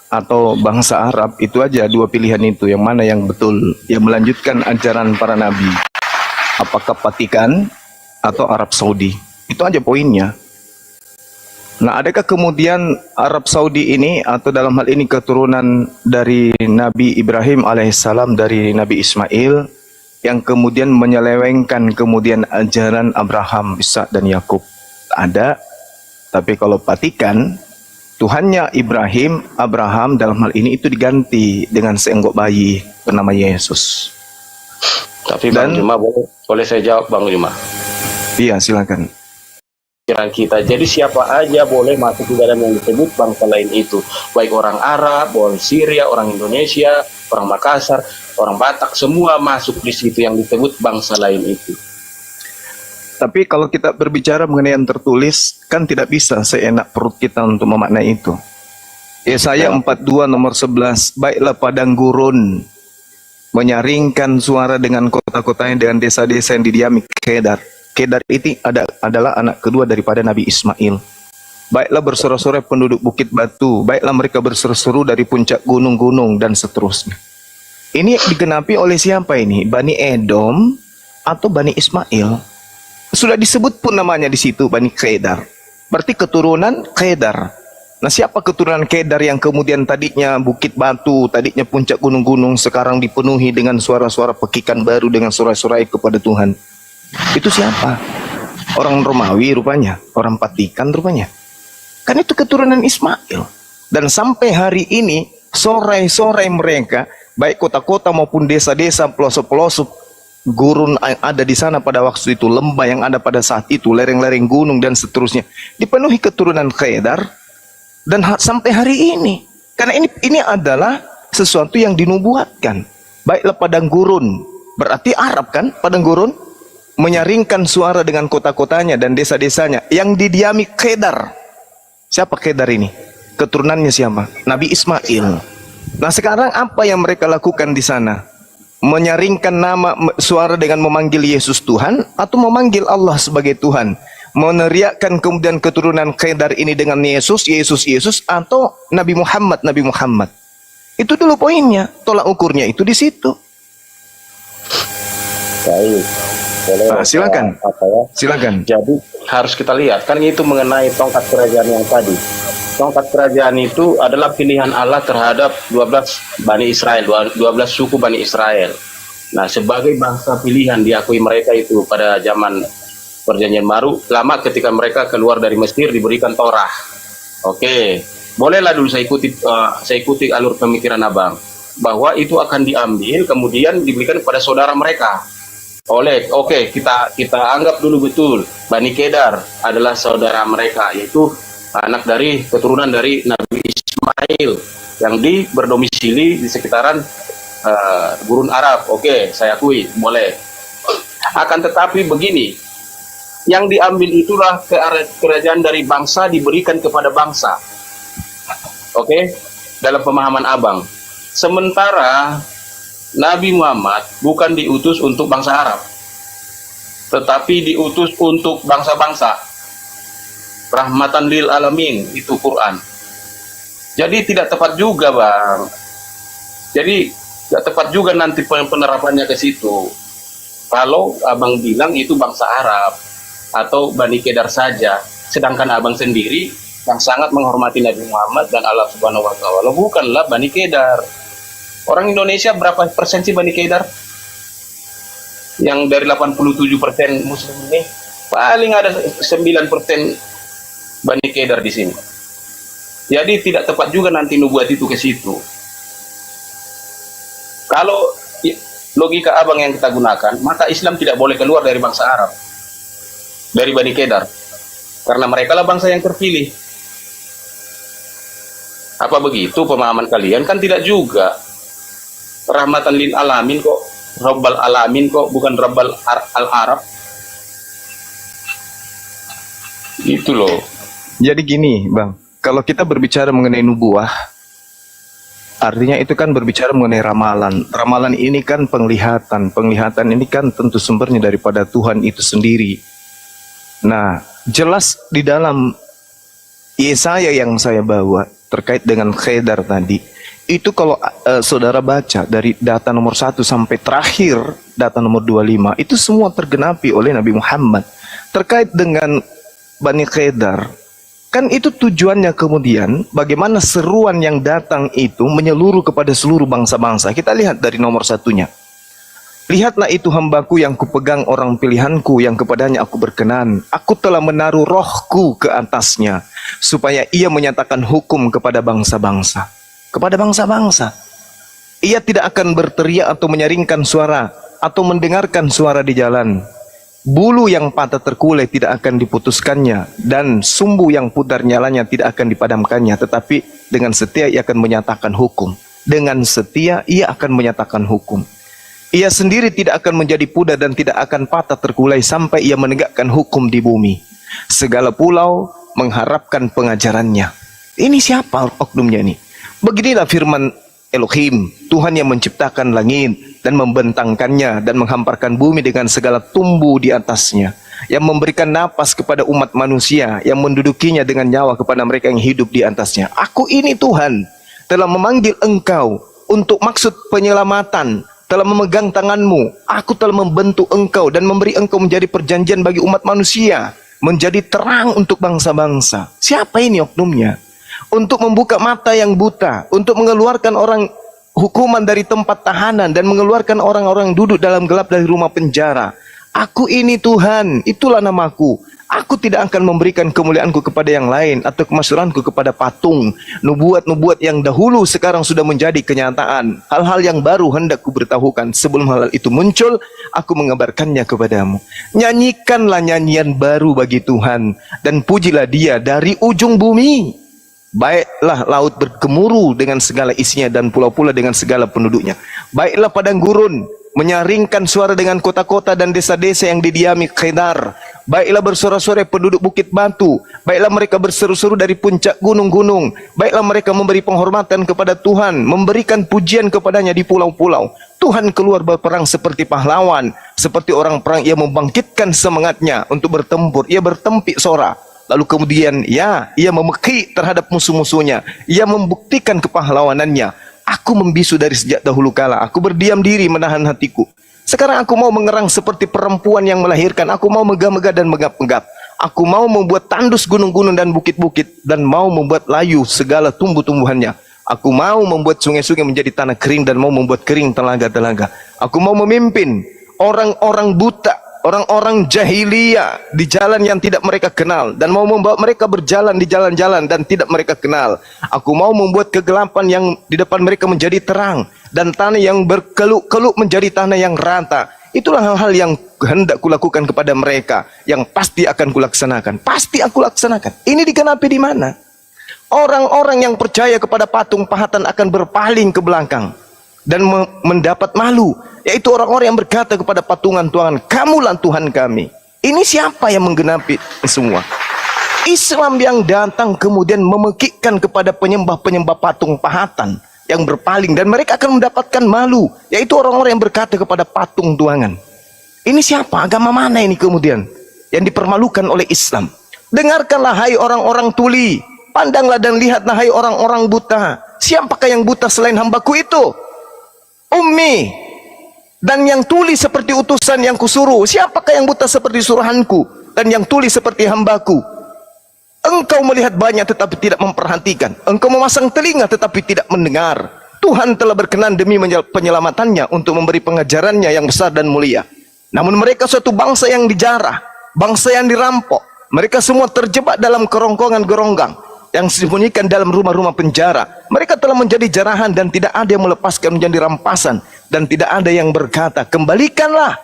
atau bangsa Arab, itu aja dua pilihan itu, yang mana yang betul, yang melanjutkan ajaran para nabi, apakah Vatikan atau Arab Saudi. Itu aja poinnya. Nah, adakah kemudian Arab Saudi ini atau dalam hal ini keturunan dari Nabi Ibrahim alaihissalam, dari Nabi Ismail, yang kemudian menyelewengkan kemudian ajaran Abraham, Ishak dan Yakub? Ada. Tapi kalau Vatikan, Tuhannya Ibrahim, Abraham dalam hal ini itu diganti dengan seenggok bayi bernama Yesus. Tapi Bang Juma, boleh saya jawab Bang Juma? Iya, silakan. Pikiran kita, jadi siapa aja boleh masuk di dalam yang disebut bangsa lain itu, baik orang Arab, orang Syria, orang Indonesia, orang Makassar, orang Batak, semua masuk di situ yang disebut bangsa lain itu. Tapi kalau kita berbicara mengenai yang tertulis, kan tidak bisa seenak perut kita untuk memaknai itu. Yesaya 42 nomor 11, baiklah padang gurun menyaringkan suara dengan kota-kotanya, dengan desa-desa yang didiami Kedar. Kedar itu adalah anak kedua daripada Nabi Ismail. Baiklah bersorak-sorai penduduk Bukit Batu, baiklah mereka berseru-seru dari puncak gunung-gunung, dan seterusnya. Ini digenapi oleh siapa ini? Bani Edom atau Bani Ismail? Sudah disebut pun namanya di situ, Bani Kedar. Berarti keturunan Kedar. Nah, siapa keturunan Kedar yang kemudian tadinya Bukit Batu, tadinya puncak gunung-gunung, sekarang dipenuhi dengan suara-suara pekikan baru, dengan sorai-sorai kepada Tuhan? Itu siapa? Orang Romawi rupanya, orang Vatikan rupanya. Kan itu keturunan Ismail. Dan sampai hari ini, sorai-sorai mereka, baik kota-kota maupun desa-desa, pelosok-pelosok, gurun yang ada di sana pada waktu itu, lembah yang ada pada saat itu, lereng-lereng gunung dan seterusnya, dipenuhi keturunan Kedar. Dan sampai hari ini, karena ini adalah sesuatu yang dinubuatkan. Baiklah padang gurun, berarti Arab kan, padang gurun menyaringkan suara dengan kota-kotanya dan desa-desanya yang didiami Kedar. Siapa Kedar ini? Keturunannya siapa? Nabi Ismail. Nah, sekarang apa yang mereka lakukan di sana? Menyaringkan nama suara dengan memanggil Yesus Tuhan atau memanggil Allah sebagai Tuhan? Meneriakkan kemudian keturunan Kedar ini dengan Yesus, Yesus, Yesus, atau Nabi Muhammad, Nabi Muhammad? Itu dulu poinnya, tolak ukurnya itu di situ. Baik, boleh. Silakan. Silakan. Jadi harus kita lihat, kan itu mengenai tongkat kerajaan yang tadi. Tongkat kerajaan itu adalah pilihan Allah terhadap 12 Bani Israel, 12 suku Bani Israel. Nah, sebagai bangsa pilihan diakui mereka itu pada zaman Perjanjian Baru, lama ketika mereka keluar dari Mesir diberikan Torah. Oke, bolehlah dulu saya ikuti alur pemikiran Abang, bahwa itu akan diambil kemudian diberikan kepada saudara mereka. Oke, kita anggap dulu betul Bani Kedar adalah saudara mereka, yaitu anak dari keturunan dari Nabi Ismail yang berdomisili di sekitaran gurun Arab. Oke, saya akui, boleh. Akan tetapi begini, yang diambil itulah kerajaan dari bangsa diberikan kepada bangsa. Oke, dalam pemahaman Abang. Sementara Nabi Muhammad bukan diutus untuk bangsa Arab, tetapi diutus untuk bangsa-bangsa. Rahmatan lil alamin, itu Quran. Jadi tidak tepat juga, Bang. Jadi tidak tepat juga nanti penerapannya ke situ. Kalau Abang bilang itu bangsa Arab atau Bani Kedar saja, sedangkan Abang sendiri yang sangat menghormati Nabi Muhammad dan Allah Subhanahu wa Ta'ala bukanlah Bani Kedar. Orang Indonesia berapa persen sih Bani Kedar? Yang dari 87% Muslim ini, paling ada 9% Bani Kedar di sini. Jadi tidak tepat juga nanti nubuat itu ke situ. Kalau logika Abang yang kita gunakan, maka Islam tidak boleh keluar dari bangsa Arab, dari Bani Kedar, karena mereka lah bangsa yang terpilih. Apa begitu pemahaman kalian? Kan tidak juga. Rahmatan lil alamin kok, Rabbal alamin kok, bukan Rabbal al-Arab. Itu loh. Jadi gini, Bang, kalau kita berbicara mengenai nubuah, artinya itu kan berbicara mengenai ramalan. Ramalan ini kan penglihatan. Penglihatan ini kan tentu sumbernya daripada Tuhan itu sendiri. Nah, jelas di dalam Yesaya yang saya bawa, terkait dengan Khedar tadi, itu kalau saudara baca dari data nomor 1 sampai terakhir data nomor 25, itu semua tergenapi oleh Nabi Muhammad. Terkait dengan Bani Khedar, kan itu tujuannya kemudian bagaimana seruan yang datang itu menyeluruh kepada seluruh bangsa-bangsa. Kita lihat dari nomor 1-nya. Lihatlah itu hambaku yang kupegang orang pilihanku, yang kepadanya aku berkenan. Aku telah menaruh rohku ke atasnya, supaya ia menyatakan hukum kepada bangsa-bangsa. Kepada bangsa-bangsa. Ia tidak akan berteriak atau menyaringkan suara, atau mendengarkan suara di jalan. Bulu yang patah terkulai tidak akan diputuskannya, dan sumbu yang pudar nyalanya tidak akan dipadamkannya. Tetapi dengan setia ia akan menyatakan hukum. Dengan setia ia akan menyatakan hukum. Ia sendiri tidak akan menjadi pudar dan tidak akan patah terkulai sampai ia menegakkan hukum di bumi. Segala pulau mengharapkan pengajarannya. Ini siapa oknumnya ini? Beginilah firman Elohim, Tuhan yang menciptakan langit dan membentangkannya dan menghamparkan bumi dengan segala tumbuh di atasnya, yang memberikan napas kepada umat manusia, yang mendudukinya dengan nyawa kepada mereka yang hidup di atasnya. Aku ini Tuhan telah memanggil engkau untuk maksud penyelamatan, telah memegang tanganmu, aku telah membentuk engkau dan memberi engkau menjadi perjanjian bagi umat manusia, menjadi terang untuk bangsa-bangsa. Siapa ini oknumnya? Untuk membuka mata yang buta, untuk mengeluarkan orang hukuman dari tempat tahanan dan mengeluarkan orang-orang duduk dalam gelap dari rumah penjara. Aku ini Tuhan, itulah namaku. Aku tidak akan memberikan kemuliaanku kepada yang lain atau kemasyhuranku kepada patung. Nubuat-nubuat yang dahulu sekarang sudah menjadi kenyataan. Hal-hal yang baru hendak kuberitahukan. Sebelum hal itu muncul, aku mengabarkannya kepadamu. Nyanyikanlah nyanyian baru bagi Tuhan dan pujilah Dia dari ujung bumi. Baiklah laut bergemuruh dengan segala isinya dan pulau-pulau dengan segala penduduknya. Baiklah padang gurun menyaringkan suara dengan kota-kota dan desa-desa yang didiami Khedar. Baiklah bersorak-sorai penduduk bukit batu. Baiklah mereka berseru-seru dari puncak gunung-gunung. Baiklah mereka memberi penghormatan kepada Tuhan, memberikan pujian kepadanya di pulau-pulau. Tuhan keluar berperang seperti pahlawan, seperti orang perang. Ia membangkitkan semangatnya untuk bertempur. Ia bertempik sora. Lalu kemudian ia memekik terhadap musuh-musuhnya. Ia membuktikan kepahlawanannya. Aku membisu dari sejak dahulu kala. Aku berdiam diri menahan hatiku. Sekarang aku mau mengerang seperti perempuan yang melahirkan. Aku mau megah-megah dan megap-megap. Aku mau membuat tandus gunung-gunung dan bukit-bukit. Dan mau membuat layu segala tumbuh-tumbuhannya. Aku mau membuat sungai-sungai menjadi tanah kering. Dan mau membuat kering telaga-telaga. Aku mau memimpin orang-orang buta, orang-orang jahiliyah di jalan yang tidak mereka kenal, dan mau membawa mereka berjalan di jalan-jalan dan tidak mereka kenal. Aku mau membuat kegelapan yang di depan mereka menjadi terang, dan tanah yang berkeluk-keluk menjadi tanah yang rata. Itulah hal-hal yang hendak kulakukan kepada mereka, yang pasti akan kulaksanakan. Pasti aku laksanakan. Ini digenapi di mana? Orang-orang yang percaya kepada patung pahatan akan berpaling ke belakang dan mendapat malu, yaitu orang-orang yang berkata kepada patungan Tuhan, kamulah Tuhan kami. Ini siapa yang menggenapi semua? Islam yang datang kemudian memekikkan kepada penyembah-penyembah patung pahatan yang berpaling, dan mereka akan mendapatkan malu, yaitu orang-orang yang berkata kepada patung tuangan. Ini siapa? Agama mana ini kemudian yang dipermalukan oleh Islam? Dengarkanlah hai orang-orang tuli, pandanglah dan lihatlah hai orang-orang buta. Siapakah yang buta selain hambaku itu? Ummi. Dan yang tuli seperti utusan yang kusuruh. Siapakah yang buta seperti suruhanku dan yang tuli seperti hambaku? Engkau melihat banyak tetapi tidak memperhatikan. Engkau memasang telinga tetapi tidak mendengar. Tuhan telah berkenan demi penyelamatannya untuk memberi pengajarannya yang besar dan mulia. Namun mereka suatu bangsa yang dijarah, bangsa yang dirampok. Mereka semua terjebak dalam kerongkongan geronggang yang disembunyikan dalam rumah-rumah penjara. Mereka telah menjadi jarahan dan tidak ada yang melepaskan menjadi rampasan, dan tidak ada yang berkata, kembalikanlah.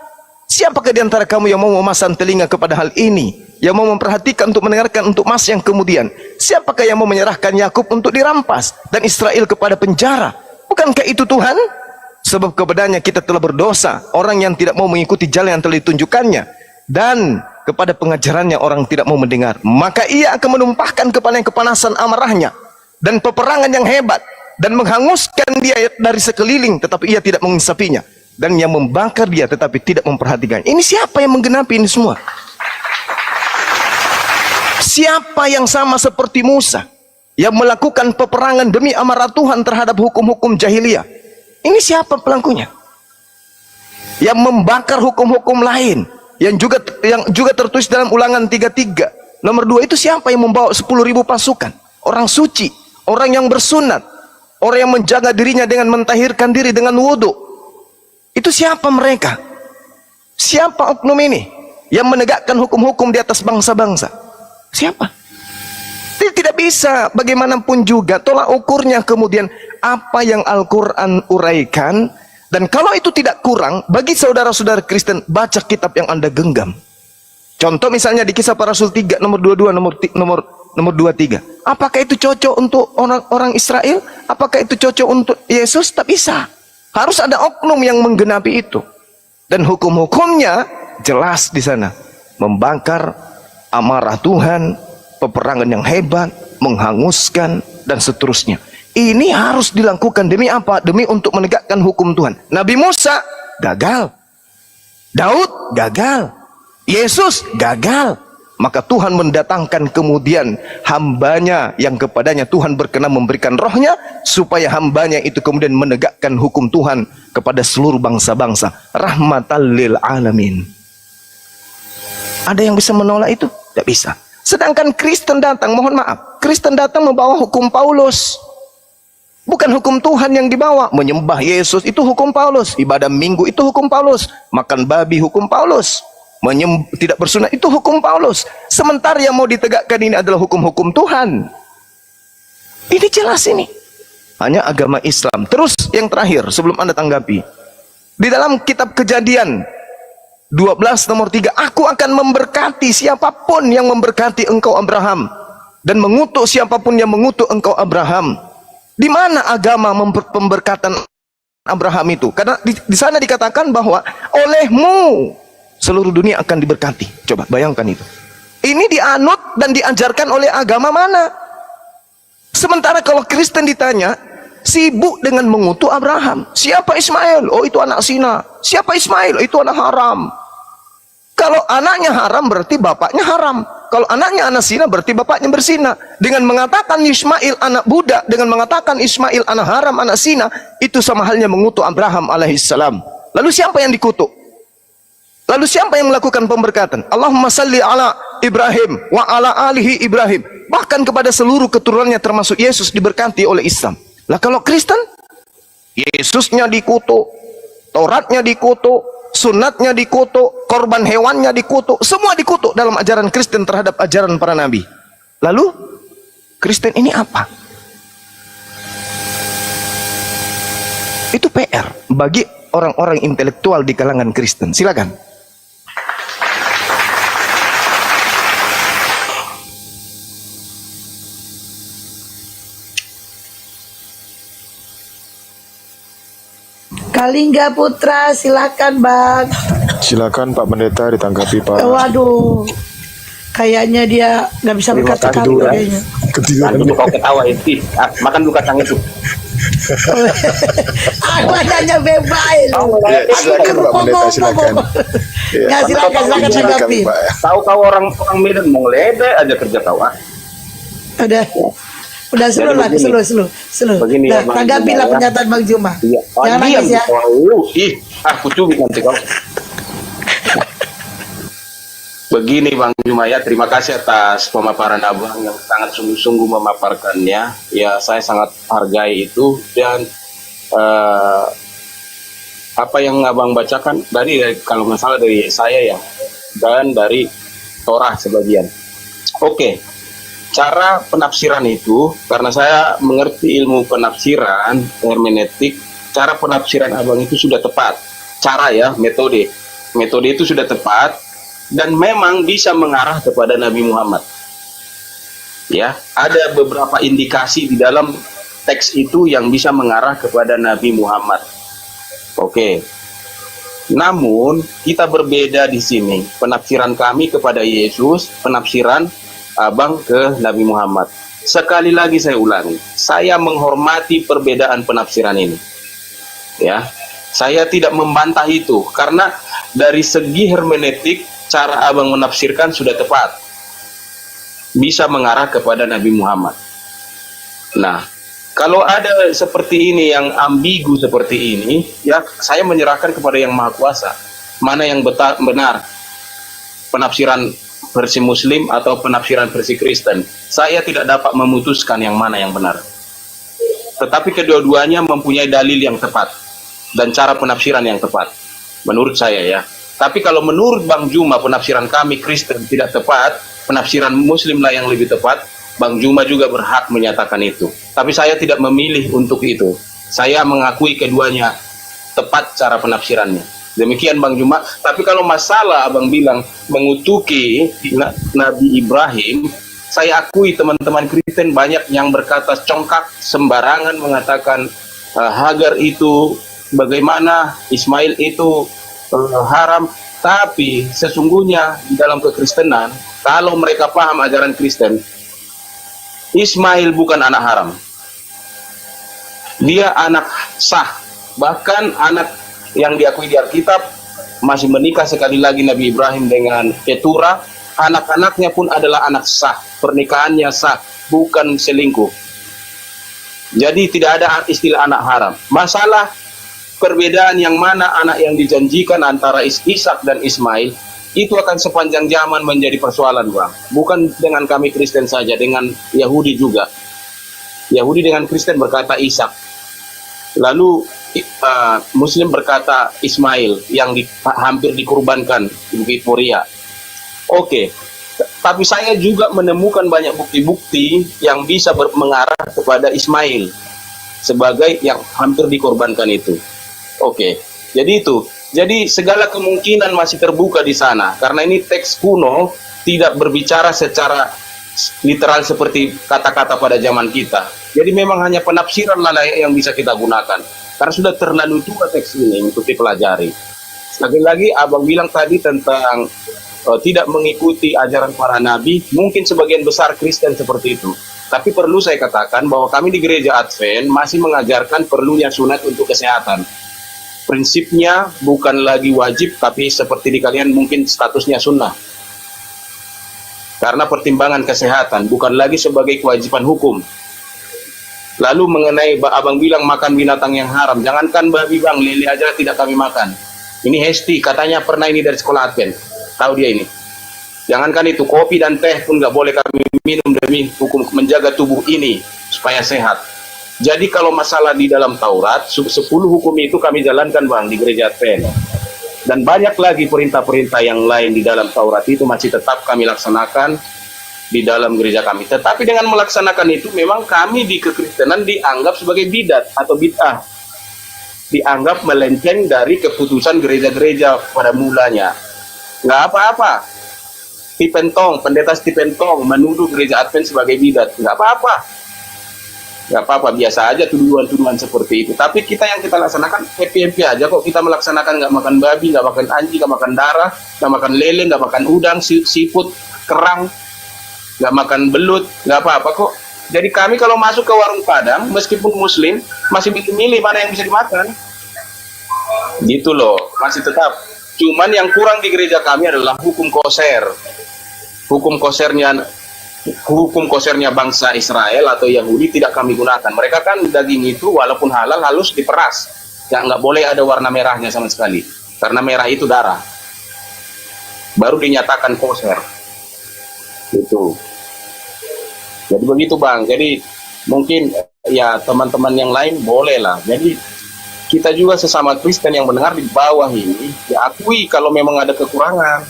Siapakah di antara kamu yang mau memasang telinga kepada hal ini, yang mau memperhatikan untuk mendengarkan untuk masa yang kemudian? Siapakah yang mau menyerahkan Yakub untuk dirampas dan Israel kepada penjara? Bukankah itu Tuhan? Sebab kepadanya kita telah berdosa, orang yang tidak mau mengikuti jalan yang telah ditunjukkannya, dan kepada pengajarannya orang tidak mau mendengar. Maka ia akan menumpahkan kepadanya kepanasan amarahnya dan peperangan yang hebat, dan menghanguskan dia dari sekeliling, tetapi ia tidak mengisapinya, dan yang membakar dia tetapi tidak memperhatikan. Ini siapa yang menggenapi ini semua? Siapa yang sama seperti Musa? yang melakukan peperangan demi amarah Tuhan terhadap hukum-hukum jahiliyah. Ini siapa pelakunya? Yang membakar hukum-hukum lain, yang juga tertulis dalam Ulangan 33 nomor 2 itu siapa yang membawa 10.000 pasukan? Orang suci, orang yang bersunat, orang yang menjaga dirinya dengan mentahirkan diri dengan wudhu. Itu siapa mereka? Siapa oknum ini yang menegakkan hukum-hukum di atas bangsa-bangsa? Siapa? Tidak bisa. Bagaimanapun juga tolak ukurnya kemudian apa yang Al-Quran uraikan. Dan kalau itu tidak kurang, bagi saudara-saudara Kristen, baca kitab yang Anda genggam. Contoh misalnya di Kisah Para Rasul 3 nomor 22 nomor 23. Apakah itu cocok untuk orang Israel? Apakah itu cocok untuk Yesus? Tak bisa. Harus ada oknum yang menggenapi itu. Dan hukum-hukumnya jelas di sana. Membakar amarah Tuhan, peperangan yang hebat, menghanguskan, dan seterusnya. Ini harus dilakukan demi apa? Demi untuk menegakkan hukum Tuhan. Nabi Musa gagal. Daud gagal. Yesus gagal. Maka Tuhan mendatangkan kemudian hambanya yang kepadanya Tuhan berkenan memberikan rohnya, supaya hambanya itu kemudian menegakkan hukum Tuhan kepada seluruh bangsa-bangsa. Rahmatan lil alamin. Ada yang bisa menolak itu? Tidak bisa. Sedangkan Kristen datang, mohon maaf, Kristen datang membawa hukum Paulus. Bukan hukum Tuhan yang dibawa. Menyembah Yesus itu hukum Paulus. Ibadah minggu itu hukum Paulus. Makan babi hukum Paulus. Tidak bersunat itu hukum Paulus. Sementara yang mau ditegakkan ini adalah hukum-hukum Tuhan. Ini jelas ini. Hanya agama Islam. Terus yang terakhir sebelum Anda tanggapi. Di dalam kitab Kejadian 12 nomor 3. Aku akan memberkati siapapun yang memberkati engkau Abraham. Dan mengutuk siapapun yang mengutuk engkau Abraham. Di mana agama pemberkatan Abraham itu? Karena di sana dikatakan bahwa olehmu seluruh dunia akan diberkati. Coba bayangkan itu. Ini dianut dan diajarkan oleh agama mana? Sementara kalau Kristen ditanya, sibuk dengan mengutuk Abraham. Siapa Ismail? Oh, itu anak zina. Siapa Ismail? Itu anak haram. Kalau anaknya haram berarti bapaknya haram. Kalau anaknya anak zina berarti bapaknya berzina. Dengan mengatakan Ismail anak budak, dengan mengatakan Ismail anak haram, anak zina, itu sama halnya mengutuk Abraham alaihissalam. Lalu siapa yang dikutuk? Lalu siapa yang melakukan pemberkatan? Allahumma salli ala Ibrahim wa ala alihi Ibrahim. Bahkan kepada seluruh keturunannya termasuk Yesus diberkati oleh Islam. Lah kalau Kristen, Yesusnya dikutuk, Tauratnya dikutuk, sunatnya dikutuk, korban hewannya dikutuk, semua dikutuk dalam ajaran Kristen terhadap ajaran para nabi. Lalu Kristen ini apa? Itu PR bagi orang-orang intelektual di kalangan Kristen. Silakan. Kalingga Putra, silakan Bang. Silakan Pak Pendeta ditanggapi Pak. Waduh, kayaknya dia nggak bisa berkata Tidur, kayaknya. Ketiduran. Untuk kau ketawa itu, makan dulu kacang itu. Aku nanya bebas. Ya, silakan Pak Pendeta, silakan. Ya. Nggak, silakan tanggapi. Pak. Tahu orang Medan mau ngeledek aja kerja kau. Udah slow lah, slow. Begini Nah, ya, Bang tanggapilah Juma, ya. pernyataan Bang Juma. Iya. Jangan nangis ya. Aku cubit nanti kau. Begini Bang Juma ya, terima kasih atas pemaparan Abang yang sangat sungguh-sungguh memaparkannya. Ya, saya sangat hargai itu. Dan apa yang Abang bacakan dari kalau nggak salah dari saya ya, dan dari Torah sebagian. Oke. Cara penafsiran itu, karena saya mengerti ilmu penafsiran, hermeneutik, cara penafsiran Abang itu sudah tepat. Cara ya, metode itu sudah tepat, dan memang bisa mengarah kepada Nabi Muhammad. Ya, ada beberapa indikasi di dalam teks itu yang bisa mengarah kepada Nabi Muhammad. Oke. Namun, kita berbeda di sini. Penafsiran kami kepada Yesus, penafsiran Abang ke Nabi Muhammad. Sekali lagi saya ulangi, saya menghormati perbedaan penafsiran ini. Ya, saya tidak membantah itu karena dari segi hermeneutik cara Abang menafsirkan sudah tepat. Bisa mengarah kepada Nabi Muhammad. Nah, kalau ada seperti ini yang ambigu seperti ini, ya saya menyerahkan kepada Yang Maha Kuasa. Mana yang benar, penafsiran versi Muslim atau penafsiran versi Kristen. Saya tidak dapat memutuskan yang mana yang benar. Tetapi kedua-duanya mempunyai dalil yang tepat dan cara penafsiran yang tepat, menurut saya ya. Tapi kalau menurut Bang Juma, penafsiran kami Kristen tidak tepat, penafsiran Muslim lah yang lebih tepat, Bang Juma juga berhak menyatakan itu. Tapi saya tidak memilih untuk itu. Saya mengakui keduanya tepat cara penafsirannya. Demikian Bang Juma. Tapi kalau masalah Abang bilang mengutuki Nabi Ibrahim, saya akui teman-teman Kristen banyak yang berkata congkak, sembarangan mengatakan Hagar itu bagaimana, Ismail itu haram. Tapi sesungguhnya di dalam kekristenan, kalau mereka paham ajaran Kristen, Ismail bukan anak haram. Dia anak sah. Bahkan anak yang diakui di Alkitab masih menikah sekali lagi Nabi Ibrahim dengan Keturah. Anak-anaknya pun adalah anak sah. Pernikahannya sah, bukan selingkuh. Jadi tidak ada istilah anak haram. Masalah perbedaan yang mana anak yang dijanjikan antara Ishak dan Ismail, itu akan sepanjang zaman menjadi persoalan, Bang. Bukan dengan kami Kristen saja, dengan Yahudi juga. Yahudi dengan Kristen berkata Ishak. Lalu Muslim berkata Ismail yang hampir dikurbankan di Bukit Moria. Oke. Tapi saya juga menemukan banyak bukti-bukti yang bisa mengarah kepada Ismail sebagai yang hampir dikorbankan itu. Oke. Jadi itu. Jadi segala kemungkinan masih terbuka di sana. Karena ini teks kuno, tidak berbicara secara literal seperti kata-kata pada zaman kita. Jadi memang hanya penafsiran layak yang bisa kita gunakan. Karena sudah terlalu tua teks ini untuk dipelajari. Sekali lagi Abang bilang tadi tentang tidak mengikuti ajaran para nabi, mungkin sebagian besar Kristen seperti itu. Tapi perlu saya katakan bahwa kami di gereja Advent masih mengajarkan perlunya sunat untuk kesehatan. Prinsipnya bukan lagi wajib, tapi seperti di kalian mungkin statusnya sunnah. Karena pertimbangan kesehatan, bukan lagi sebagai kewajiban hukum. Lalu mengenai Abang bilang makan binatang yang haram, jangankan babi Bang, lele aja tidak kami makan. Ini Hesti, katanya pernah ini dari sekolah Advent. Tahu dia ini. Jangankan itu, kopi dan teh pun nggak boleh kami minum demi hukum menjaga tubuh ini supaya sehat. Jadi kalau masalah di dalam Taurat, 10 hukum itu kami jalankan Bang di gereja Advent. Dan banyak lagi perintah-perintah yang lain di dalam Taurat itu masih tetap kami laksanakan di dalam gereja kami. Tetapi dengan melaksanakan itu memang kami di kekristenan dianggap sebagai bidat atau bid'ah. Dianggap melenceng dari keputusan gereja-gereja pada mulanya. Nggak apa-apa. Pendeta Stephen Tong menuduh gereja Advent sebagai bidat. Nggak apa-apa. Nggak apa-apa, biasa aja tuduhan-tuduhan seperti itu. Tapi kita yang kita laksanakan happy-happy aja kok. Kita melaksanakan nggak makan babi, nggak makan anjing, nggak makan darah, nggak makan lele, nggak makan udang, seafood, kerang, nggak makan belut, nggak apa-apa kok. Jadi kami kalau masuk ke warung Padang, meskipun Muslim, masih milih mana yang bisa dimakan. Gitu loh, masih tetap. Cuman yang kurang di gereja kami adalah hukum koser. Hukum kosernya bangsa Israel atau Yahudi tidak kami gunakan. Mereka kan daging itu walaupun halal halus diperas. Nggak boleh ada warna merahnya sama sekali. Karena merah itu darah. Baru dinyatakan koser. Itu. Jadi begitu Bang. Jadi mungkin ya teman-teman yang lain boleh lah. Jadi kita juga sesama Kristen yang mendengar di bawah ini, diakui kalau memang ada kekurangan.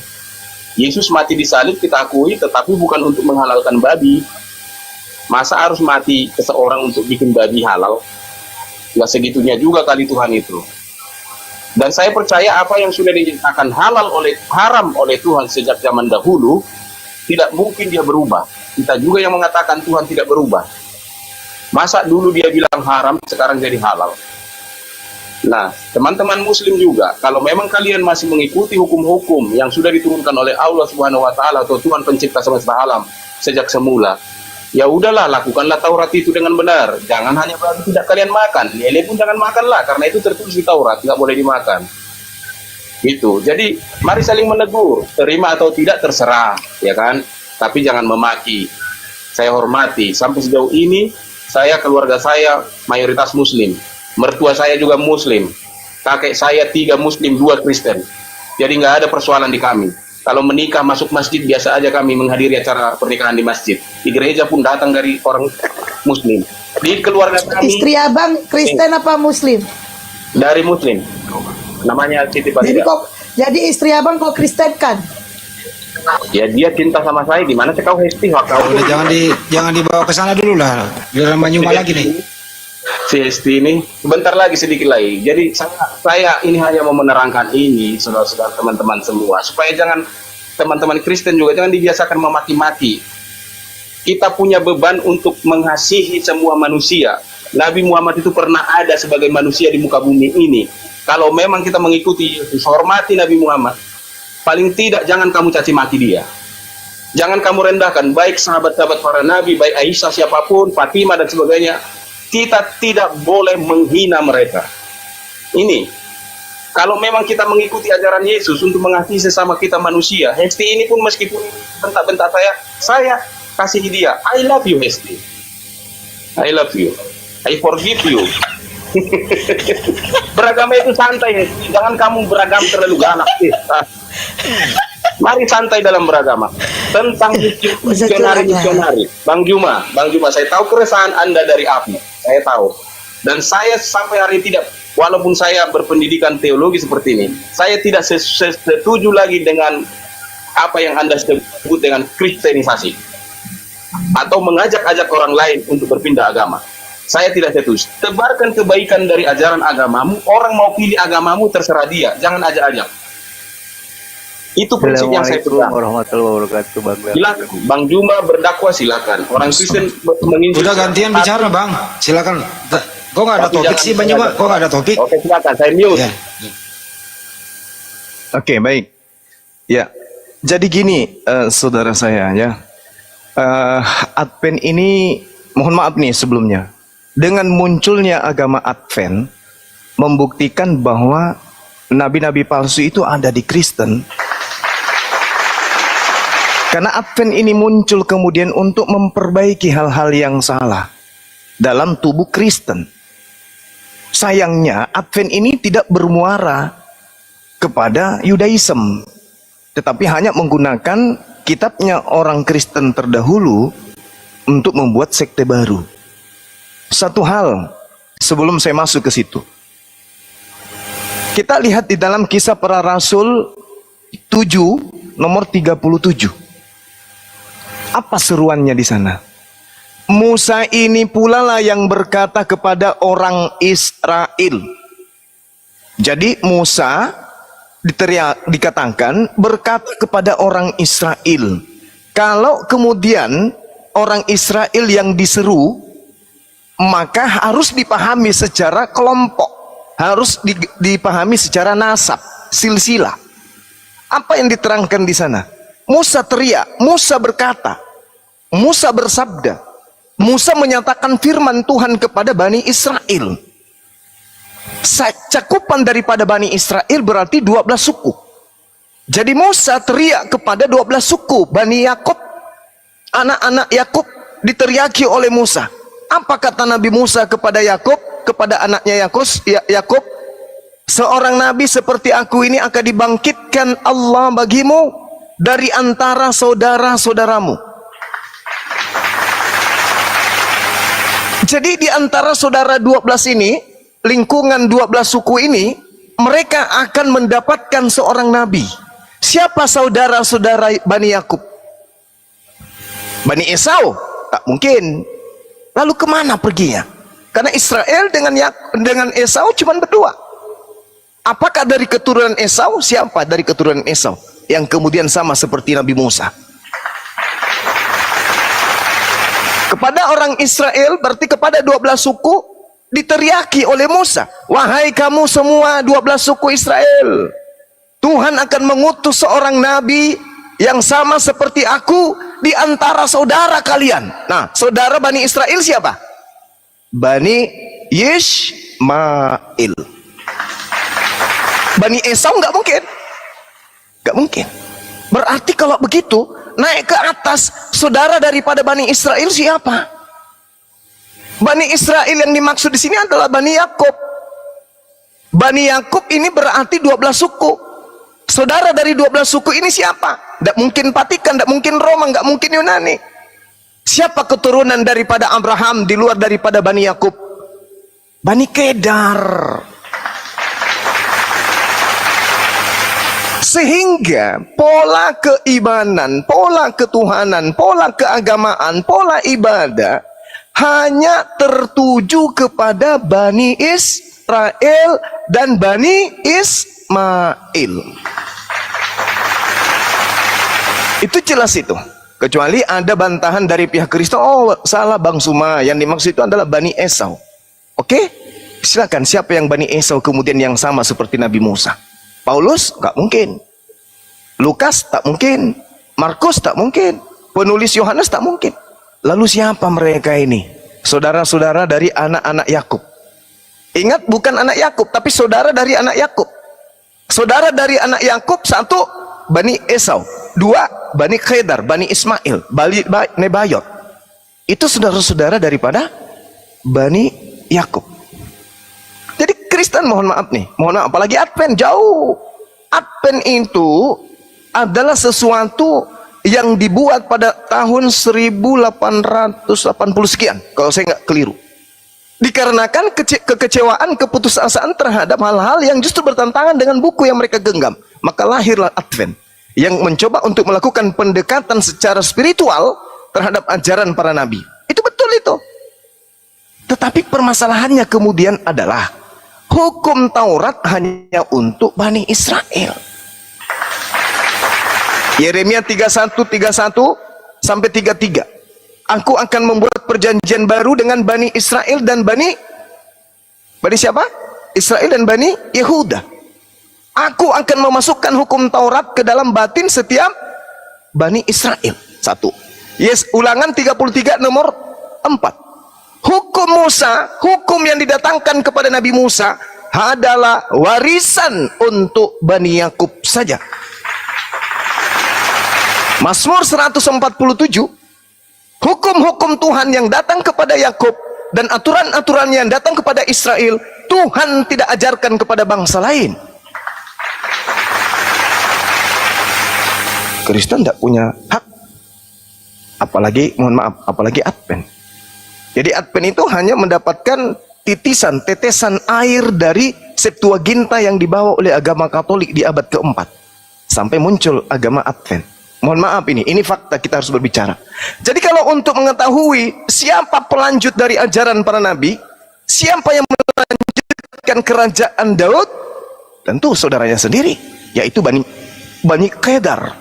Yesus mati di salib kita akui, tetapi bukan untuk menghalalkan babi. Masa harus mati seseorang untuk bikin babi halal? Nggak segitunya juga kali Tuhan itu. Dan saya percaya apa yang sudah dinyatakan haram oleh Tuhan sejak zaman dahulu, tidak mungkin dia berubah. Kita juga yang mengatakan Tuhan tidak berubah. Masa dulu dia bilang haram, sekarang jadi halal? Nah, teman-teman Muslim juga, kalau memang kalian masih mengikuti hukum-hukum yang sudah diturunkan oleh Allah Subhanahu wa taala atau Tuhan pencipta semesta alam sejak semula, ya udahlah, lakukanlah Taurat itu dengan benar. Jangan hanya babi tidak kalian makan, lele pun jangan makanlah karena itu tertulis di Taurat, nggak boleh dimakan. Gitu. Jadi, mari saling menegur, terima atau tidak terserah, ya kan? Tapi jangan memaki. Saya hormati sampai sejauh ini Saya, keluarga saya mayoritas Muslim. Mertua saya juga Muslim. Kakek saya 3 Muslim, 2 Kristen. Jadi nggak ada persoalan di kami. Kalau menikah masuk masjid biasa aja kami menghadiri acara pernikahan di masjid. Di gereja pun datang dari orang Muslim. Di keluarga kami Istri abang Kristen apa Muslim? dari Muslim. Namanya Siti Jadi Badriah. jadi istri abang kok Kristen kan? Ya dia cinta sama saya. Di mana sih kau Hesti? Kau Udah jangan dibawa ke sana dulu lah. Biar Manyuma lagi nih. si Hesti ini sebentar lagi, sedikit lagi. Jadi saya ini hanya mau menerangkan ini, saudara-saudara, teman-teman semua, supaya jangan teman-teman Kristen juga jangan dibiasakan memaki-maki. Kita punya beban untuk mengasihi semua manusia. Nabi Muhammad itu pernah ada sebagai manusia di muka bumi ini. Kalau memang kita mengikuti Yesus, hormati Nabi Muhammad, paling tidak jangan kamu caci maki dia. Jangan kamu rendahkan baik sahabat-sahabat para nabi, baik Aisyah, siapapun, Fatimah dan sebagainya. Kita tidak boleh menghina mereka. Ini, kalau memang kita mengikuti ajaran Yesus untuk mengasihi sesama kita manusia, Hesti ini pun meskipun bentak-bentak saya kasih dia, I love you Hesti. I love you. I forgive you. Beragama itu santai, jangan kamu beragam terlalu galak. Mari santai dalam beragama. Tentang misionari, Bang Juma, saya tahu keresahan Anda dari api, saya tahu. Dan saya sampai hari ini tidak, walaupun saya berpendidikan teologi seperti ini, saya tidak setuju lagi dengan apa yang Anda sebut dengan kristenisasi atau mengajak-ajak orang lain untuk berpindah agama. Saya tidak setuju. Tebarkan kebaikan dari ajaran agamamu. Orang mau pilih agamamu terserah dia, jangan ajak-ajak. Itu prinsip yang saya pegang. warahmatullahi wabarakatuh, Bang. Silakan, Bang Juma berdakwah silakan. Orang Kristen menginjil. Udah gantian bicara Bang. Silakan. Kok nggak ada Tapi topik jangan sih Bang Juma? Kok nggak ada topik? Oke, silakan. Saya mute. Ya. Oke, baik. Ya, jadi gini, saudara saya ya. Advent ini, mohon maaf nih sebelumnya. Dengan munculnya agama Advent, membuktikan bahwa nabi-nabi palsu itu ada di Kristen. Karena Advent ini muncul kemudian untuk memperbaiki hal-hal yang salah dalam tubuh Kristen. Sayangnya Advent ini tidak bermuara kepada Yudaism, tetapi hanya menggunakan kitabnya orang Kristen terdahulu untuk membuat sekte baru. Satu hal sebelum saya masuk ke situ, kita lihat di dalam Kisah Para Rasul 7 nomor 37. Apa seruannya di sana? Musa ini pula lah yang berkata kepada orang Israel. Jadi Musa dikatakan berkata kepada orang Israel. Kalau kemudian orang Israel yang diseru, maka harus dipahami secara kelompok, harus dipahami secara nasab, silsilah. Apa yang diterangkan di sana? Musa teriak, Musa berkata, Musa bersabda, Musa menyatakan firman Tuhan kepada Bani Israel. Cakupan daripada Bani Israel berarti 12 suku. Jadi Musa teriak kepada 12 suku, Bani Yakub, anak-anak Yakub diteriaki oleh Musa. Apa kata Nabi Musa kepada Yakub, kepada anaknya Yakub? Seorang nabi seperti aku ini akan dibangkitkan Allah bagimu dari antara saudara-saudaramu. Jadi di antara saudara 12 ini, lingkungan 12 suku ini, mereka akan mendapatkan seorang nabi. Siapa saudara-saudara Bani Yakub? Bani Esau? Tak mungkin. Lalu kemana perginya? Karena Israel dengan Esau cuma berdua. Apakah dari keturunan Esau? Siapa dari keturunan Esau? Yang kemudian sama seperti Nabi Musa. Kepada orang Israel, berarti kepada 12 suku, diteriaki oleh Musa. Wahai kamu semua 12 suku Israel, Tuhan akan mengutus seorang nabi yang sama seperti aku di antara saudara kalian. Nah, saudara Bani Israel siapa? Bani Yishmael. Bani Esau nggak mungkin. Nggak mungkin. Berarti kalau begitu, naik ke atas, saudara daripada Bani Israel siapa? Bani Israel yang dimaksud di sini adalah Bani Yakub. Bani Yakub ini berarti 12 suku. Saudara dari 12 suku ini siapa? Tidak mungkin Vatikan, tidak mungkin Roma, nggak mungkin Yunani. Siapa keturunan daripada Abraham di luar daripada Bani Yakub? Bani Kedar. Sehingga pola keimanan, pola ketuhanan, pola keagamaan, pola ibadah hanya tertuju kepada Bani Israel dan Bani Ismail. Itu jelas itu. Kecuali ada bantahan dari pihak Kristen, oh salah Bang Suma, yang dimaksud itu adalah Bani Esau. Oke? Silakan, siapa yang Bani Esau kemudian yang sama seperti Nabi Musa? Paulus? Gak mungkin. Lukas? Tak mungkin. Markus? Tak mungkin. Penulis Yohanes? Tak mungkin. Lalu siapa mereka ini? Saudara-saudara dari anak-anak Yakub. Ingat, bukan anak Yakub, tapi saudara dari anak Yakub. Saudara dari anak Yakub, satu Bani Esau, dua Bani Kedar, Bani Ismail, Bani Nebayot. Itu saudara-saudara daripada Bani Yakub. Jadi Kristen mohon maaf nih, mohon maaf, apalagi Advent jauh. Advent itu adalah sesuatu yang dibuat pada tahun 1880 sekian, kalau saya nggak keliru. Dikarenakan kekecewaan, keputusasaan terhadap hal-hal yang justru bertentangan dengan buku yang mereka genggam. Maka lahirlah Advent yang mencoba untuk melakukan pendekatan secara spiritual terhadap ajaran para nabi. Itu betul itu. Tetapi permasalahannya kemudian adalah hukum Taurat hanya untuk Bani Israel. Yeremia 31:31 sampai 33. Aku akan membuat perjanjian baru dengan Bani Israel dan Bani siapa? Israel dan Bani Yehuda. Aku akan memasukkan hukum Taurat ke dalam batin setiap Bani Israel. Satu. Yes, Ulangan 33 nomor 4. Hukum Musa, hukum yang didatangkan kepada Nabi Musa adalah warisan untuk Bani Yakub saja. Mazmur 147, hukum-hukum Tuhan yang datang kepada Yakub dan aturan-aturan yang datang kepada Israel, Tuhan tidak ajarkan kepada bangsa lain. Kristen tidak punya hak, apalagi mohon maaf, apalagi Advent. Jadi Advent itu hanya mendapatkan titisan, tetesan air dari Septuaginta yang dibawa oleh agama Katolik di abad keempat sampai muncul agama Advent. Mohon maaf, ini fakta, kita harus berbicara. Jadi kalau untuk mengetahui siapa pelanjut dari ajaran para nabi, siapa yang melanjutkan kerajaan Daud, tentu saudaranya sendiri, yaitu Bani Kedar.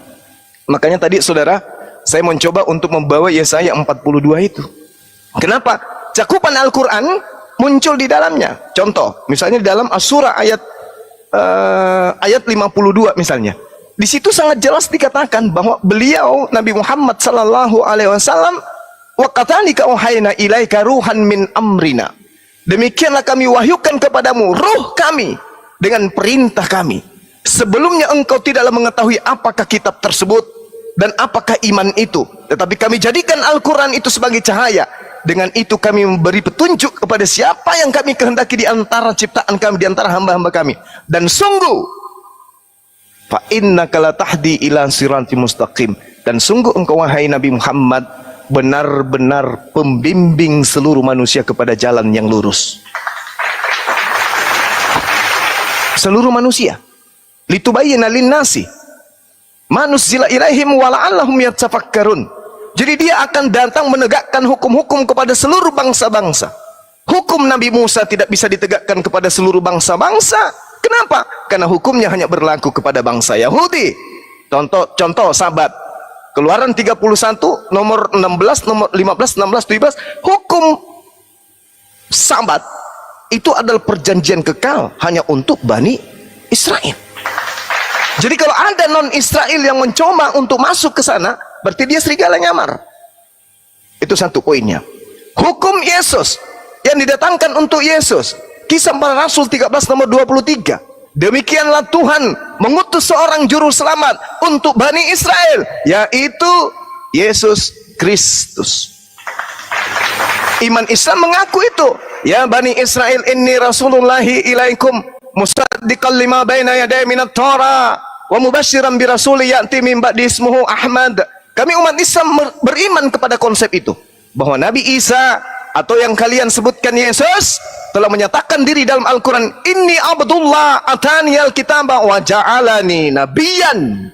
Makanya tadi saudara, saya mencoba untuk membawa Yesaya 42 itu. Kenapa? Cakupan Al-Quran muncul di dalamnya. Contoh, misalnya di dalam As-Surah ayat 52 misalnya. Di situ sangat jelas dikatakan bahwa beliau Nabi Muhammad sallallahu alaihi wasallam, wa qatalika auhayna ilaika ruhan min amrina. Demikianlah kami wahyukan kepadamu ruh kami dengan perintah kami. Sebelumnya engkau tidaklah mengetahui apakah kitab tersebut dan apakah iman itu, tetapi kami jadikan Al-Quran itu sebagai cahaya. Dengan itu kami memberi petunjuk kepada siapa yang kami kehendaki di antara ciptaan kami, di antara hamba-hamba kami. Dan sungguh fa innaka la tahdi ila siratal mustaqim, dan sungguh engkau wahai Nabi Muhammad benar-benar pembimbing seluruh manusia kepada jalan yang lurus. Seluruh manusia. Litubayyana lin-nasi ma nuzila ilaihim wa la'allahum yatafakkarun. Jadi dia akan datang menegakkan hukum-hukum kepada seluruh bangsa-bangsa. Hukum Nabi Musa tidak bisa ditegakkan kepada seluruh bangsa-bangsa. Kenapa? Karena hukumnya hanya berlaku kepada bangsa Yahudi. Contoh Sabat. Keluaran 31 nomor 16, nomor 15, 16, 17. Hukum Sabat itu adalah perjanjian kekal hanya untuk Bani Israel. Jadi kalau ada non-Israel yang mencoba untuk masuk ke sana, berarti dia serigala nyamar. Itu satu poinnya. Hukum Yesus yang didatangkan untuk Yesus. Kisah para Rasul 13 nomor 23. Demikianlah Tuhan mengutus seorang juru selamat untuk Bani Israel, yaitu Yesus Kristus. Iman Islam mengaku itu. Ya Bani Israel, inni rasulullahi ilaikum musaddiqan lima baina yaday minat Torah wa mubasyiran bi rasuli ya'ti min ba'di ismuhu Ahmad. Kami umat Islam beriman kepada konsep itu, bahwa Nabi Isa atau yang kalian sebutkan Yesus telah menyatakan diri dalam Al-Quran, inni abdullah atani al-kitaba wa ja'alani nabiyan.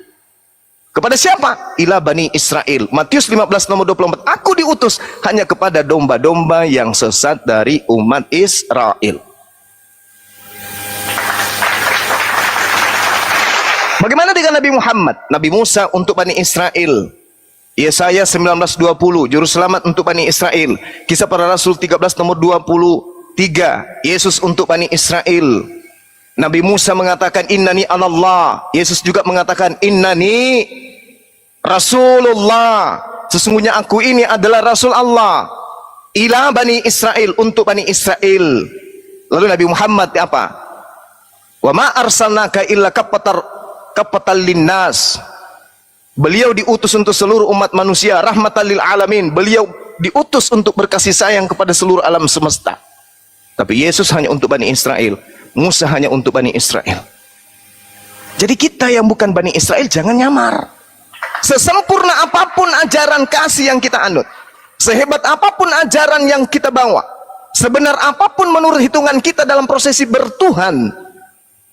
Kepada siapa? Ila Bani Israel. Matius 15 nomor 24. Aku diutus hanya kepada domba-domba yang sesat dari umat Israel. Bagaimana dengan Nabi Muhammad? Nabi Musa untuk Bani Israel. Yesaya 19:20, juru selamat untuk Bani Israel. Kisah Para Rasul 13 nomor 23, Yesus untuk Bani Israel. Nabi Musa mengatakan innani anallah. Yesus juga mengatakan innani Rasulullah. Sesungguhnya aku ini adalah Rasul Allah. Ila Bani Israel, untuk Bani Israel. Lalu Nabi Muhammad apa? Wa ma arsalnaka illa kafatal linnas. Beliau diutus untuk seluruh umat manusia, rahmatan lil alamin. Beliau diutus untuk berkasih sayang kepada seluruh alam semesta. Tapi Yesus hanya untuk Bani Israel, Musa hanya untuk Bani Israel. Jadi kita yang bukan Bani Israel jangan nyamar. Sesempurna apapun ajaran kasih yang kita anut, sehebat apapun ajaran yang kita bawa, sebenar apapun menurut hitungan kita dalam prosesi bertuhan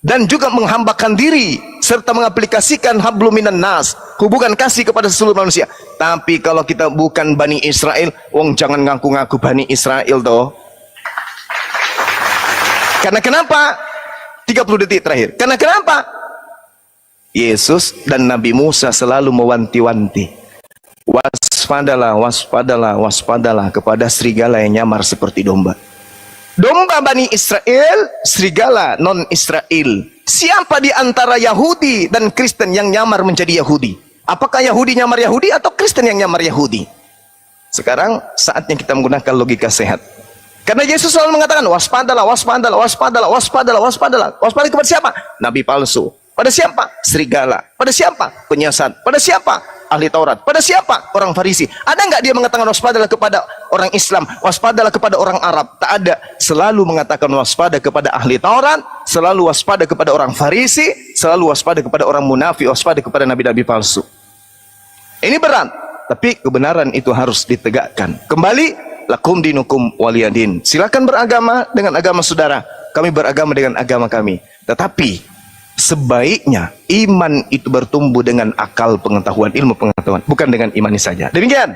dan juga menghambakan diri serta mengaplikasikan hablum minan nas, hubungan kasih kepada seluruh manusia. Tapi kalau kita bukan Bani Israel, wong jangan ngaku-ngaku Bani Israel toh. Karena kenapa? 30 detik terakhir. Karena kenapa? Yesus dan Nabi Musa selalu mewanti-wanti. Waspadalah, waspadalah, waspadalah kepada serigala yang nyamar seperti domba. Domba Bani Israel, serigala non-Israel. Siapa di antara Yahudi dan Kristen yang nyamar menjadi Yahudi? Apakah Yahudi nyamar Yahudi atau Kristen yang nyamar Yahudi? Sekarang saatnya kita menggunakan logika sehat. Karena Yesus selalu mengatakan waspadalah, waspadalah, waspadalah, waspadalah, waspadalah. Waspada kepada siapa? Nabi palsu. Pada siapa? Serigala. Pada siapa? Penyiasat. Pada siapa? Ahli Taurat. Pada siapa? Orang Farisi. Ada nggak dia mengatakan waspadalah kepada orang Islam, waspadalah kepada orang Arab? Tak ada. Selalu mengatakan waspada kepada ahli Taurat, selalu waspada kepada orang Farisi, selalu waspada kepada orang munafik, waspada kepada nabi-nabi palsu. Ini berat, tapi kebenaran itu harus ditegakkan. Kembali, lakum dinukum waliyadin. Silakan beragama dengan agama saudara. Kami beragama dengan agama kami. Tetapi sebaiknya iman itu bertumbuh dengan akal pengetahuan, ilmu pengetahuan, bukan dengan imani saja. Demikian.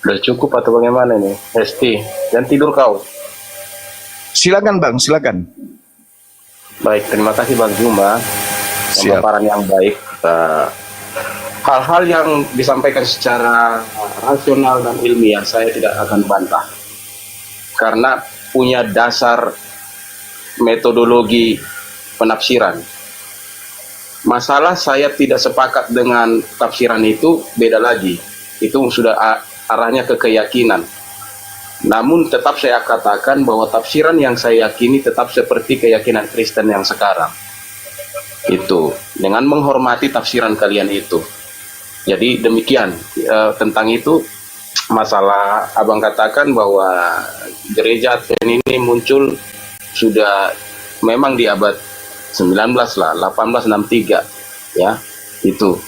Sudah cukup atau bagaimana nih? Hesti, dan tidur kau. Silakan Bang, silakan. Baik, terima kasih Bang Juma. Siap. Pemaparan yang baik. Hal-hal yang disampaikan secara rasional dan ilmiah saya tidak akan bantah, karena punya dasar metodologi penafsiran. Masalah saya tidak sepakat dengan tafsiran itu beda lagi, itu sudah arahnya ke keyakinan. Namun tetap saya katakan bahwa tafsiran yang saya yakini tetap seperti keyakinan Kristen yang sekarang. Itu dengan menghormati tafsiran kalian itu. Jadi demikian tentang itu. Masalah abang katakan bahwa gereja Advent ini muncul sudah memang di abad 19 lah, 1863 ya, itu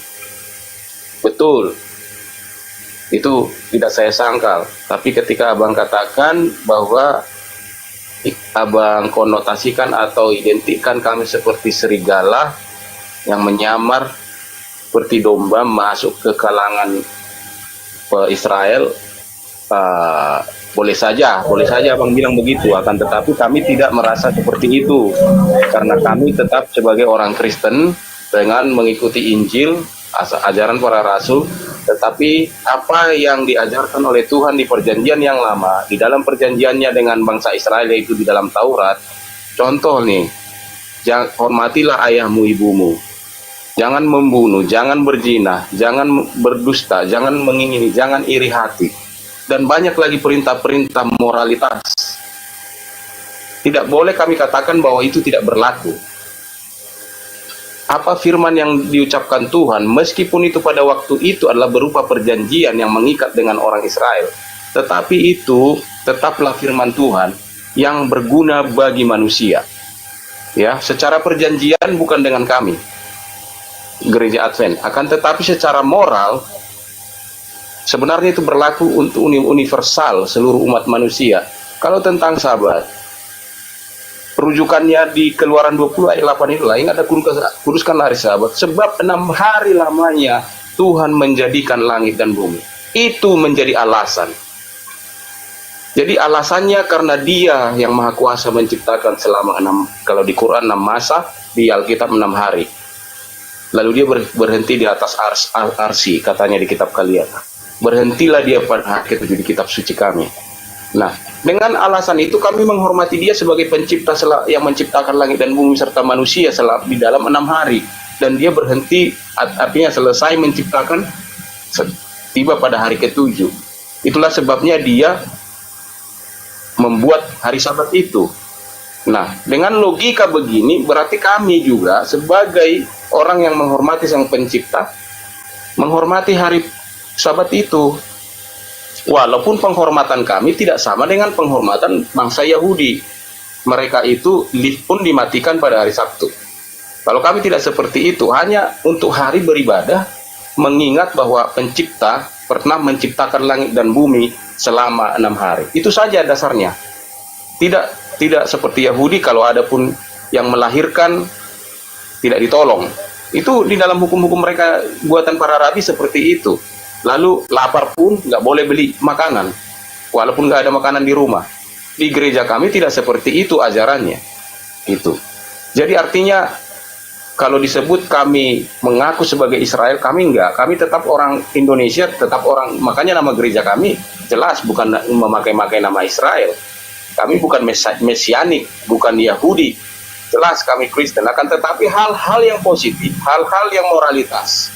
betul, itu tidak saya sangkal. Tapi ketika abang katakan bahwa abang konotasikan atau identikan kami seperti serigala yang menyamar seperti domba masuk ke kalangan Israel, boleh saja abang bilang begitu. Akan tetapi kami tidak merasa seperti itu, karena kami tetap sebagai orang Kristen dengan mengikuti Injil, ajaran para rasul. Tetapi apa yang diajarkan oleh Tuhan di perjanjian yang lama, di dalam perjanjiannya dengan bangsa Israel, yaitu di dalam Taurat, contoh nih, hormatilah ayahmu ibumu, jangan membunuh, jangan berzina, jangan berdusta, jangan mengingini, jangan iri hati, dan banyak lagi perintah-perintah moralitas. Tidak boleh kami katakan bahwa itu tidak berlaku. apa firman yang diucapkan Tuhan, meskipun itu pada waktu itu adalah berupa perjanjian yang mengikat dengan orang Israel, tetapi itu tetaplah firman Tuhan yang berguna bagi manusia. Ya, secara perjanjian bukan dengan kami, Gereja Advent, akan tetapi secara moral sebenarnya itu berlaku untuk universal seluruh umat manusia. Kalau tentang Sabat, rujukannya di Keluaran 20 ayat 8 itulah, ingat ada kuduskanlah hari Sabat, sebab 6 hari lamanya Tuhan menjadikan langit dan bumi. Itu menjadi alasan. Jadi alasannya karena Dia yang Maha Kuasa menciptakan selama 6, kalau di Quran 6 masa, di Alkitab 6 hari. Lalu Dia berhenti di atas arsi, katanya di kitab kalian. Berhentilah Dia pada hari ke-7 di kitab suci kami. Nah, dengan alasan itu kami menghormati Dia sebagai pencipta yang menciptakan langit dan bumi serta manusia di dalam 6 hari. Dan Dia berhenti, artinya selesai menciptakan, tiba pada hari ke-7. Itulah sebabnya Dia membuat hari Sabat itu. Nah, dengan logika begini, berarti kami juga sebagai orang yang menghormati Sang Pencipta, menghormati hari Sabat itu. Walaupun penghormatan kami tidak sama dengan penghormatan bangsa Yahudi. Mereka itu lift pun dimatikan pada hari Sabtu. Kalau kami tidak seperti itu, hanya untuk hari beribadah, mengingat bahwa Pencipta pernah menciptakan langit dan bumi selama 6 hari. Itu saja dasarnya. Tidak seperti Yahudi, kalau ada pun yang melahirkan tidak ditolong. Itu di dalam hukum-hukum mereka buatan para rabi seperti itu. Lalu lapar pun nggak boleh beli makanan, walaupun nggak ada makanan di rumah. Di gereja kami tidak seperti itu ajarannya. Itu. Jadi artinya kalau disebut kami mengaku sebagai Israel, kami enggak. Kami tetap orang Indonesia, tetap orang. Makanya nama gereja kami jelas bukan memakai nama Israel. Kami bukan mesianik, bukan Yahudi. Jelas kami Kristen. Akan tetapi hal-hal yang positif, hal-hal yang moralitas,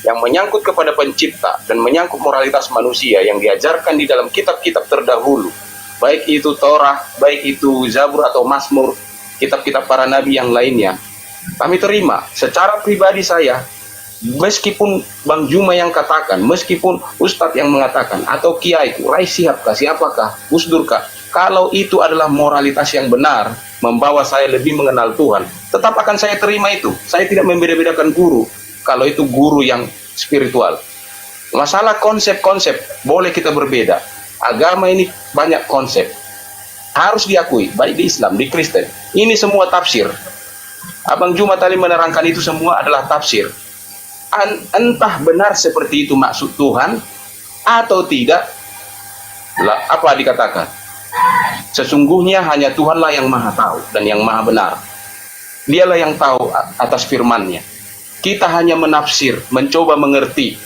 yang menyangkut kepada Pencipta dan menyangkut moralitas manusia yang diajarkan di dalam kitab-kitab terdahulu, baik itu Torah, baik itu Zabur atau Mazmur, kitab-kitab para nabi yang lainnya, kami terima. Secara pribadi saya, meskipun Bang Juma yang katakan, meskipun Ustadz yang mengatakan, atau Kiai, Rai Sihab, siapakah, Gus Durkah, kalau itu adalah moralitas yang benar, membawa saya lebih mengenal Tuhan, tetap akan saya terima itu. Saya tidak membeda-bedakan guru, kalau itu guru yang spiritual. Masalah konsep-konsep, boleh kita berbeda. Agama ini banyak konsep. Harus diakui, baik di Islam, di Kristen. Ini semua tafsir. Abang Juma tadi menerangkan itu semua adalah tafsir. Entah benar seperti itu maksud Tuhan, atau tidak, apa dikatakan? Sesungguhnya hanya Tuhanlah yang maha tahu, dan yang maha benar. Dialah yang tahu atas firman-Nya. Kita hanya menafsir, mencoba mengerti.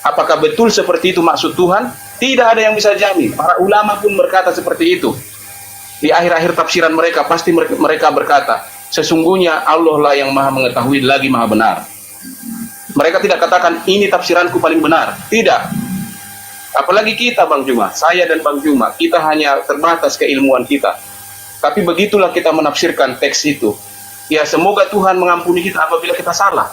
Apakah betul seperti itu maksud Tuhan? Tidak ada yang bisa jamin. Para ulama pun berkata seperti itu. Di akhir-akhir tafsiran mereka, pasti mereka berkata, sesungguhnya Allah lah yang maha mengetahui lagi maha benar. Mereka tidak katakan, ini tafsiranku paling benar. Tidak. Apalagi kita, Bang Juma. Saya dan Bang Juma, kita hanya terbatas keilmuan kita. Tapi begitulah kita menafsirkan teks itu. Ya, semoga Tuhan mengampuni kita apabila kita salah.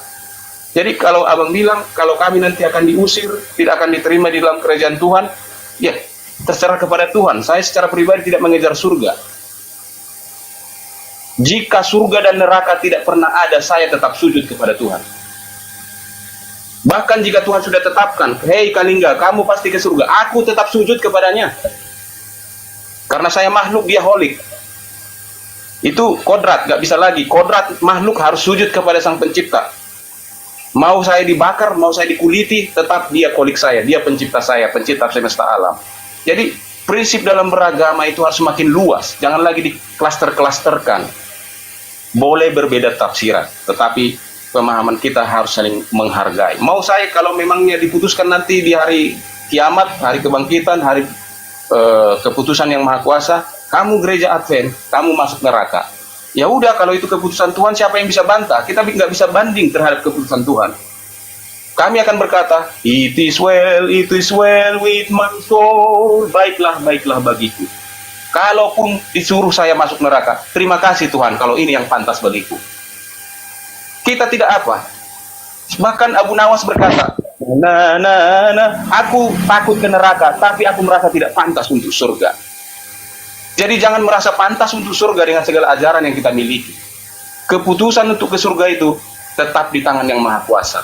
Jadi kalau abang bilang, kalau kami nanti akan diusir, tidak akan diterima di dalam kerajaan Tuhan, ya terserah kepada Tuhan. Saya secara pribadi tidak mengejar surga. Jika surga dan neraka tidak pernah ada, saya tetap sujud kepada Tuhan. Bahkan jika Tuhan sudah tetapkan, hei Kalingga, kamu pasti ke surga, aku tetap sujud kepadanya. Karena saya makhluk, dia holik. Itu kodrat, gak bisa lagi. Kodrat makhluk harus sujud kepada Sang Pencipta. Mau saya dibakar, mau saya dikuliti, tetap dia kolik saya. Dia pencipta saya, pencipta semesta alam. Jadi prinsip dalam beragama itu harus semakin luas. Jangan lagi diklaster-klasterkan. Boleh berbeda tafsiran, tetapi pemahaman kita harus saling menghargai. Mau saya kalau memangnya diputuskan nanti di hari kiamat, hari kebangkitan, hari keputusan yang maha kuasa, kamu gereja Advent, kamu masuk neraka. Ya udah, kalau itu keputusan Tuhan, siapa yang bisa bantah? Kita nggak bisa banding terhadap keputusan Tuhan. Kami akan berkata, it is well with my soul. Baiklah, baiklah bagiku. Kalaupun disuruh saya masuk neraka, terima kasih Tuhan kalau ini yang pantas bagiku. Kita tidak apa. Bahkan Abu Nawas berkata, aku takut ke neraka, tapi aku merasa tidak pantas untuk surga. Jadi jangan merasa pantas untuk surga dengan segala ajaran yang kita miliki. Keputusan untuk ke surga itu tetap di tangan yang Maha Kuasa.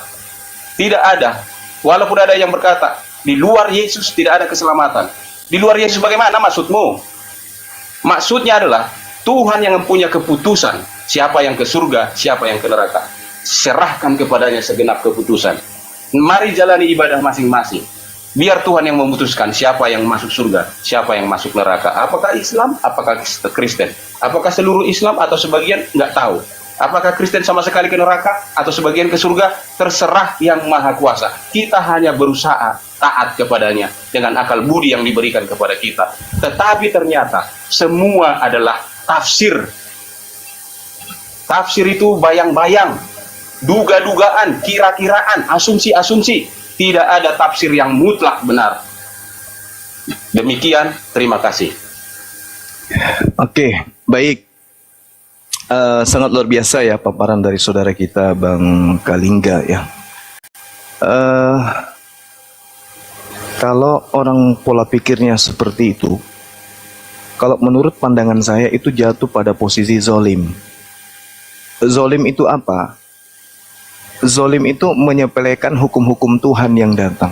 Tidak ada, walaupun ada yang berkata, di luar Yesus tidak ada keselamatan. Di luar Yesus bagaimana maksudmu? Maksudnya adalah Tuhan yang mempunyai keputusan siapa yang ke surga, siapa yang ke neraka. Serahkan kepadanya segenap keputusan. Mari jalani ibadah masing-masing. Biar Tuhan yang memutuskan siapa yang masuk surga, siapa yang masuk neraka. Apakah Islam, apakah Kristen? Apakah seluruh Islam atau sebagian? Nggak tahu. Apakah Kristen sama sekali ke neraka atau sebagian ke surga? Terserah yang Maha Kuasa. Kita hanya berusaha taat kepadanya dengan akal budi yang diberikan kepada kita. Tetapi ternyata semua adalah tafsir. Tafsir itu bayang-bayang, duga-dugaan, kira-kiraan, asumsi-asumsi. Tidak ada tafsir yang mutlak benar. Demikian, terima kasih. Oke, baik. Sangat luar biasa ya paparan dari saudara kita Bang Kalingga ya. Kalau orang pola pikirnya seperti itu, kalau menurut pandangan saya itu jatuh pada posisi zolim. Zolim itu apa? Zolim itu menyepelekan hukum-hukum Tuhan yang datang.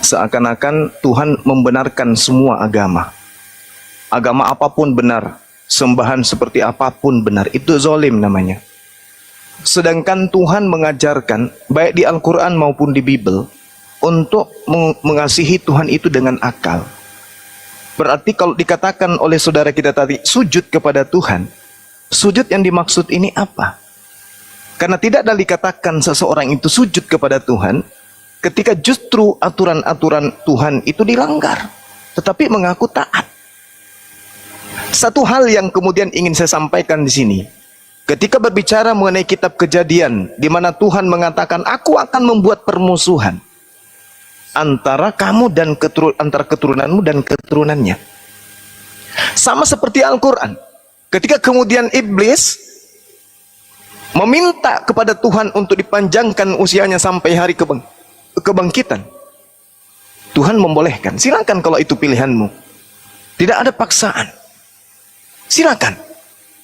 Seakan-akan Tuhan membenarkan semua agama. Agama apapun benar, sembahan seperti apapun benar, itu zolim namanya. Sedangkan Tuhan mengajarkan, baik di Al-Quran maupun di Bible, untuk mengasihi Tuhan itu dengan akal. Berarti kalau dikatakan oleh saudara kita tadi, sujud kepada Tuhan, sujud yang dimaksud ini apa? Karena tidak ada dikatakan seseorang itu sujud kepada Tuhan ketika justru aturan-aturan Tuhan itu dilanggar, tetapi mengaku taat. Satu hal yang kemudian ingin saya sampaikan di sini, ketika berbicara mengenai kitab Kejadian, di mana Tuhan mengatakan, aku akan membuat permusuhan antara kamu dan antara keturunanmu dan keturunannya. Sama seperti Al-Quran, ketika kemudian iblis meminta kepada Tuhan untuk dipanjangkan usianya sampai hari kebangkitan, Tuhan membolehkan. Silakan kalau itu pilihanmu. Tidak ada paksaan. Silakan.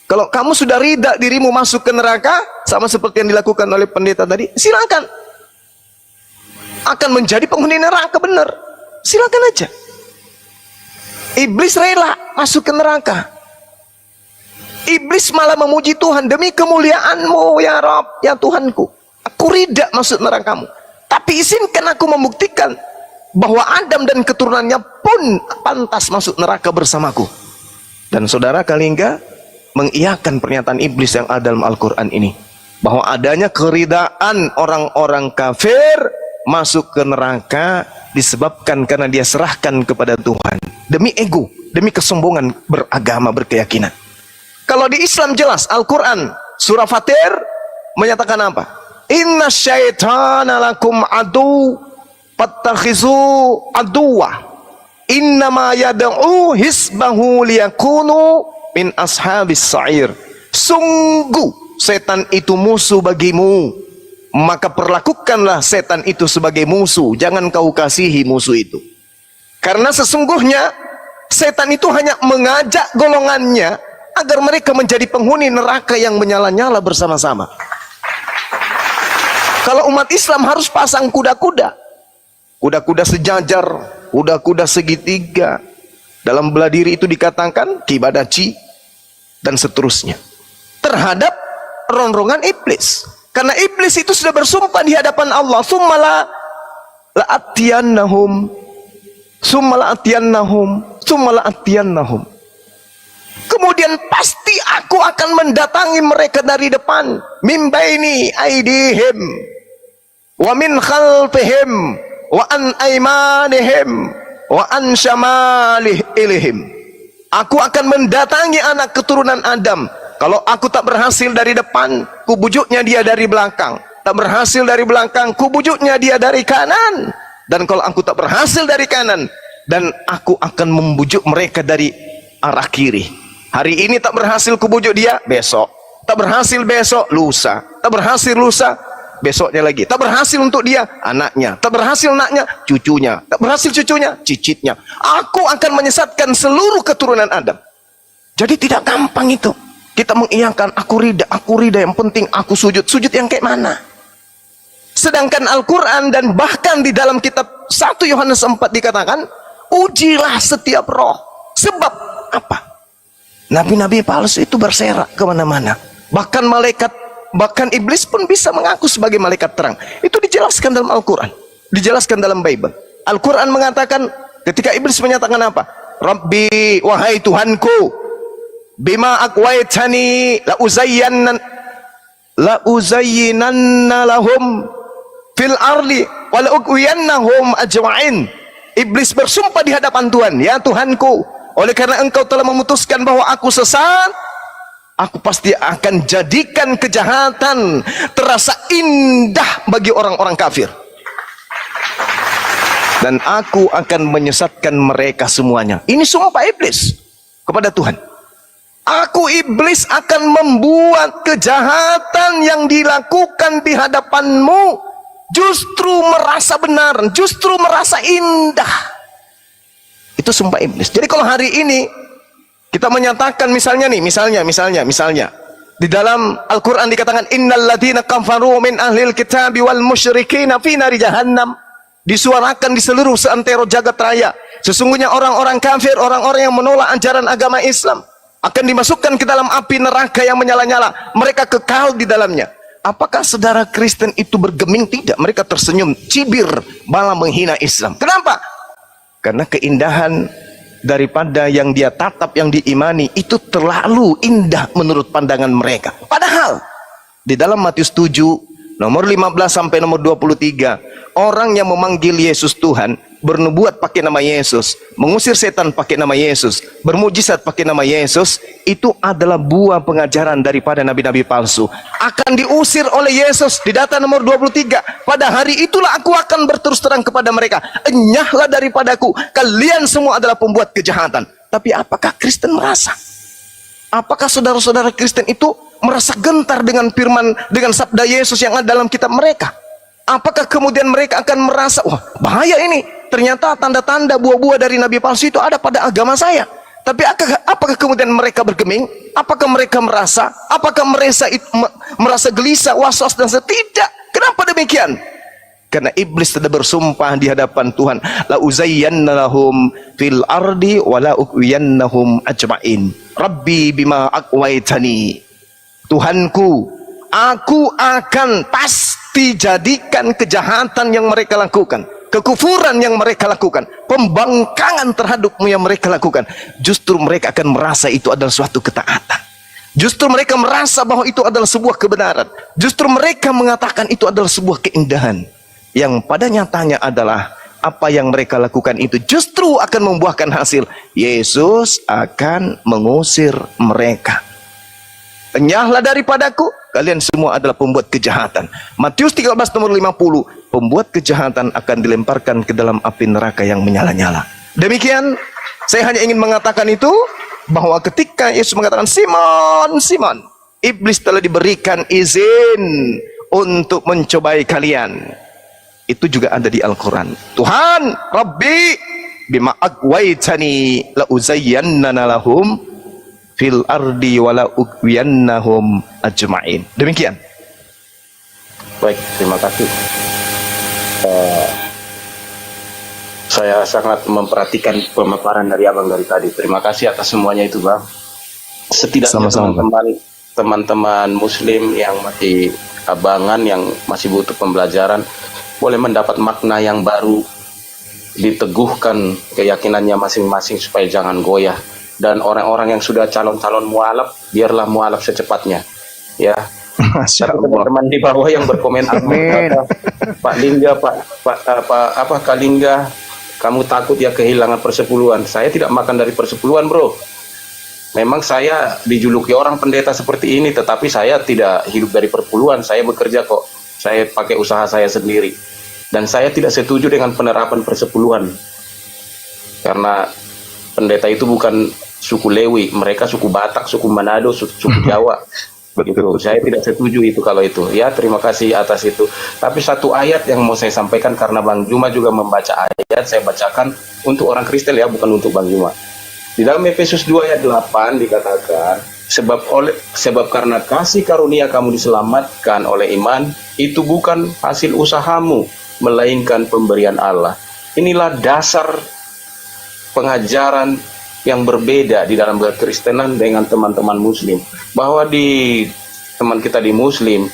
Kalau kamu sudah ridha dirimu masuk ke neraka, sama seperti yang dilakukan oleh pendeta tadi, silakan. Akan menjadi penghuni neraka benar. Silakan aja. Iblis rela masuk ke neraka. Iblis malah memuji Tuhan, demi kemuliaan-Mu ya Rabb, ya Tuhanku, aku ridha masuk nerakamu, tapi izinkan aku membuktikan bahwa Adam dan keturunannya pun pantas masuk neraka bersamaku. Dan saudara Kalingga mengiyakan pernyataan iblis yang ada dalam Al-Quran ini, bahwa adanya keridaan orang-orang kafir masuk ke neraka disebabkan karena dia serahkan kepada Tuhan demi ego, demi kesombongan beragama, berkeyakinan. Kalau di Islam jelas, Al-Quran surah Fatir menyatakan apa? Inna syaitana lakum adu fattakhizu aduwa innama yad'u hisbahu liyakunu min ashabis sa'ir. Sungguh setan itu musuh bagimu, maka perlakukanlah setan itu sebagai musuh. Jangan kau kasihi musuh itu, karena sesungguhnya setan itu hanya mengajak golongannya agar mereka menjadi penghuni neraka yang menyala-nyala bersama-sama. Kalau umat Islam harus pasang kuda-kuda, kuda-kuda sejajar, kuda-kuda segitiga. Dalam bela diri itu dikatakan kibadaci dan seterusnya, terhadap ronrongan iblis. Karena iblis itu sudah bersumpah di hadapan Allah, summala la'atiyannahum. Kemudian pasti aku akan mendatangi mereka dari depan, min baini aidihim wa min khalfihim wa an aymanihim wa an syamalihim. Aku akan mendatangi anak keturunan Adam. Kalau aku tak berhasil dari depan, kubujuknya dia dari belakang. Tak berhasil dari belakang, kubujuknya dia dari kanan. Dan kalau aku tak berhasil dari kanan, dan aku akan membujuk mereka dari arah kiri. Hari ini tak berhasil kubujuk dia, besok. Tak berhasil besok, lusa. tak berhasil lusa, besoknya lagi. Tak berhasil untuk dia, anaknya. Tak berhasil anaknya, cucunya. Tak berhasil cucunya, cicitnya. Aku akan menyesatkan seluruh keturunan Adam. Jadi tidak gampang itu. Kita mengiyakan, aku rida, yang penting aku sujud. Sujud yang kayak mana? Sedangkan Al-Quran dan bahkan di dalam kitab 1 Yohanes 4 dikatakan, ujilah setiap roh. Sebab apa? Nabi-nabi palsu itu berserak kemana-mana. Bahkan malaikat, bahkan iblis pun bisa mengaku sebagai malaikat terang. Itu dijelaskan dalam Al-Quran, dijelaskan dalam Bible. Al-Quran mengatakan ketika iblis menyatakan apa? Rabbi, wahai Tuhanku, bima aqwaitani la uzayyinanna lahum fil ardi wa la ughwiyannahum ajma'in. Iblis bersumpah di hadapan Tuhan, ya Tuhanku, oleh karena engkau telah memutuskan bahwa aku sesat, aku pasti akan jadikan kejahatan terasa indah bagi orang-orang kafir, dan aku akan menyesatkan mereka semuanya. Ini sumpah iblis kepada Tuhan. Aku iblis akan membuat kejahatan yang dilakukan di hadapanmu justru merasa benar, justru merasa indah. Itu sumpah iblis. Jadi kalau hari ini kita menyatakan misalnya di dalam Al-Quran dikatakan innal ladzina kafaru min ahlil kitabi wal musyrikina fi nari jahannam, disuarakan di seluruh seantero jagat raya, sesungguhnya orang-orang kafir, orang-orang yang menolak ajaran agama Islam akan dimasukkan ke dalam api neraka yang menyala-nyala, mereka kekal di dalamnya. Apakah saudara Kristen itu bergeming? Tidak, mereka tersenyum, cibir, malah menghina Islam. Kenapa? Karena keindahan daripada yang dia tatap, yang diimani, itu terlalu indah menurut pandangan mereka. Padahal di dalam Matius 7 nomor 15 sampai nomor 23, orang yang memanggil Yesus Tuhan, bernubuat pakai nama Yesus, mengusir setan pakai nama Yesus, bermujizat pakai nama Yesus, itu adalah buah pengajaran daripada nabi-nabi palsu. Akan diusir oleh Yesus di data nomor 23. Pada hari itulah aku akan berterus terang kepada mereka, enyahlah daripadaku, kalian semua adalah pembuat kejahatan. Tapi apakah Kristen merasa? Apakah saudara-saudara Kristen itu merasa gentar dengan firman, dengan sabda Yesus yang ada dalam kitab mereka? Apakah kemudian mereka akan merasa, wah bahaya ini, ternyata tanda-tanda buah-buah dari nabi palsu itu ada pada agama saya. Tapi apakah kemudian mereka bergeming? Apakah mereka merasa? Apakah merasa gelisah, was-was dan tidak? Kenapa demikian? Karena iblis sudah bersumpah di hadapan Tuhan, la uzayyanna lahum fil ardi wa la ughwiyannahum ajma'in. Rabbi bima aqwaitani. Tuhanku, aku akan pasti jadikan kejahatan yang mereka lakukan, kekufuran yang mereka lakukan, pembangkangan terhadapmu yang mereka lakukan, justru mereka akan merasa itu adalah suatu ketaatan. Justru mereka merasa bahwa itu adalah sebuah kebenaran. Justru mereka mengatakan itu adalah sebuah keindahan, yang pada nyatanya adalah apa yang mereka lakukan itu justru akan membuahkan hasil. Yesus akan mengusir mereka. Enyahlah daripadaku, kalian semua adalah pembuat kejahatan. Matius 13 nomor 50, pembuat kejahatan akan dilemparkan ke dalam api neraka yang menyala-nyala. Demikian, saya hanya ingin mengatakan itu, bahwa ketika Yesus mengatakan, Simon, Simon, iblis telah diberikan izin untuk mencobai kalian. Itu juga ada di Al-Quran. Tuhan, Rabbi, bima aqwaitani la uzayyanna lahum fil ardi wala ughwiyannahum ajma'in. Demikian. Baik, terima kasih. Saya sangat memperhatikan pemaparan dari abang dari tadi. Terima kasih atas semuanya itu, bang. Setidaknya teman-teman Muslim yang masih abangan, yang masih butuh pembelajaran, boleh mendapat makna yang baru, diteguhkan keyakinannya masing-masing supaya jangan goyah. Dan orang-orang yang sudah calon-calon mualaf, biarlah mualaf secepatnya, ya. Tapi teman-teman di bawah yang berkomentar, Pak Lingga, Pak Kalingga, kamu takut ya kehilangan persepuluhan. Saya tidak makan dari persepuluhan, bro. Memang saya dijuluki orang pendeta seperti ini, tetapi saya tidak hidup dari perpuluhan. Saya bekerja kok. Saya pakai usaha saya sendiri. Dan saya tidak setuju dengan penerapan persepuluhan. Karena pendeta itu bukan suku Lewi, mereka suku Batak, suku Manado, suku Jawa. Betul. Gitu. Saya tidak setuju itu kalau itu. Ya, terima kasih atas itu. Tapi satu ayat yang mau saya sampaikan karena Bang Juma juga membaca ayat, saya bacakan untuk orang Kristen ya, bukan untuk Bang Juma. Di dalam Efesus 2 ayat 8 dikatakan, sebab karena kasih karunia kamu diselamatkan oleh iman, itu bukan hasil usahamu, melainkan pemberian Allah. Inilah dasar pengajaran yang berbeda di dalam kekristenan dengan teman-teman muslim, bahwa di teman kita di muslim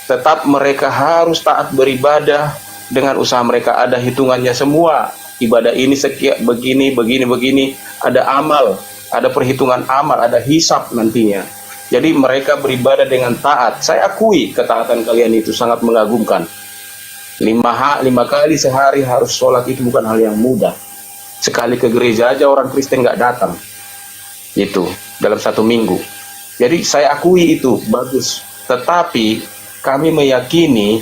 tetap mereka harus taat beribadah dengan usaha mereka, ada hitungannya semua. Ibadah ini sekian begini, ada amal, ada perhitungan amal, ada hisab nantinya. Jadi mereka beribadah dengan taat. Saya akui ketaatan kalian itu sangat mengagumkan. 5 kali sehari harus sholat, itu bukan hal yang mudah. Sekali ke gereja aja orang Kristen nggak datang, itu dalam 1 minggu. Jadi saya akui itu bagus, tetapi kami meyakini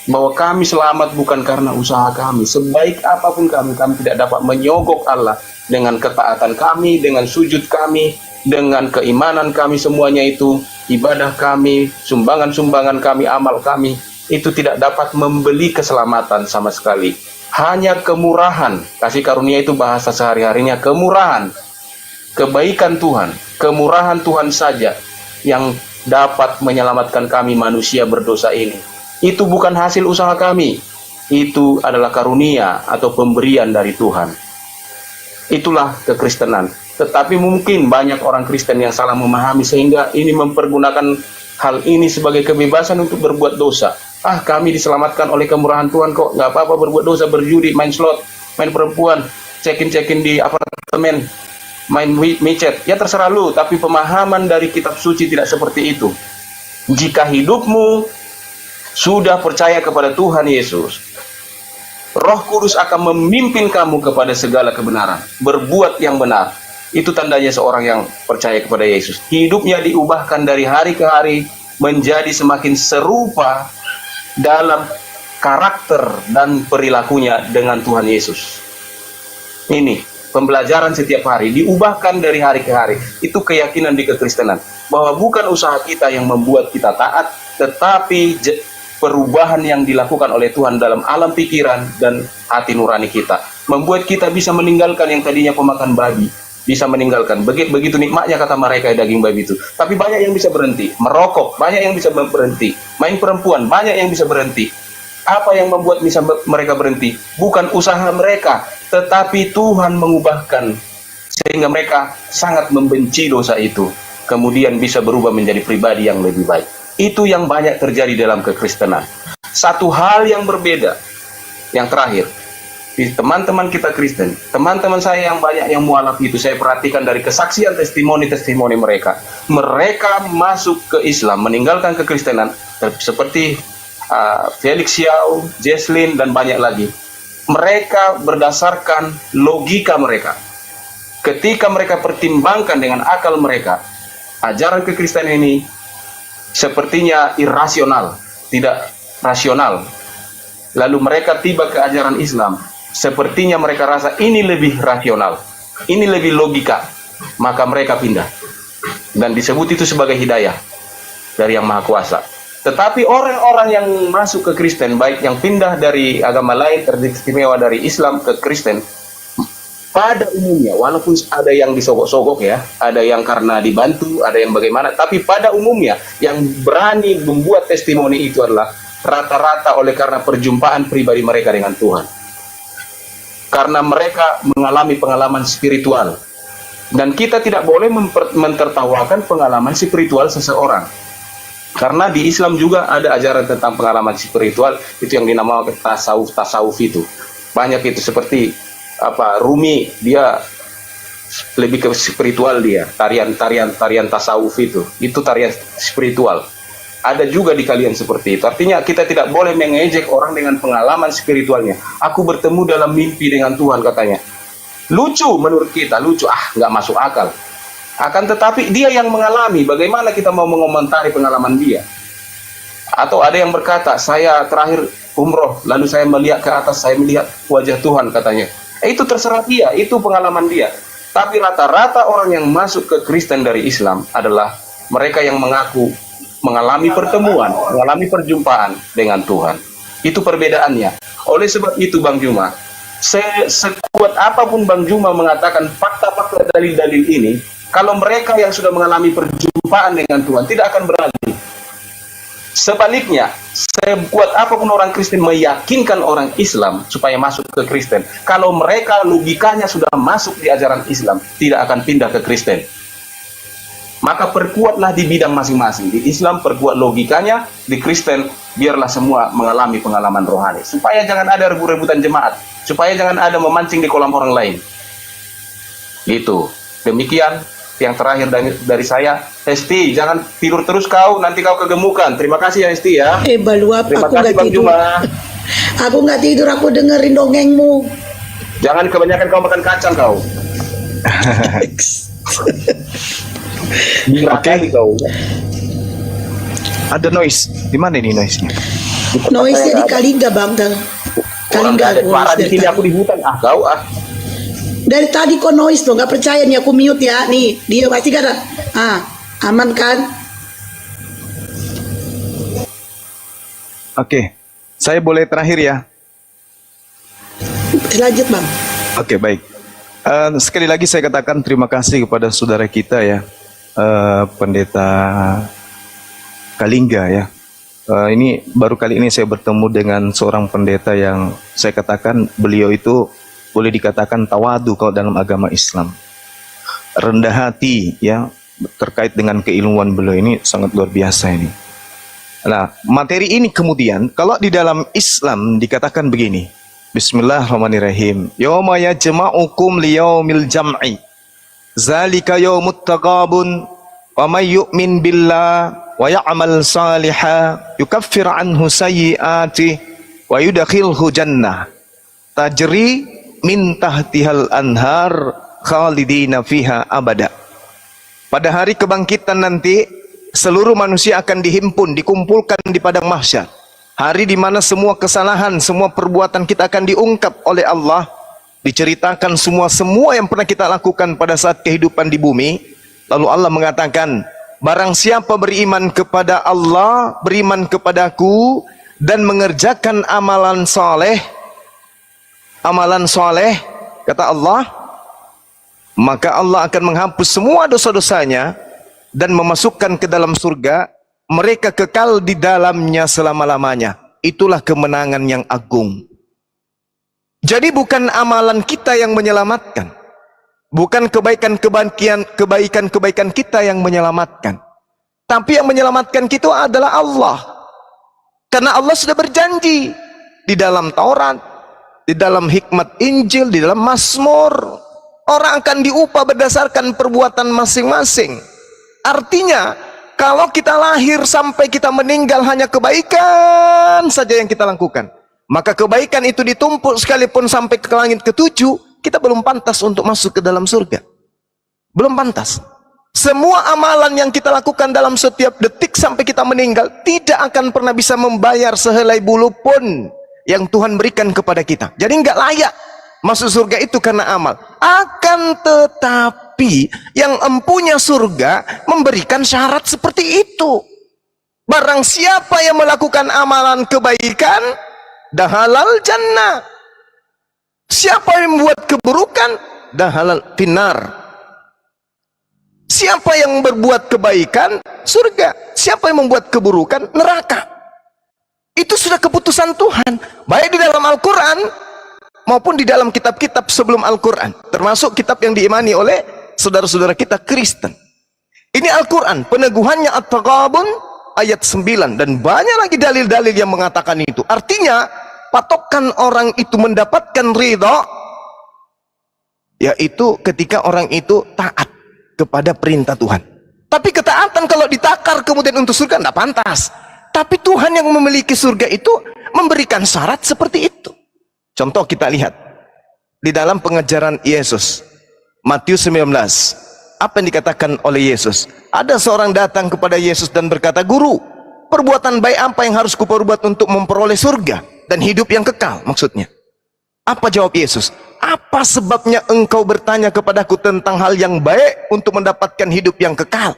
bahwa kami selamat bukan karena usaha kami. Sebaik apapun kami tidak dapat menyogok Allah dengan ketaatan kami, dengan sujud kami, dengan keimanan kami, semuanya itu ibadah kami, sumbangan-sumbangan kami, amal kami, itu tidak dapat membeli keselamatan sama sekali. Hanya kemurahan, kasih karunia itu bahasa sehari-harinya, kemurahan, kebaikan Tuhan, kemurahan Tuhan saja yang dapat menyelamatkan kami manusia berdosa ini. Itu bukan hasil usaha kami, itu adalah karunia atau pemberian dari Tuhan. Itulah kekristenan. Tetapi mungkin banyak orang Kristen yang salah memahami sehingga ini mempergunakan hal ini sebagai kebebasan untuk berbuat dosa. Kami diselamatkan oleh kemurahan Tuhan kok, nggak apa-apa berbuat dosa, berjudi, main slot, main perempuan, check-in di apartemen, main micet. Ya terserah lu, tapi pemahaman dari kitab suci tidak seperti itu. Jika hidupmu sudah percaya kepada Tuhan Yesus, Roh Kudus akan memimpin kamu kepada segala kebenaran, berbuat yang benar. Itu tandanya seorang yang percaya kepada Yesus. Hidupnya diubahkan dari hari ke hari menjadi semakin serupa dalam karakter dan perilakunya dengan Tuhan Yesus. Ini pembelajaran setiap hari, diubahkan dari hari ke hari. Itu keyakinan di kekristenan, bahwa bukan usaha kita yang membuat kita taat, tetapi perubahan yang dilakukan oleh Tuhan dalam alam pikiran dan hati nurani kita, membuat kita bisa meninggalkan yang tadinya pemakan babi, bisa meninggalkan. Begitu nikmatnya kata mereka daging babi itu. Tapi banyak yang bisa berhenti. Merokok, banyak yang bisa berhenti. Main perempuan, banyak yang bisa berhenti. Apa yang membuat bisa mereka berhenti? Bukan usaha mereka, tetapi Tuhan mengubahkan sehingga mereka sangat membenci dosa itu, kemudian bisa berubah menjadi pribadi yang lebih baik. Itu yang banyak terjadi dalam kekristenan. Satu hal yang berbeda, yang terakhir, di teman-teman kita Kristen, teman-teman saya yang banyak yang mualaf itu, saya perhatikan dari kesaksian testimoni mereka masuk ke Islam, meninggalkan kekristenan, seperti Felix Xiao, Jesslyn, dan banyak lagi. Mereka berdasarkan logika mereka. Ketika mereka pertimbangkan dengan akal mereka, ajaran kekristenan ini sepertinya irasional, tidak rasional. Lalu mereka tiba ke ajaran Islam, sepertinya mereka rasa ini lebih rasional, ini lebih logika, maka mereka pindah. Dan disebut itu sebagai hidayah dari Yang Maha Kuasa. Tetapi orang-orang yang masuk ke Kristen, baik yang pindah dari agama lain, teristimewa dari Islam ke Kristen, pada umumnya, walaupun ada yang disogok-sogok ya, ada yang karena dibantu, ada yang bagaimana, tapi pada umumnya yang berani membuat testimoni itu adalah rata-rata oleh karena perjumpaan pribadi mereka dengan Tuhan. Karena mereka mengalami pengalaman spiritual. Dan kita tidak boleh mentertawakan pengalaman spiritual seseorang. Karena di Islam juga ada ajaran tentang pengalaman spiritual, itu yang dinamakan tasawuf itu. Banyak itu, seperti Rumi, dia lebih ke spiritual, dia tarian tasawuf itu tarian spiritual. Ada juga di kalian seperti itu. Artinya kita tidak boleh mengejek orang dengan pengalaman spiritualnya. Aku bertemu dalam mimpi dengan Tuhan katanya. Lucu menurut kita, lucu, nggak masuk akal. Akan tetapi dia yang mengalami, bagaimana kita mau mengomentari pengalaman dia? Atau ada yang berkata, saya terakhir umroh, lalu saya melihat ke atas, saya melihat wajah Tuhan katanya. Itu terserah dia, itu pengalaman dia. Tapi rata-rata orang yang masuk ke Kristen dari Islam adalah mereka yang mengaku mengalami pertemuan, mengalami perjumpaan dengan Tuhan. Itu perbedaannya. Oleh sebab itu Bang Juma, sekuat apapun Bang Juma mengatakan fakta-fakta dalil-dalil ini, kalau mereka yang sudah mengalami perjumpaan dengan Tuhan tidak akan berani. Sebaliknya, sekuat apapun orang Kristen meyakinkan orang Islam supaya masuk ke Kristen, kalau mereka logikanya sudah masuk di ajaran Islam, tidak akan pindah ke Kristen. Maka perkuatlah di bidang masing-masing. Di Islam perkuat logikanya, di Kristen biarlah semua mengalami pengalaman rohani. Supaya jangan ada rebut-rebutan jemaat, supaya jangan ada memancing di kolam orang lain. Itu. Demikian yang terakhir dari saya. Hesti, jangan tidur terus kau, nanti kau kegemukan. Terima kasih ya Hesti ya. Baluap, Terima aku kasih nggak Bang tidur. Juma. Aku nggak tidur, aku dengerin dongengmu. Jangan kebanyakan kau makan kacang kau. Oke. Kau. Ada noise. Di mana ini noise-nya? Noise-nya di Kalingga, Bang. Orang Kalingga nggak ada aku suara di dari sini, tadi. aku di hutan. Kau Dari tadi kok noise tuh, nggak percaya nih aku mute ya. Nih, dia pasti kan. Aman kan? Oke. Saya boleh terakhir ya? Lanjut, Bang. Oke, baik. Sekali lagi saya katakan terima kasih kepada saudara kita ya, Pendeta Kalingga ya. Ini baru kali ini saya bertemu dengan seorang pendeta yang saya katakan beliau itu boleh dikatakan tawadu kalau dalam agama Islam. Rendah hati ya, terkait dengan keilmuan beliau ini sangat luar biasa ini. Nah, materi ini kemudian kalau di dalam Islam dikatakan begini. Bismillahirrahmanirrahim. Yauma yajma'ukum liyaumil jam'i. Zalika yaumut taghabun. Wa may yu'min billah wa ya'mal salihan yukaffir anhu sayyi'ati wa yudkhilhu jannah tajri min tahtihal anhar khalidina fiha abada. Pada hari kebangkitan nanti seluruh manusia akan dihimpun, dikumpulkan di padang mahsyar. Hari di mana semua kesalahan, semua perbuatan kita akan diungkap oleh Allah, diceritakan semua yang pernah kita lakukan pada saat kehidupan di bumi. Lalu Allah mengatakan, barang siapa beriman kepada Allah, beriman kepadaku dan mengerjakan amalan soleh, kata Allah, maka Allah akan menghapus semua dosa-dosanya dan memasukkan ke dalam surga. Mereka kekal di dalamnya selama-lamanya. Itulah kemenangan yang agung. Jadi bukan amalan kita yang menyelamatkan, bukan kebaikan-kebaikan kita yang menyelamatkan, tapi yang menyelamatkan kita adalah Allah. Karena Allah sudah berjanji di dalam Taurat, di dalam hikmat Injil, di dalam Mazmur, orang akan diupah berdasarkan perbuatan masing-masing. Artinya kalau kita lahir sampai kita meninggal hanya kebaikan saja yang kita lakukan, maka kebaikan itu ditumpuk sekalipun sampai ke langit ketujuh, kita belum pantas untuk masuk ke dalam surga. Belum pantas. Semua amalan yang kita lakukan dalam setiap detik sampai kita meninggal tidak akan pernah bisa membayar sehelai bulu pun yang Tuhan berikan kepada kita. Jadi nggak layak masuk surga itu karena amal. Akan tetapi yang empunya surga memberikan syarat seperti itu. Barang siapa yang melakukan amalan kebaikan, dahalal jannah. Siapa yang membuat keburukan, dahalal finar. Siapa yang berbuat kebaikan, surga. Siapa yang membuat keburukan, neraka. Itu sudah keputusan Tuhan, baik di dalam Al-Quran maupun di dalam kitab-kitab sebelum Al-Quran, termasuk kitab yang diimani oleh saudara-saudara kita Kristen. Ini Al-Quran, peneguhannya At-Taghabun ayat 9, dan banyak lagi dalil-dalil yang mengatakan itu. Artinya patokan orang itu mendapatkan ridha yaitu ketika orang itu taat kepada perintah Tuhan. Tapi ketaatan kalau ditakar kemudian untuk surga tidak pantas. Tapi Tuhan yang memiliki surga itu memberikan syarat seperti itu. Contoh kita lihat di dalam pengajaran Yesus, Matius 19. Apa yang dikatakan oleh Yesus? Ada seorang datang kepada Yesus dan berkata, "Guru, perbuatan baik apa yang harus kuperbuat untuk memperoleh surga dan hidup yang kekal?" Maksudnya. Apa jawab Yesus? "Apa sebabnya engkau bertanya kepadaku tentang hal yang baik untuk mendapatkan hidup yang kekal?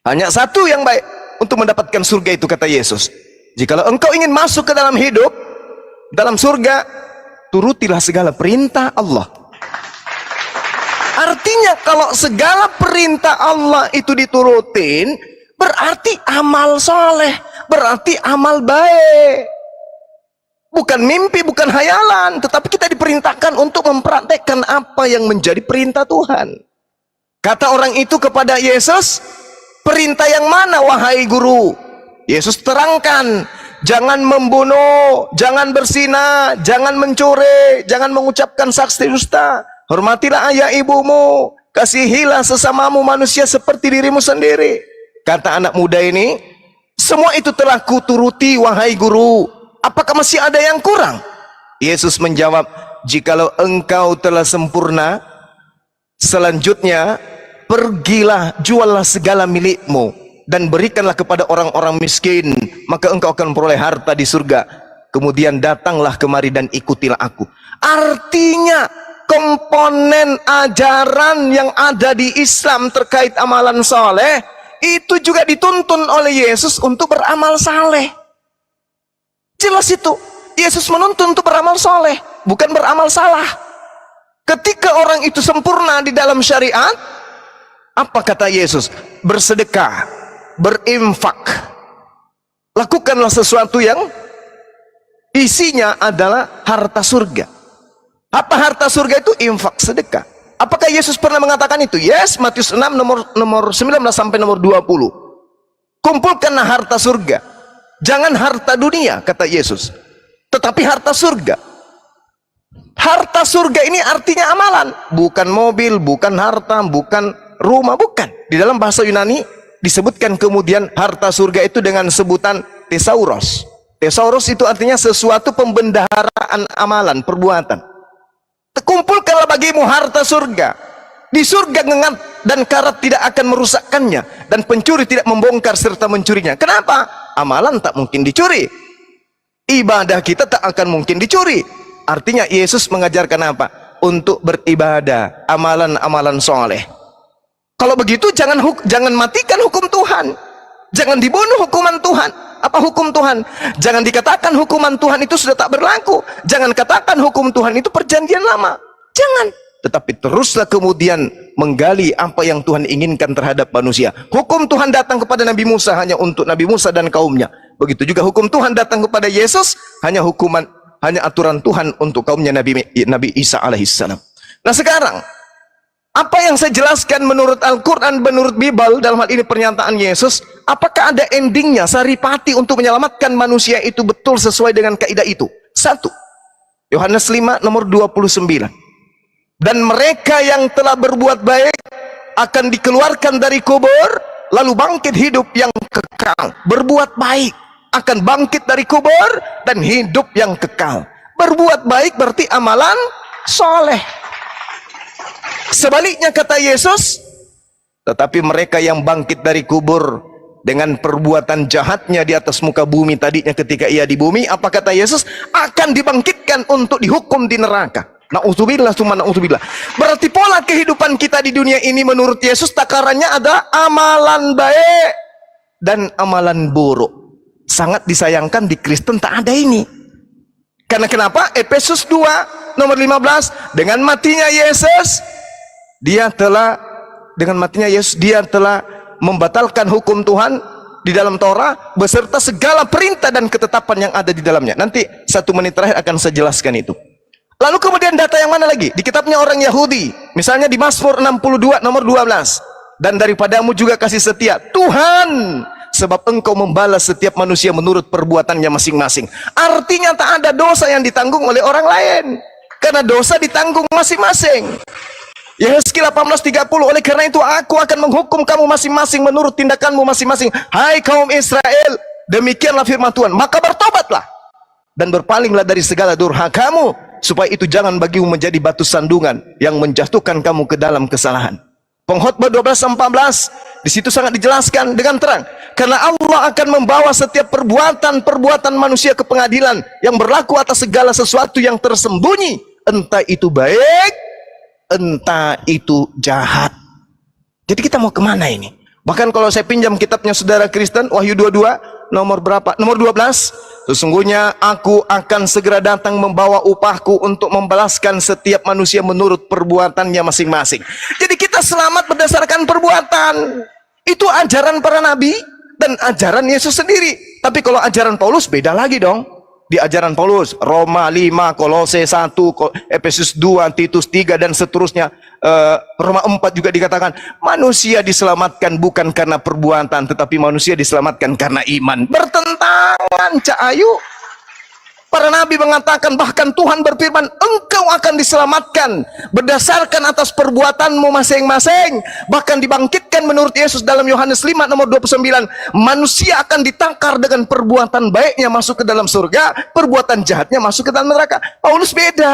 Hanya satu yang baik. untuk mendapatkan surga itu, kata Yesus. Jikalau engkau ingin masuk ke dalam hidup, dalam surga, turutilah segala perintah Allah. Artinya kalau segala perintah Allah itu diturutin, berarti amal soleh, berarti amal baik. Bukan mimpi, bukan hayalan, tetapi kita diperintahkan untuk mempraktekkan apa yang menjadi perintah Tuhan. Kata orang itu kepada Yesus, perintah yang mana wahai guru? Yesus terangkan, jangan membunuh, jangan berzina, jangan mencuri, jangan mengucapkan saksi dusta, hormatilah ayah ibumu, kasihilah sesamamu manusia seperti dirimu sendiri. Kata anak muda ini, semua itu telah kuturuti wahai guru, apakah masih ada yang kurang? Yesus menjawab, jikalau engkau telah sempurna, selanjutnya pergilah, juallah segala milikmu dan berikanlah kepada orang-orang miskin, maka engkau akan memperoleh harta di surga. Kemudian datanglah kemari dan ikutilah aku. Artinya komponen ajaran yang ada di Islam terkait amalan saleh itu juga dituntun oleh Yesus untuk beramal saleh. Jelas itu, Yesus menuntun untuk beramal saleh, bukan beramal salah. Ketika orang itu sempurna di dalam syariat, apa kata Yesus? Bersedekah, berinfak, lakukanlah sesuatu yang isinya adalah harta surga. Apa harta surga itu? Infak, sedekah. Apakah Yesus pernah mengatakan itu? Yes, Matius 6 nomor 19 sampai nomor 20. Kumpulkanlah harta surga, jangan harta dunia, kata Yesus, tetapi harta surga. Harta surga ini artinya amalan, bukan mobil, bukan harta, bukan rumah, bukan. Di dalam bahasa Yunani disebutkan kemudian harta surga itu dengan sebutan tesauros. Tesauros itu artinya sesuatu pembendaharaan amalan, perbuatan. Kumpulkanlah bagimu harta surga. Di surga ngengat dan karat tidak akan merusakkannya, dan pencuri tidak membongkar serta mencurinya. Kenapa? Amalan tak mungkin dicuri, ibadah kita tak akan mungkin dicuri. Artinya Yesus mengajarkan apa? Untuk beribadah, amalan-amalan soleh. Kalau begitu jangan matikan hukum Tuhan, jangan dibunuh hukuman Tuhan. Apa hukum Tuhan? Jangan dikatakan hukuman Tuhan itu sudah tak berlaku, jangan katakan hukum Tuhan itu perjanjian lama, jangan. Tetapi teruslah kemudian menggali apa yang Tuhan inginkan terhadap manusia. Hukum Tuhan datang kepada Nabi Musa hanya untuk Nabi Musa dan kaumnya. Begitu juga hukum Tuhan datang kepada Yesus, hanya aturan Tuhan untuk kaumnya Nabi Isa alaihissalam. Nah sekarang, apa yang saya jelaskan menurut Al-Quran, menurut Bible, dalam hal ini pernyataan Yesus, apakah ada endingnya, saripati untuk menyelamatkan manusia itu betul sesuai dengan kaidah itu? 1. Yohanes 5 nomor 29. Dan mereka yang telah berbuat baik akan dikeluarkan dari kubur, lalu bangkit hidup yang kekal. Berbuat baik akan bangkit dari kubur dan hidup yang kekal. Berbuat baik berarti amalan soleh. Sebaliknya kata Yesus, tetapi mereka yang bangkit dari kubur dengan perbuatan jahatnya di atas muka bumi tadinya ketika ia di bumi, apa kata Yesus? Akan dibangkitkan untuk dihukum di neraka. Na'udzubillah summa na'udzubillah. Berarti pola kehidupan kita di dunia ini menurut Yesus takarannya ada amalan baik dan amalan buruk. Sangat disayangkan di Kristen tak ada ini. Karena kenapa? Efesus 2 nomor 15, dengan matinya Yesus dia telah membatalkan hukum Tuhan di dalam Torah beserta segala perintah dan ketetapan yang ada di dalamnya. Nanti 1 menit terakhir akan saya jelaskan itu. Lalu kemudian data yang mana lagi? Di kitabnya orang Yahudi, misalnya di Mazmur 62 nomor 12, dan daripadamu juga kasih setia Tuhan, sebab engkau membalas setiap manusia menurut perbuatannya masing-masing. Artinya tak ada dosa yang ditanggung oleh orang lain, karena dosa ditanggung masing-masing. Yehezkiel 18:30, oleh karena itu aku akan menghukum kamu masing-masing menurut tindakanmu masing-masing. Hai kaum Israel, demikianlah firman Tuhan, maka bertobatlah dan berpalinglah dari segala durhakamu, supaya itu jangan bagimu menjadi batu sandungan yang menjatuhkan kamu ke dalam kesalahan. Pengkhotbah 12:14, di situ sangat dijelaskan dengan terang, karena Allah akan membawa setiap perbuatan manusia ke pengadilan yang berlaku atas segala sesuatu yang tersembunyi, entah itu baik, entah itu jahat. Jadi kita mau kemana ini? Bahkan kalau saya pinjam kitabnya saudara Kristen, Wahyu 22, nomor berapa? Nomor 12. Sesungguhnya aku akan segera datang membawa upahku untuk membalaskan setiap manusia menurut perbuatannya masing-masing. Jadi kita selamat berdasarkan perbuatan. Itu ajaran para nabi dan ajaran Yesus sendiri. Tapi kalau ajaran Paulus beda lagi dong. Di ajaran Paulus, Roma 5, Kolose 1, Efesus 2, Titus 3 dan seterusnya, Roma 4 juga dikatakan manusia diselamatkan bukan karena perbuatan, tetapi manusia diselamatkan karena iman. Bertentangan, Cak Ayu. Para nabi mengatakan, bahkan Tuhan berfirman, engkau akan diselamatkan berdasarkan atas perbuatanmu masing-masing. Bahkan dibangkitkan menurut Yesus dalam Yohanes 5 nomor 29, manusia akan ditangkar dengan perbuatan baiknya masuk ke dalam surga, perbuatan jahatnya masuk ke dalam neraka. Paulus beda.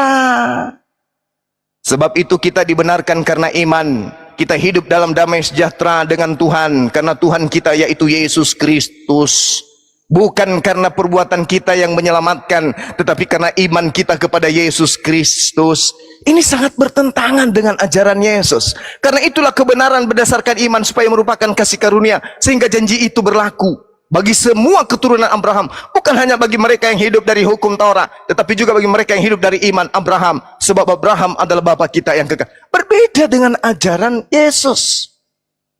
Sebab itu kita dibenarkan karena iman. Kita hidup dalam damai sejahtera dengan Tuhan karena Tuhan kita yaitu Yesus Kristus. Bukan karena perbuatan kita yang menyelamatkan, tetapi karena iman kita kepada Yesus Kristus. Ini sangat bertentangan dengan ajaran Yesus. Karena itulah kebenaran berdasarkan iman supaya merupakan kasih karunia, sehingga janji itu berlaku bagi semua keturunan Abraham. Bukan hanya bagi mereka yang hidup dari hukum Taurat, tetapi juga bagi mereka yang hidup dari iman Abraham. Sebab Abraham adalah bapa kita yang kekal. Berbeda dengan ajaran Yesus.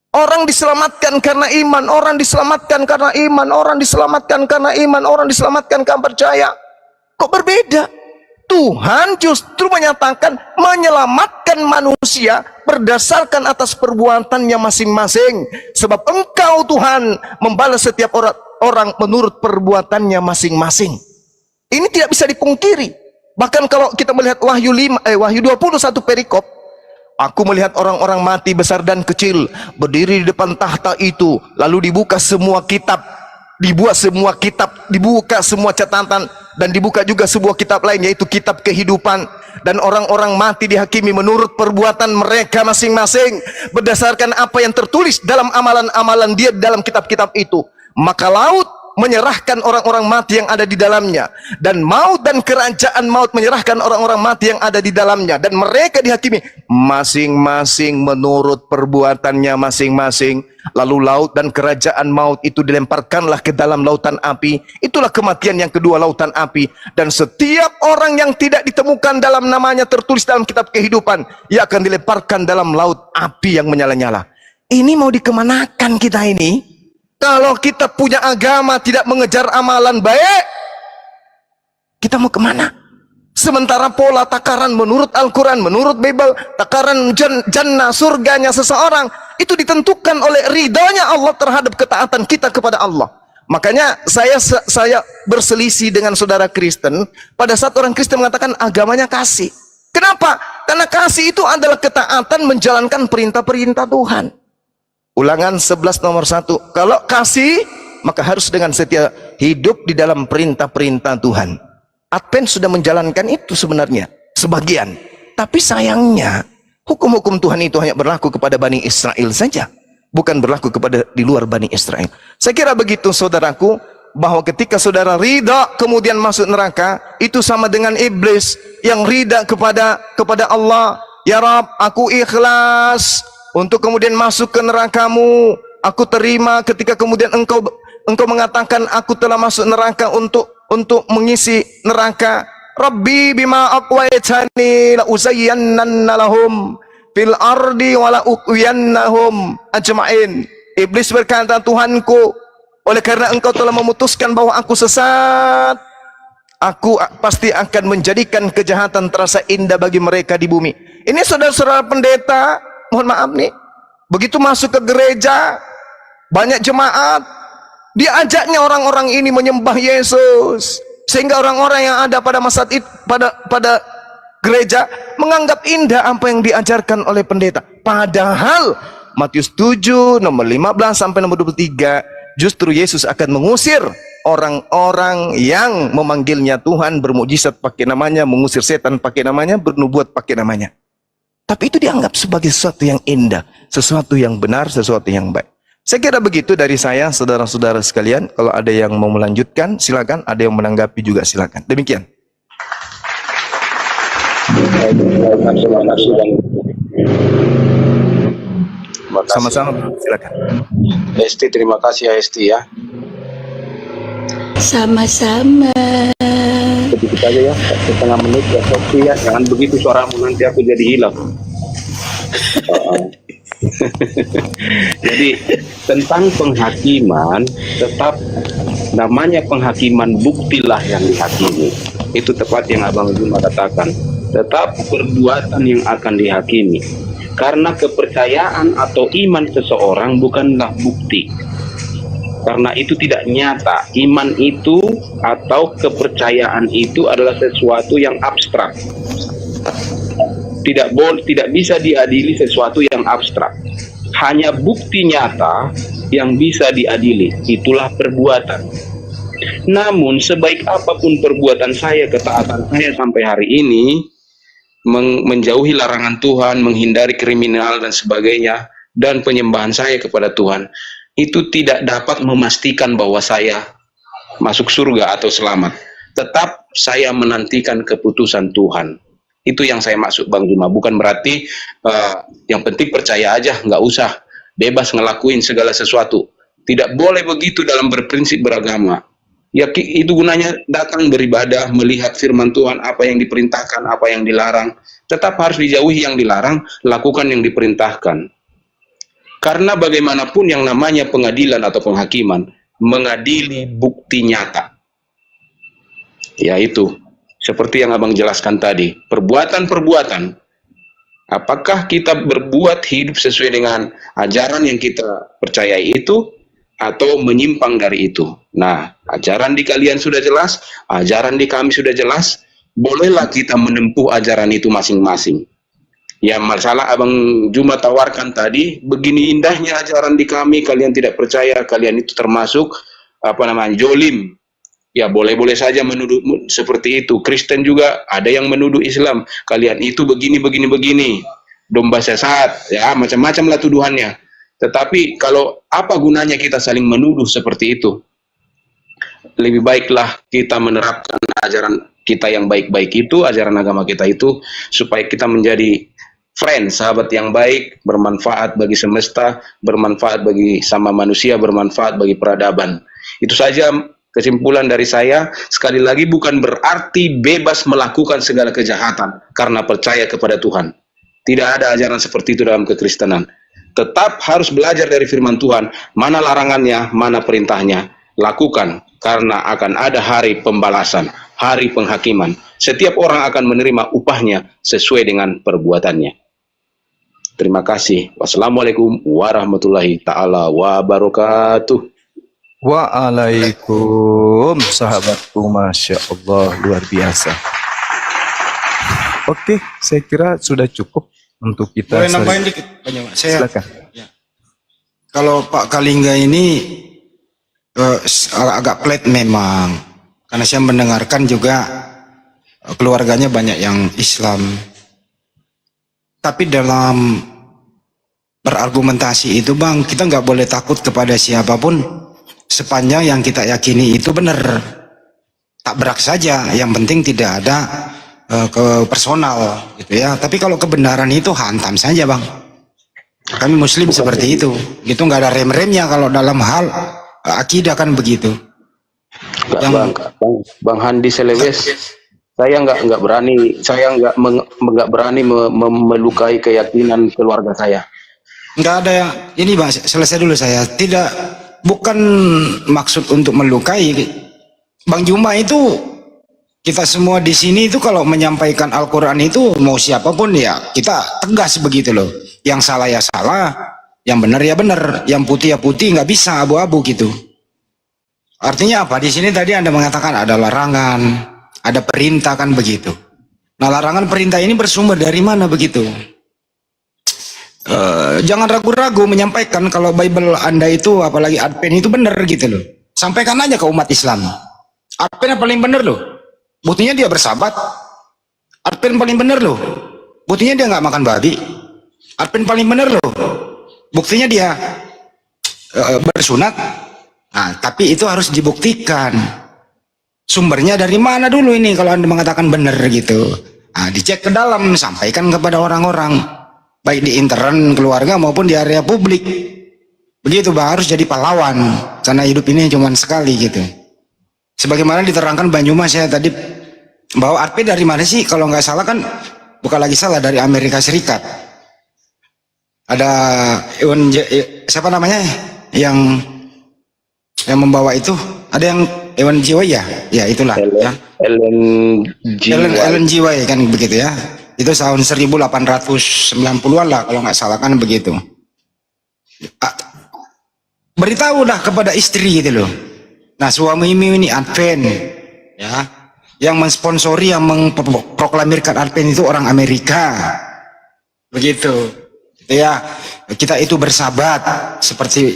Orang diselamatkan karena iman, orang diselamatkan karena iman, orang diselamatkan karena iman, orang diselamatkan karena percaya. Kok berbeda? Tuhan justru menyatakan menyelamatkan manusia berdasarkan atas perbuatannya masing-masing. Sebab engkau Tuhan membalas setiap orang menurut perbuatannya masing-masing. Ini tidak bisa dipungkiri. Bahkan kalau kita melihat Wahyu 21 perikop, aku melihat orang-orang mati besar dan kecil berdiri di depan tahta itu, lalu dibuka semua kitab, dibuka semua catatan, dan dibuka juga sebuah kitab lain, yaitu kitab kehidupan. Dan orang-orang mati dihakimi menurut perbuatan mereka masing-masing berdasarkan apa yang tertulis dalam amalan-amalan dia dalam kitab-kitab itu. Maka laut menyerahkan orang-orang mati yang ada di dalamnya, dan maut dan kerajaan maut menyerahkan orang-orang mati yang ada di dalamnya, dan mereka dihakimi masing-masing menurut perbuatannya masing-masing. Lalu laut dan kerajaan maut itu dilemparkanlah ke dalam lautan api. Itulah kematian yang kedua, lautan api. Dan setiap orang yang tidak ditemukan dalam namanya tertulis dalam kitab kehidupan, ia akan dilemparkan dalam laut api yang menyala-nyala. Ini mau dikemanakan kita ini? Kalau kita punya agama tidak mengejar amalan baik, kita mau kemana? Sementara pola takaran menurut Al-Quran, menurut Bible, takaran jannah, surganya seseorang, itu ditentukan oleh ridhonya Allah terhadap ketaatan kita kepada Allah. Makanya saya berselisih dengan saudara Kristen pada saat orang Kristen mengatakan agamanya kasih. Kenapa? Karena kasih itu adalah ketaatan menjalankan perintah-perintah Tuhan. Ulangan 11 nomor 1. Kalau kasih, maka harus dengan setia hidup di dalam perintah-perintah Tuhan. Advent sudah menjalankan itu sebenarnya, sebagian. Tapi sayangnya, hukum-hukum Tuhan itu hanya berlaku kepada Bani Israel saja. Bukan berlaku kepada di luar Bani Israel. Saya kira begitu saudaraku, bahwa ketika saudara ridha kemudian masuk neraka, itu sama dengan iblis yang ridha kepada Allah. Ya Rab, aku ikhlas untuk kemudian masuk ke nerakamu. Aku terima ketika kemudian engkau mengatakan aku telah masuk neraka untuk mengisi neraka. Rabbi bima aqwaitani la uzayyannanna lahum fil ardi wa la uqwiyannahum ajma'in. Iblis berkata, Tuhanku, oleh karena engkau telah memutuskan bahwa aku sesat, aku pasti akan menjadikan kejahatan terasa indah bagi mereka di bumi. Ini saudara-saudara pendeta, mohon maaf nih, begitu masuk ke gereja, banyak jemaat, diajaknya orang-orang ini menyembah Yesus, sehingga orang-orang yang ada pada masa itu pada gereja menganggap indah apa yang diajarkan oleh pendeta. Padahal Matius 7 nomor 15 sampai nomor 23, justru Yesus akan mengusir orang-orang yang memanggilnya Tuhan, bermukjizat pakai namanya, mengusir setan pakai namanya, bernubuat pakai namanya. Tapi itu dianggap sebagai sesuatu yang indah, sesuatu yang benar, sesuatu yang baik. Saya kira begitu dari saya, saudara-saudara sekalian. Kalau ada yang mau melanjutkan, silakan. Ada yang menanggapi juga, silakan. Demikian. terima kasih. Sama-sama, silakan. Esti, terima kasih ya Esti ya. Sama-sama. Sedikit aja ya, setengah menit ya Esti ya. Jangan begitu suaramu, nanti aku jadi hilang. Jadi tentang penghakiman, tetap namanya penghakiman, buktilah yang dihakimi. Itu tepat yang Abang Juma katakan. Tetap perbuatan yang akan dihakimi. Karena kepercayaan atau iman seseorang bukanlah bukti. Karena itu tidak nyata. Iman itu atau kepercayaan itu adalah sesuatu yang abstrak. Tidak bisa diadili sesuatu yang abstrak. Hanya bukti nyata yang bisa diadili. Itulah perbuatan. Namun sebaik apapun perbuatan saya, ketaatan saya sampai hari ini, menjauhi larangan Tuhan, menghindari kriminal dan sebagainya, dan penyembahan saya kepada Tuhan, itu tidak dapat memastikan bahwa saya masuk surga atau selamat. Tetap saya menantikan keputusan Tuhan. Itu yang saya maksud Bang Juma. Bukan berarti yang penting percaya aja, nggak usah bebas ngelakuin segala sesuatu. Tidak boleh begitu dalam berprinsip beragama. Ya itu gunanya datang beribadah, melihat firman Tuhan, apa yang diperintahkan, apa yang dilarang. Tetap harus dijauhi yang dilarang, lakukan yang diperintahkan. Karena bagaimanapun yang namanya pengadilan atau penghakiman, mengadili bukti nyata. Yaitu seperti yang Abang jelaskan tadi, perbuatan-perbuatan. Apakah kita berbuat hidup sesuai dengan ajaran yang kita percayai itu, atau menyimpang dari itu? Nah, ajaran di kalian sudah jelas, ajaran di kami sudah jelas, bolehlah kita menempuh ajaran itu masing-masing. Ya, masalah Abang Juma tawarkan tadi, begini indahnya ajaran di kami, kalian tidak percaya, kalian itu termasuk jolim. Ya, boleh-boleh saja menuduh seperti itu. Kristen juga ada yang menuduh Islam, kalian itu begini, domba sesat, ya macam-macam lah tuduhannya. Tetapi kalau apa gunanya kita saling menuduh seperti itu? Lebih baiklah kita menerapkan ajaran kita yang baik-baik itu, ajaran agama kita itu, supaya kita menjadi sahabat yang baik, bermanfaat bagi semesta, bermanfaat bagi sama manusia, bermanfaat bagi peradaban. Itu saja kesimpulan dari saya. Sekali lagi, bukan berarti bebas melakukan segala kejahatan karena percaya kepada Tuhan. Tidak ada ajaran seperti itu dalam kekristenan. Tetap harus belajar dari firman Tuhan, mana larangannya, mana perintahnya. Lakukan, karena akan ada hari pembalasan, hari penghakiman. Setiap orang akan menerima upahnya sesuai dengan perbuatannya. Terima kasih. Wassalamualaikum warahmatullahi ta'ala wabarakatuh. Waalaikum, sahabatku, Masya Allah, luar biasa. Oke, saya kira sudah cukup untuk kita. Boleh nambahin dikit, banyak. Silakan. Ya. Kalau Pak Kalingga ini agak pelit memang, karena saya mendengarkan juga keluarganya banyak yang Islam. Tapi dalam berargumentasi itu, Bang, kita nggak boleh takut kepada siapapun sepanjang yang kita yakini itu benar. Tabrak saja, yang penting tidak ada ke personal gitu ya. Tapi kalau kebenaran itu hantam saja, Bang. Kami Muslim seperti itu. Gitu, nggak ada rem-remnya kalau dalam hal akidah kan begitu. Bang Handi Selewes, saya nggak berani melukai keyakinan keluarga saya. Nggak ada yang ini, Bang, selesai dulu saya. Tidak, bukan maksud untuk melukai. Bang Juma itu, kita semua di sini itu kalau menyampaikan Al-Quran itu mau siapapun ya kita tegas begitu loh. Yang salah ya salah, yang benar ya benar, yang putih ya putih, nggak bisa abu-abu gitu. Artinya apa? Di sini tadi Anda mengatakan ada larangan, ada perintah kan begitu. Nah, larangan perintah ini bersumber dari mana begitu? Jangan ragu-ragu menyampaikan kalau Bible Anda itu, apalagi Advent itu benar gitu loh. Sampaikan aja ke umat Islam. Advent yang paling benar loh. Buktinya dia bersahabat. Advent paling benar loh. Buktinya dia nggak makan babi. Advent paling benar loh. Buktinya dia bersunat. Nah, tapi itu harus dibuktikan. Sumbernya dari mana dulu ini kalau Anda mengatakan benar gitu. Nah, dicek ke dalam, sampaikan kepada orang-orang. baik di intern keluarga maupun di area publik. Begitu Bang, harus jadi pahlawan karena hidup ini cuma sekali gitu. Sebagaimana diterangkan Banyuma saya tadi, bahwa ARP dari mana sih? Kalau nggak salah kan, bukan lagi salah, dari Amerika Serikat. Ada siapa namanya yang membawa itu? Ada yang Ewan Jiwa ya itulah ya. Ellen Jiwa kan begitu ya. Itu tahun 1890-an lah kalau nggak salah kan begitu. Beritahu dah kepada istri gitu loh. Nah, suami ini Advent ya, yang mensponsori, yang memproklamirkan Advent itu orang Amerika. Begitu. Ya, kita itu bersahabat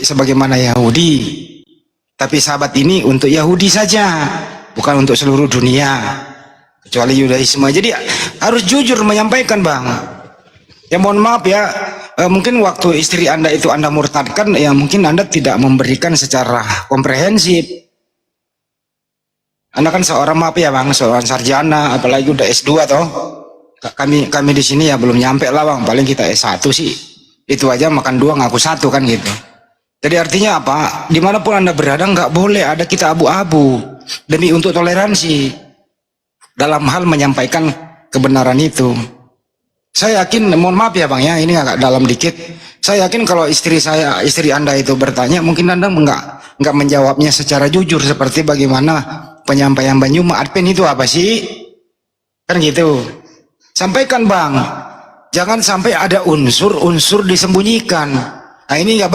sebagaimana Yahudi. Tapi sahabat ini untuk Yahudi saja, bukan untuk seluruh dunia, kecuali Yudaisme. Jadi harus jujur menyampaikan Bang. Ya mohon maaf ya, mungkin waktu istri Anda itu Anda murtadkan, ya mungkin Anda tidak memberikan secara komprehensif. Anda kan seorang, maaf ya Bang, seorang sarjana, apalagi udah S2 toh. Kami di sini ya belum nyampe lah Bang, paling kita S1 sih. Itu aja makan dua ngaku satu kan gitu. Jadi artinya apa? Dimanapun Anda berada nggak boleh ada kita abu-abu demi untuk toleransi dalam hal menyampaikan kebenaran itu. Saya yakin, mohon maaf ya Bang ya, ini agak dalam dikit. Saya yakin kalau istri Anda itu bertanya, mungkin Anda nggak menjawabnya secara jujur seperti bagaimana penyampaian Banyuma. Advent itu apa sih? Kan gitu. Sampaikan Bang. Jangan sampai ada unsur-unsur disembunyikan. Nah ini nggak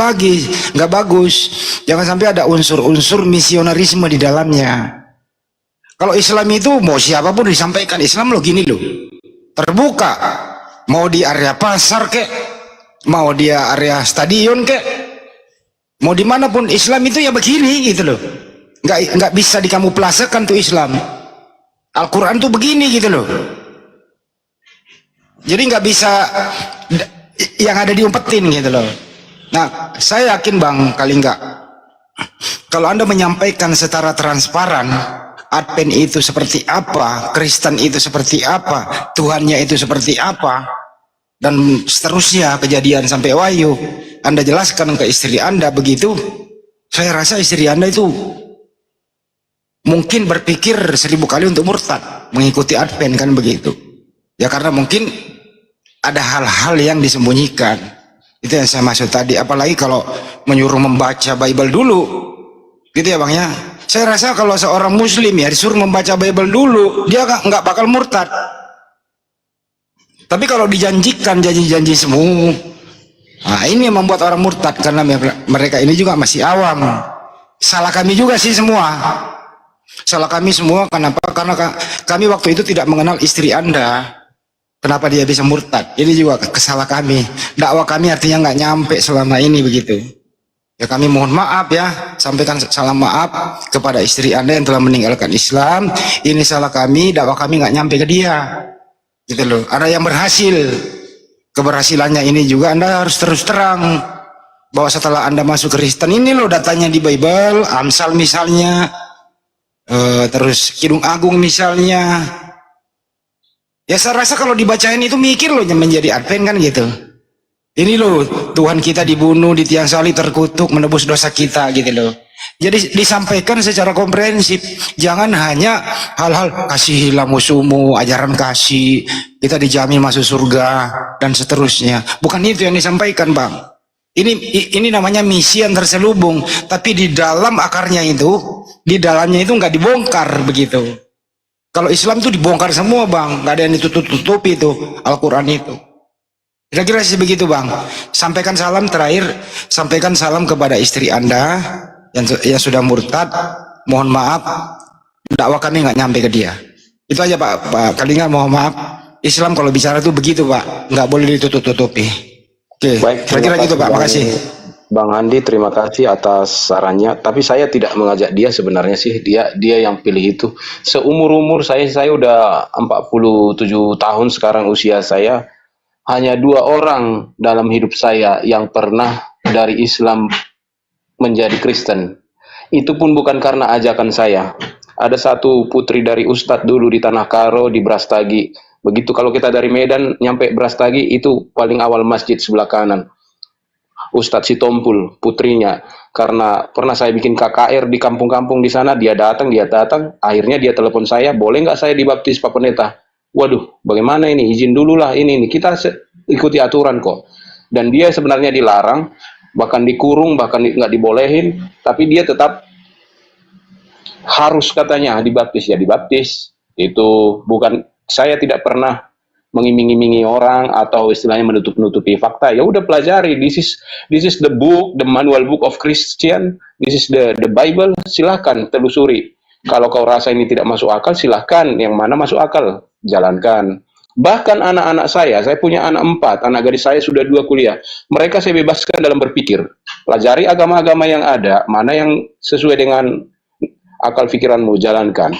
bagus. Jangan sampai ada unsur-unsur misionarisme di dalamnya. Kalau Islam itu mau siapapun disampaikan Islam lo gini loh, terbuka. Mau di area pasar kek, mau di area stadion kek, mau dimanapun Islam itu ya begini gitu loh. Nggak bisa dikamuplasekan tuh Islam. Al-Quran tuh begini gitu loh. Jadi nggak bisa yang ada diumpetin gitu loh. Nah, saya yakin Bang, kali enggak, kalau Anda menyampaikan secara transparan, Advent itu seperti apa, Kristen itu seperti apa, Tuhannya itu seperti apa, dan seterusnya kejadian sampai Wahyu, Anda jelaskan ke istri Anda begitu, saya rasa istri Anda itu mungkin berpikir 1000 kali untuk murtad, mengikuti Advent kan begitu. Ya karena mungkin ada hal-hal yang disembunyikan. Itu yang saya maksud tadi. Apalagi kalau menyuruh membaca Bible dulu, gitu ya Bang ya. Saya rasa kalau seorang Muslim ya disuruh membaca Bible dulu, dia nggak bakal murtad. Tapi kalau dijanjikan janji-janji semu, nah ini yang membuat orang murtad karena mereka ini juga masih awam. Salah kami juga sih semua. Salah kami semua. Kenapa? Karena kami waktu itu tidak mengenal istri Anda. Kenapa dia bisa murtad? Ini juga kesalah kami. Dakwah kami artinya nggak nyampe selama ini begitu. Ya kami mohon maaf ya, sampaikan salam maaf kepada istri Anda yang telah meninggalkan Islam. Ini salah kami, dakwah kami nggak nyampe ke dia. Gitu loh. Ada yang berhasil. Keberhasilannya ini juga Anda harus terus terang bahwa setelah Anda masuk Kristen, ini loh datanya di Bible, Amsal misalnya, terus Kidung Agung misalnya. Ya saya rasa kalau dibacain itu mikir loh menjadi Advent kan gitu. Ini loh Tuhan kita dibunuh di tiang salib, terkutuk, menebus dosa kita gitu loh. Jadi disampaikan secara komprehensif. Jangan hanya hal-hal kasihilah musuhmu, ajaran kasih, kita dijamin masuk surga dan seterusnya. Bukan itu yang disampaikan Bang. Ini namanya misi yang terselubung, tapi di dalam akarnya itu, di dalamnya itu nggak dibongkar begitu. Kalau Islam itu dibongkar semua Bang, nggak ada yang ditutup-tutupi itu Al-Quran itu. Kira-kira sih begitu Bang. Sampaikan salam terakhir, sampaikan salam kepada istri Anda yang sudah murtad. Mohon maaf, dakwah kami nggak nyampe ke dia. Itu aja Pak Kalinga, mohon maaf. Islam kalau bicara tuh begitu Pak, nggak boleh ditutup-tutupi. Oke, kira-kira gitu Pak. Makasih. Bang Andi, terima kasih atas sarannya. Tapi saya tidak mengajak dia sebenarnya sih. Dia yang pilih itu. Seumur-umur saya udah 47 tahun sekarang usia saya. Hanya 2 orang dalam hidup saya yang pernah dari Islam menjadi Kristen. Itu pun bukan karena ajakan saya. Ada satu putri dari Ustadz dulu di Tanah Karo, di Brastagi. Begitu kalau kita dari Medan nyampe Brastagi, itu paling awal masjid sebelah kanan. Ustadz Sitompul, putrinya. Karena pernah saya bikin KKR di kampung-kampung di sana, dia datang. Akhirnya dia telepon saya, boleh nggak saya dibaptis Pak Pendeta? Waduh, bagaimana ini? Izin dulu lah ini. Kita ikuti aturan kok. Dan dia sebenarnya dilarang, bahkan dikurung, bahkan nggak dibolehin, tapi dia tetap harus katanya dibaptis. Ya dibaptis. Itu bukan, saya tidak pernah mengiming-imingi orang atau istilahnya menutup-nutupi fakta. Ya udah pelajari. This is the book, the manual book of Christian. This is the Bible. Silahkan telusuri. Kalau kau rasa ini tidak masuk akal, silahkan. Yang mana masuk akal, jalankan. Bahkan anak-anak saya punya anak 4, anak gadis saya sudah 2 kuliah. Mereka saya bebaskan dalam berpikir. Pelajari agama-agama yang ada, mana yang sesuai dengan akal pikiranmu, jalankan.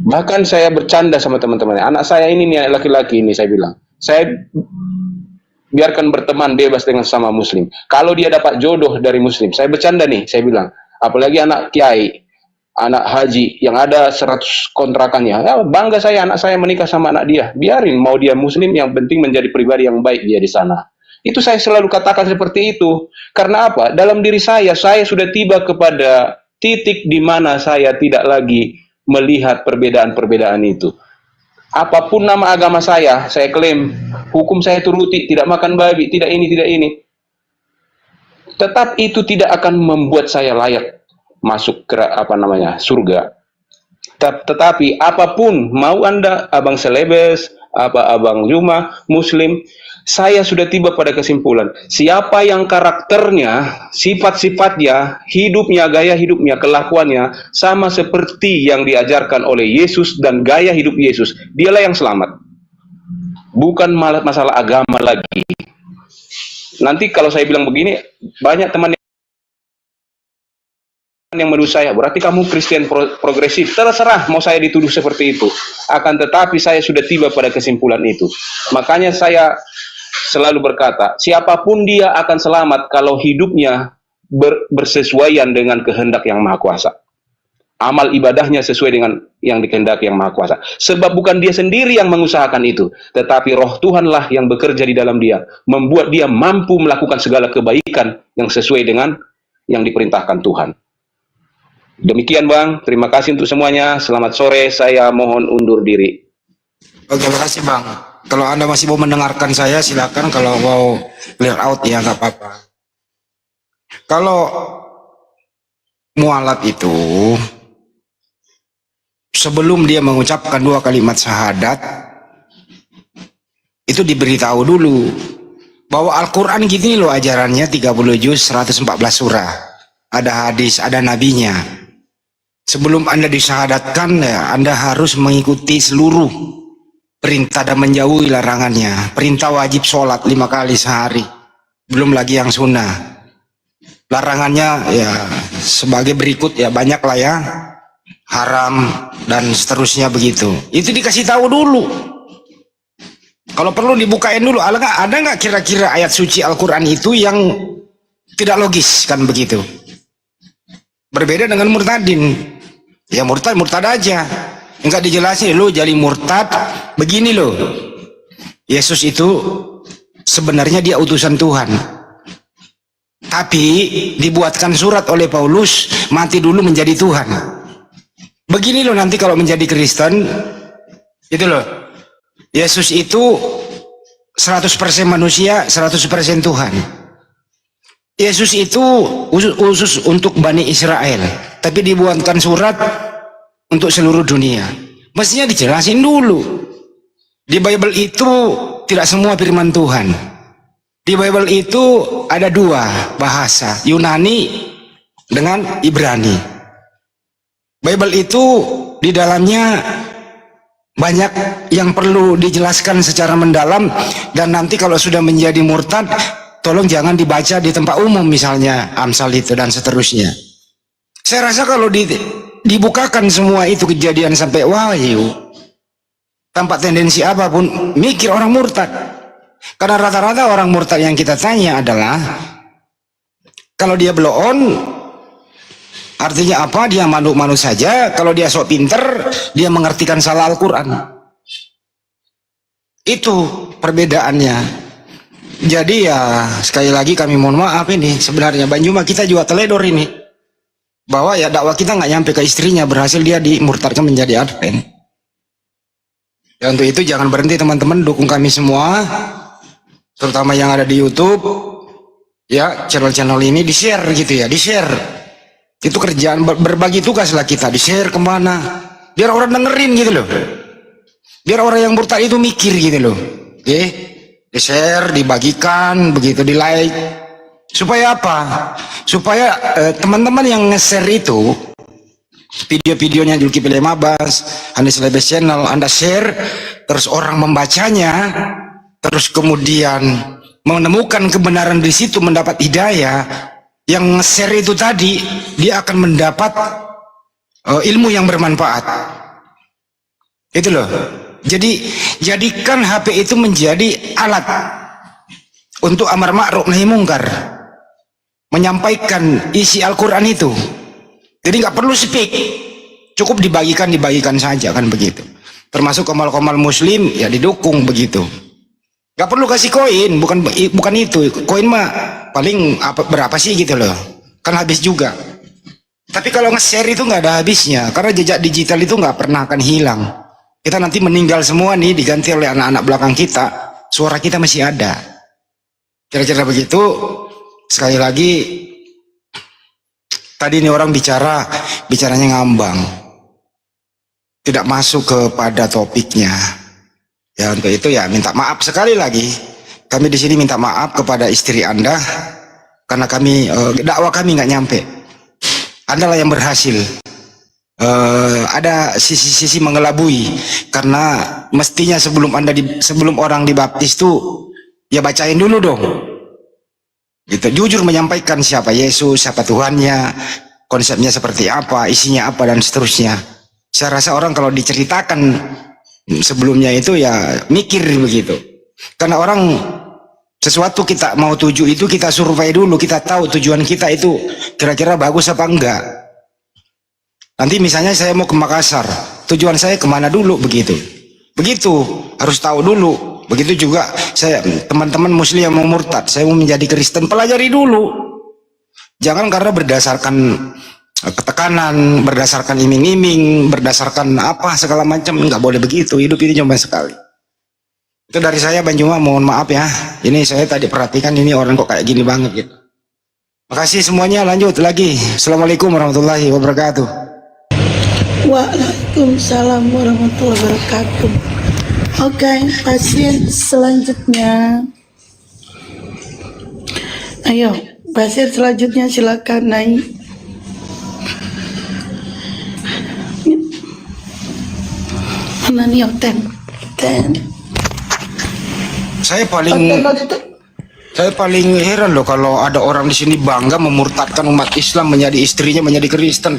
Bahkan saya bercanda sama teman-teman. Anak saya ini nih, laki-laki ini, saya bilang, saya biarkan berteman bebas dengan sama muslim. Kalau dia dapat jodoh dari muslim, saya bercanda nih, saya bilang, apalagi anak kiai, anak haji yang ada 100 kontrakannya, ya, bangga saya anak saya menikah sama anak dia. Biarin, mau dia muslim, yang penting menjadi pribadi yang baik dia di sana. Itu saya selalu katakan seperti itu. Karena apa? Dalam diri saya sudah tiba kepada titik di mana saya tidak lagi melihat perbedaan-perbedaan itu. Apapun nama agama saya klaim, hukum saya turuti, tidak makan babi, tidak ini, tidak ini. Tetap itu tidak akan membuat saya layak masuk ke surga. Tetapi apapun, mau Anda Abang Selebes, Abang Juma, Muslim, saya sudah tiba pada kesimpulan, siapa yang karakternya, sifat-sifatnya, hidupnya, gaya hidupnya, kelakuannya sama seperti yang diajarkan oleh Yesus dan gaya hidup Yesus, dialah yang selamat. Bukan masalah agama lagi. Nanti kalau saya bilang begini, banyak teman yang menurut saya, berarti kamu Kristen progresif. Terserah mau saya dituduh seperti itu. Akan tetapi saya sudah tiba pada kesimpulan itu. Makanya saya selalu berkata, siapapun dia akan selamat kalau hidupnya bersesuaian dengan kehendak yang Maha Kuasa. Amal ibadahnya sesuai dengan yang dikehendaki yang Maha Kuasa. Sebab bukan dia sendiri yang mengusahakan itu, tetapi Roh Tuhanlah yang bekerja di dalam dia, membuat dia mampu melakukan segala kebaikan yang sesuai dengan yang diperintahkan Tuhan. Demikian Bang, terima kasih untuk semuanya. Selamat sore, saya mohon undur diri. Oke, terima kasih Bang. Kalau Anda masih mau mendengarkan saya, silakan. Kalau mau clear out ya nggak apa-apa. Kalau mualaf itu sebelum dia mengucapkan 2 kalimat syahadat, itu diberitahu dulu bahwa Al-Quran gini loh ajarannya, 30 juz, 114 surah. Ada hadis, ada nabinya. Sebelum Anda disyahadatkan, ya, Anda harus mengikuti seluruh perintah dan menjauhi larangannya. Perintah wajib sholat 5 kali sehari, belum lagi yang sunnah. Larangannya ya sebagai berikut, ya banyak lah ya, haram dan seterusnya begitu. Itu dikasih tahu dulu. Kalau perlu dibukain dulu. Ada nggak kira-kira ayat suci Al-Quran itu yang tidak logis, kan begitu? Berbeda dengan murtadin. Ya murtad aja. Enggak dijelasin, lo jadi murtad begini loh. Yesus itu sebenarnya dia utusan Tuhan. Tapi dibuatkan surat oleh Paulus, mati dulu menjadi Tuhan. Begini loh nanti kalau menjadi Kristen, itu loh. Yesus itu 100% manusia, 100% Tuhan. Yesus itu khusus untuk Bani Israel, tapi dibuatkan surat untuk seluruh dunia. Mestinya dijelasin dulu. Di Bible itu tidak semua firman Tuhan. Di Bible itu ada 2 bahasa, Yunani dengan Ibrani. Bible itu di dalamnya banyak yang perlu dijelaskan secara mendalam, dan nanti kalau sudah menjadi murtad, tolong jangan dibaca di tempat umum, misalnya Amsal itu dan seterusnya. Saya rasa kalau dibukakan semua itu kejadian sampai wahyu, tanpa tendensi apapun, mikir orang murtad. Karena rata-rata orang murtad yang kita tanya adalah, kalau dia blow on, artinya apa? Dia manut-manut saja. Kalau dia sok pinter, dia mengertikan salah Al-Quran. Itu perbedaannya. Jadi ya sekali lagi kami mohon maaf ini sebenarnya Bang Juma kita juga teledor ini. Bahwa ya dakwah kita nggak nyampe ke istrinya, berhasil dia dimurtadkan menjadi Advent. Ya untuk itu jangan berhenti teman-teman, dukung kami semua. Terutama yang ada di YouTube. Ya channel-channel ini di-share gitu ya, di-share. Itu kerjaan berbagi tugas lah kita, di-share kemana. Biar orang dengerin gitu loh. Biar orang yang murtad itu mikir gitu loh. Oke? Di-share, dibagikan, begitu di-like. Supaya apa? Supaya teman-teman yang nge-share itu video-videonya Zulkifli Mabas, Hanis Lebes Channel, Anda share, terus orang membacanya, terus kemudian menemukan kebenaran di situ, mendapat hidayah. Yang nge-share itu tadi, dia akan mendapat ilmu yang bermanfaat. Itu loh. Jadi jadikan HP itu menjadi alat untuk amar ma'ruf nahi mungkar, menyampaikan isi Al-Quran itu. Jadi nggak perlu speak, cukup dibagikan saja kan begitu. Termasuk komal-komal muslim ya didukung begitu. Nggak perlu kasih koin, bukan itu. Koin mah paling berapa sih gitu loh, kan habis juga. Tapi kalau nge-share itu nggak ada habisnya, karena jejak digital itu nggak pernah akan hilang. Kita nanti meninggal semua nih, diganti oleh anak-anak belakang kita, suara kita masih ada. Kira-kira begitu. Sekali lagi, tadi ini orang bicaranya ngambang, tidak masuk kepada topiknya. Ya untuk itu ya minta maaf sekali lagi. Kami di sini minta maaf kepada istri Anda, karena kami dakwah kami nggak nyampe. Anda lah yang berhasil. Ada sisi-sisi mengelabui, karena mestinya sebelum orang dibaptis tuh ya bacain dulu dong. Gitu, jujur menyampaikan siapa Yesus, siapa Tuhannya, konsepnya seperti apa, isinya apa dan seterusnya. Saya rasa orang kalau diceritakan sebelumnya itu ya mikir begitu. Karena orang sesuatu kita mau tuju itu kita survei dulu, kita tahu tujuan kita itu kira-kira bagus apa enggak. Nanti misalnya saya mau ke Makassar, tujuan saya kemana dulu begitu. Begitu, harus tahu dulu. Begitu juga saya teman-teman muslim yang mau murtad, saya mau menjadi Kristen, pelajari dulu. Jangan karena berdasarkan ketekanan, berdasarkan iming-iming, berdasarkan apa segala macam, nggak boleh begitu. Hidup ini cuma sekali. Itu dari saya Bang Juma, mohon maaf ya. Ini saya tadi perhatikan ini orang kok kayak gini banget gitu. Makasih semuanya, lanjut lagi. Assalamualaikum warahmatullahi wabarakatuh. Waalaikumsalam warahmatullahi wabarakatuh. Oke, pasien selanjutnya. Ayo, pasien selanjutnya silakan naik. Mana nih Oten? Saya paling heran loh kalau ada orang di sini bangga memurtadkan umat Islam menjadi istrinya menjadi Kristen.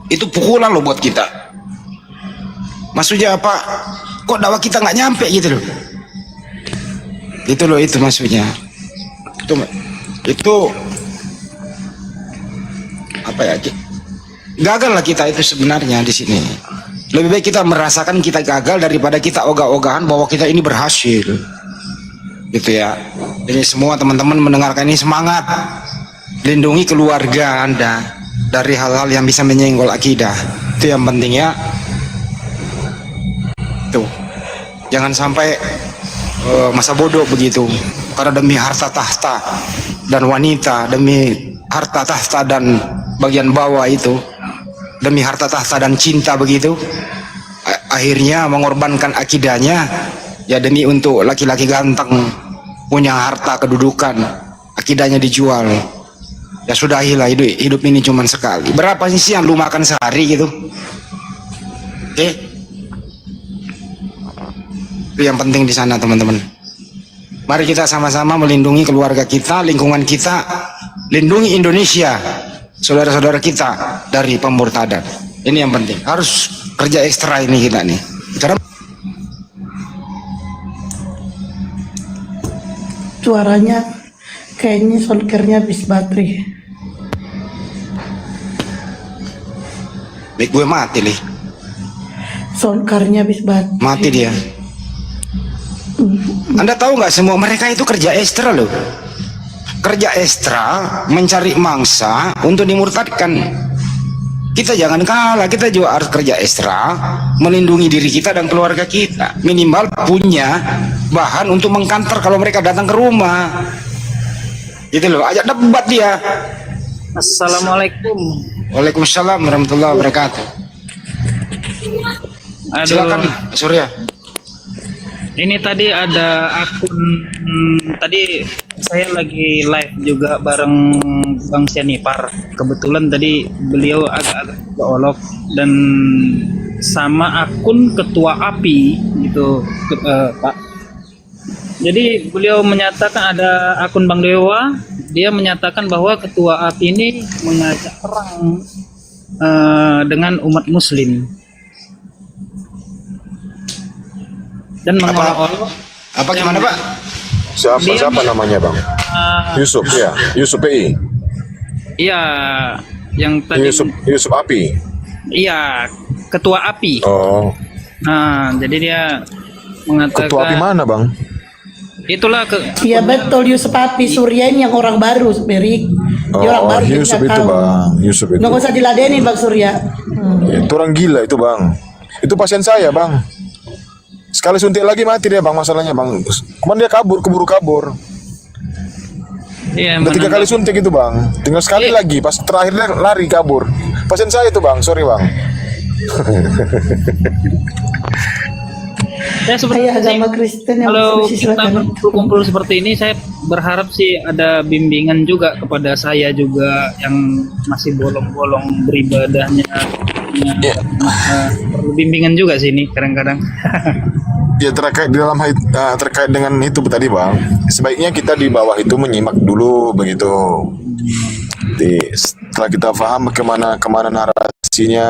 Itu pukulan loh buat kita. Maksudnya apa? Kok dakwah kita nggak nyampe gitu loh? Itu loh, itu maksudnya. Itu apa ya? Gagal lah kita itu sebenarnya di sini. Lebih baik kita merasakan kita gagal daripada kita ogah-ogahan bahwa kita ini berhasil. Gitu ya. Jadi semua teman-teman mendengarkan ini semangat. Lindungi keluarga Anda dari hal-hal yang bisa menyenggol akidah. Itu yang penting ya. Tuh. Jangan sampai masa bodoh begitu. Karena demi harta tahta dan wanita, demi harta tahta dan bagian bawah itu, demi harta tahta dan cinta begitu, akhirnya mengorbankan akidahnya ya demi untuk laki-laki ganteng, punya harta kedudukan, akidahnya dijual. Ya sudahilah, hidup ini cuma sekali. Berapa sih yang lu makan sehari gitu? Oke? Itu yang penting di sana teman-teman. Mari kita sama-sama melindungi keluarga kita, lingkungan kita, lindungi Indonesia, saudara-saudara kita dari pemurtadan. Ini yang penting. Harus kerja ekstra ini kita nih. Karena Suaranya kayaknya soundcarenya habis baterai. mic gue mati nih. Soundcarnya habis baterai. Mati dia. Anda tahu nggak semua mereka itu kerja ekstra loh. Kerja ekstra mencari mangsa untuk dimurtadkan. Kita jangan kalah, kita juga harus kerja ekstra melindungi diri kita dan keluarga kita. Minimal punya bahan untuk mengkantor kalau mereka datang ke rumah. Gitu loh, ajak debat dia. Assalamualaikum. Waalaikumsalam warahmatullahi wabarakatuh. Aduh, Silakan Surya. ini tadi ada akun tadi saya lagi live juga bareng Bang Sianipar. Kebetulan tadi beliau agak olok dan sama akun Ketua API gitu, Pak. Jadi beliau menyatakan ada akun Bang Dewa, dia menyatakan bahwa Ketua API ini mengajak perang dengan umat Muslim dan mengolok-olok. Apa gimana Pak? Siapa namanya Bang? Yusuf ya, Yusuf PI. Iya, yang tadi. Yusuf Api. Iya, Ketua API. Oh, Nah, jadi dia mengatakan. Ketua Api mana Bang? Itulah Iya betul, Yusuf Api Surya ini yang orang baru, Berik. Dia orang Oh, baru. dia Yusuf nggak itu tahu. Bang, Yusuf itu. Nggak usah diladeni Bang Surya. Itu orang gila itu Bang. Itu pasien saya Bang. Sekali suntik lagi mati dia Bang, masalahnya Bang. Kemarin dia keburu kabur. Iya, Udah 3 kali suntik itu Bang. Tinggal sekali lagi, pas terakhir dia lari kabur. Pasien saya itu Bang, sorry Bang. saya seperti Saya agama Kristen yang kalau bersih, kita silakan. kumpul seperti ini, saya berharap sih ada bimbingan juga kepada saya juga yang masih bolong-bolong beribadahnya. Perlu bimbingan juga sih ini kadang-kadang. Ya terkait di dalam terkait dengan itu tadi Bang, sebaiknya kita di bawah itu menyimak dulu begitu. Setelah kita paham kemana narasinya,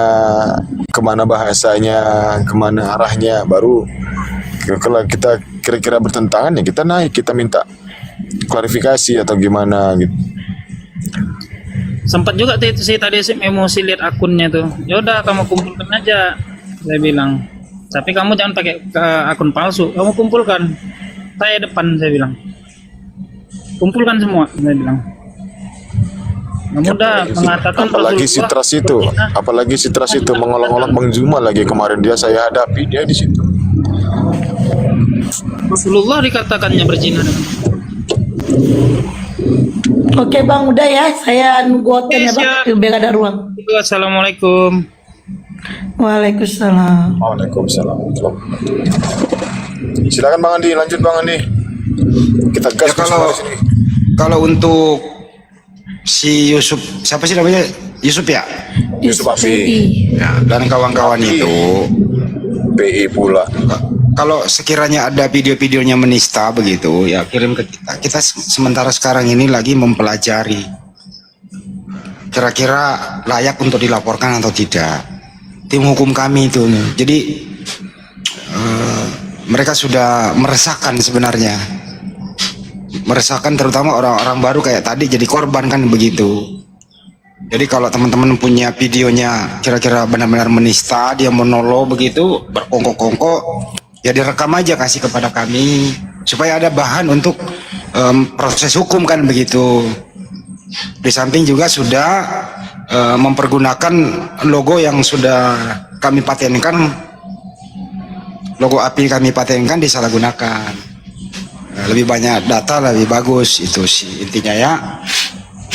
kemana bahasanya, kemana arahnya, baru kalau kita kira-kira bertentangan ya kita naik, kita minta klarifikasi atau gimana gitu. Sempat juga saya tadi emosi lihat akunnya tuh. Ya udah kamu kumpulkan aja, saya bilang. Tapi kamu jangan pakai akun palsu. Kamu kumpulkan. Saya depan, saya bilang. Kumpulkan semua, saya bilang. Kamu udah mengatakan Apalagi Rasulullah. si Tras itu mengolok-olok Bang Juma lagi kemarin dia saya hadapi dia di situ. Rasulullah dikatakannya berzina dengan Oke Bang, udah ya. Saya nunggu hotel ya Bang, Siap. biar ada ruang. Assalamualaikum. Waalaikumsalam. Waalaikumsalam. Silakan Bang Andi, lanjut Bang Andi. Kita gas Ya, kalau untuk si Yusuf, siapa sih namanya? Yusuf ya? Yusuf Api. Ya, dan kawan-kawan itu PI pula. kalau sekiranya ada video-videonya menista begitu ya kirim ke kita. Kita sementara sekarang ini lagi mempelajari kira-kira layak untuk dilaporkan atau tidak. Tim hukum kami itu. Jadi mereka sudah meresahkan sebenarnya. Meresahkan terutama orang-orang baru kayak tadi jadi korban kan begitu. Jadi kalau teman-teman punya videonya kira-kira benar-benar menista, dia monolog begitu, berkongkok-kongkok, ya direkam aja kasih kepada kami supaya ada bahan untuk proses hukum kan begitu. Di samping juga sudah mempergunakan logo yang sudah kami patenkan, logo API kami patenkan disalahgunakan. Lebih banyak data lebih bagus itu sih intinya ya.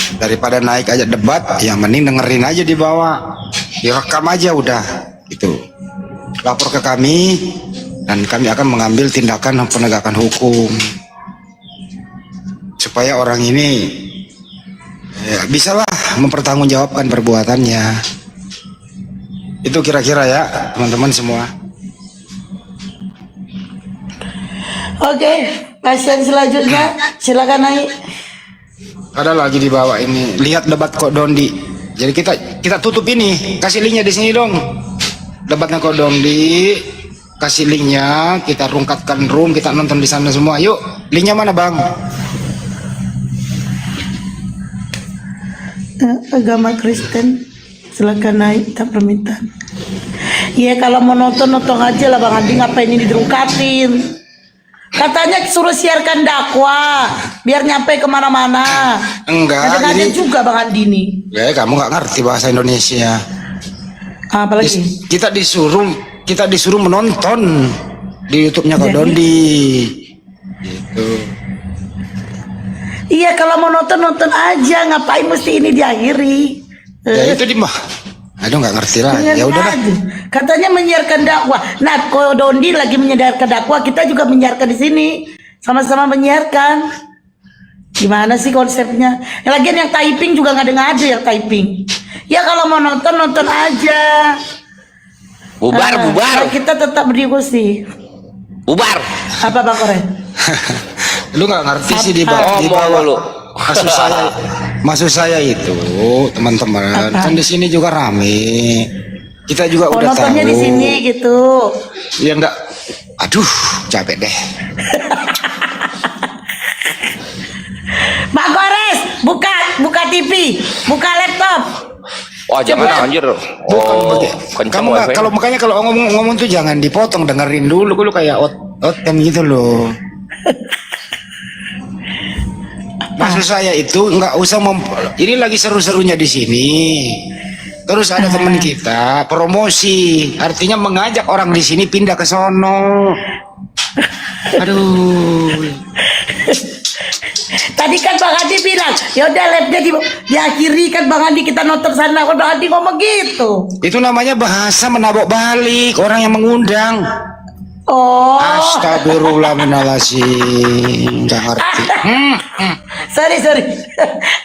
Daripada naik aja debat, ya mending dengerin aja di bawah, direkam aja udah gitu. Lapor ke kami dan kami akan mengambil tindakan penegakan hukum supaya orang ini ya, bisalah mempertanggungjawabkan perbuatannya. Itu kira-kira ya teman-teman semua. Oke, pasien selanjutnya silakan naik. Ada lagi di bawah ini. Lihat debat Kok Dondi. Jadi kita tutup ini. Kasih linknya di sini dong. Debatnya Kok Dondi. Kasih linknya. Kita rungkatkan room. Kita nonton di sana semua. Yuk. Linknya mana Bang? Agama Kristen silakan naik tak permintaan. Iya kalau mau nonton aja lah Bang Andi, ngapain ini dirungkatin. Katanya suruh siarkan dakwah biar nyampe kemana-mana. Enggak, Ada ini juga Bang Andi nih. ya kamu nggak ngerti bahasa Indonesia. Apalagi? Kita disuruh menonton di YouTube-nya Kak Jadi? Dondi. Gitu. Iya kalau mau nonton aja, ngapain mesti ini diakhiri? Ya itu di mah. Aduh nggak ngerti lah. Menyiarkan Ya udah dah. aja. Katanya menyiarkan dakwah. Nah, kalau Dondi lagi menyiarkan dakwah, kita juga menyiarkan di sini. Sama-sama menyiarkan. Gimana sih konsepnya? Lagian yang typing juga nggak ada yang typing. Ya kalau mau nonton aja. Bubar, Ah, bubar, Kita tetap berdiskusi. bubar. Apa Bang Koren? Lu nggak ngerti sih di Ngomong bawah. lu. Maksud saya itu teman-teman Apa? kan di sini juga rame. Kita juga Oh udah nontonnya tahu. di sini gitu. Ya enggak. Aduh, capek deh. Bang Kores, buka TV, buka laptop. Wah, jangan anjir. Bukan Oh, bagi- kencang kamu nggak- wifi. kalau makanya kalau ngomong tuh jangan dipotong, dengerin dulu kayak kan gitu loh. Maksud saya itu nggak usah ini lagi seru-serunya di sini. Terus ada teman kita promosi, artinya mengajak orang di sini pindah ke sono. Aduh. Tadi kan Bang Andi bilang, ya udah labnya diakhiri kan Bang Andi kita nonton sana. Kan Bang Andi ngomong gitu. Itu namanya bahasa menabok balik orang yang mengundang. Oh, Astagfirullahaladzim, nggak ngerti. sorry.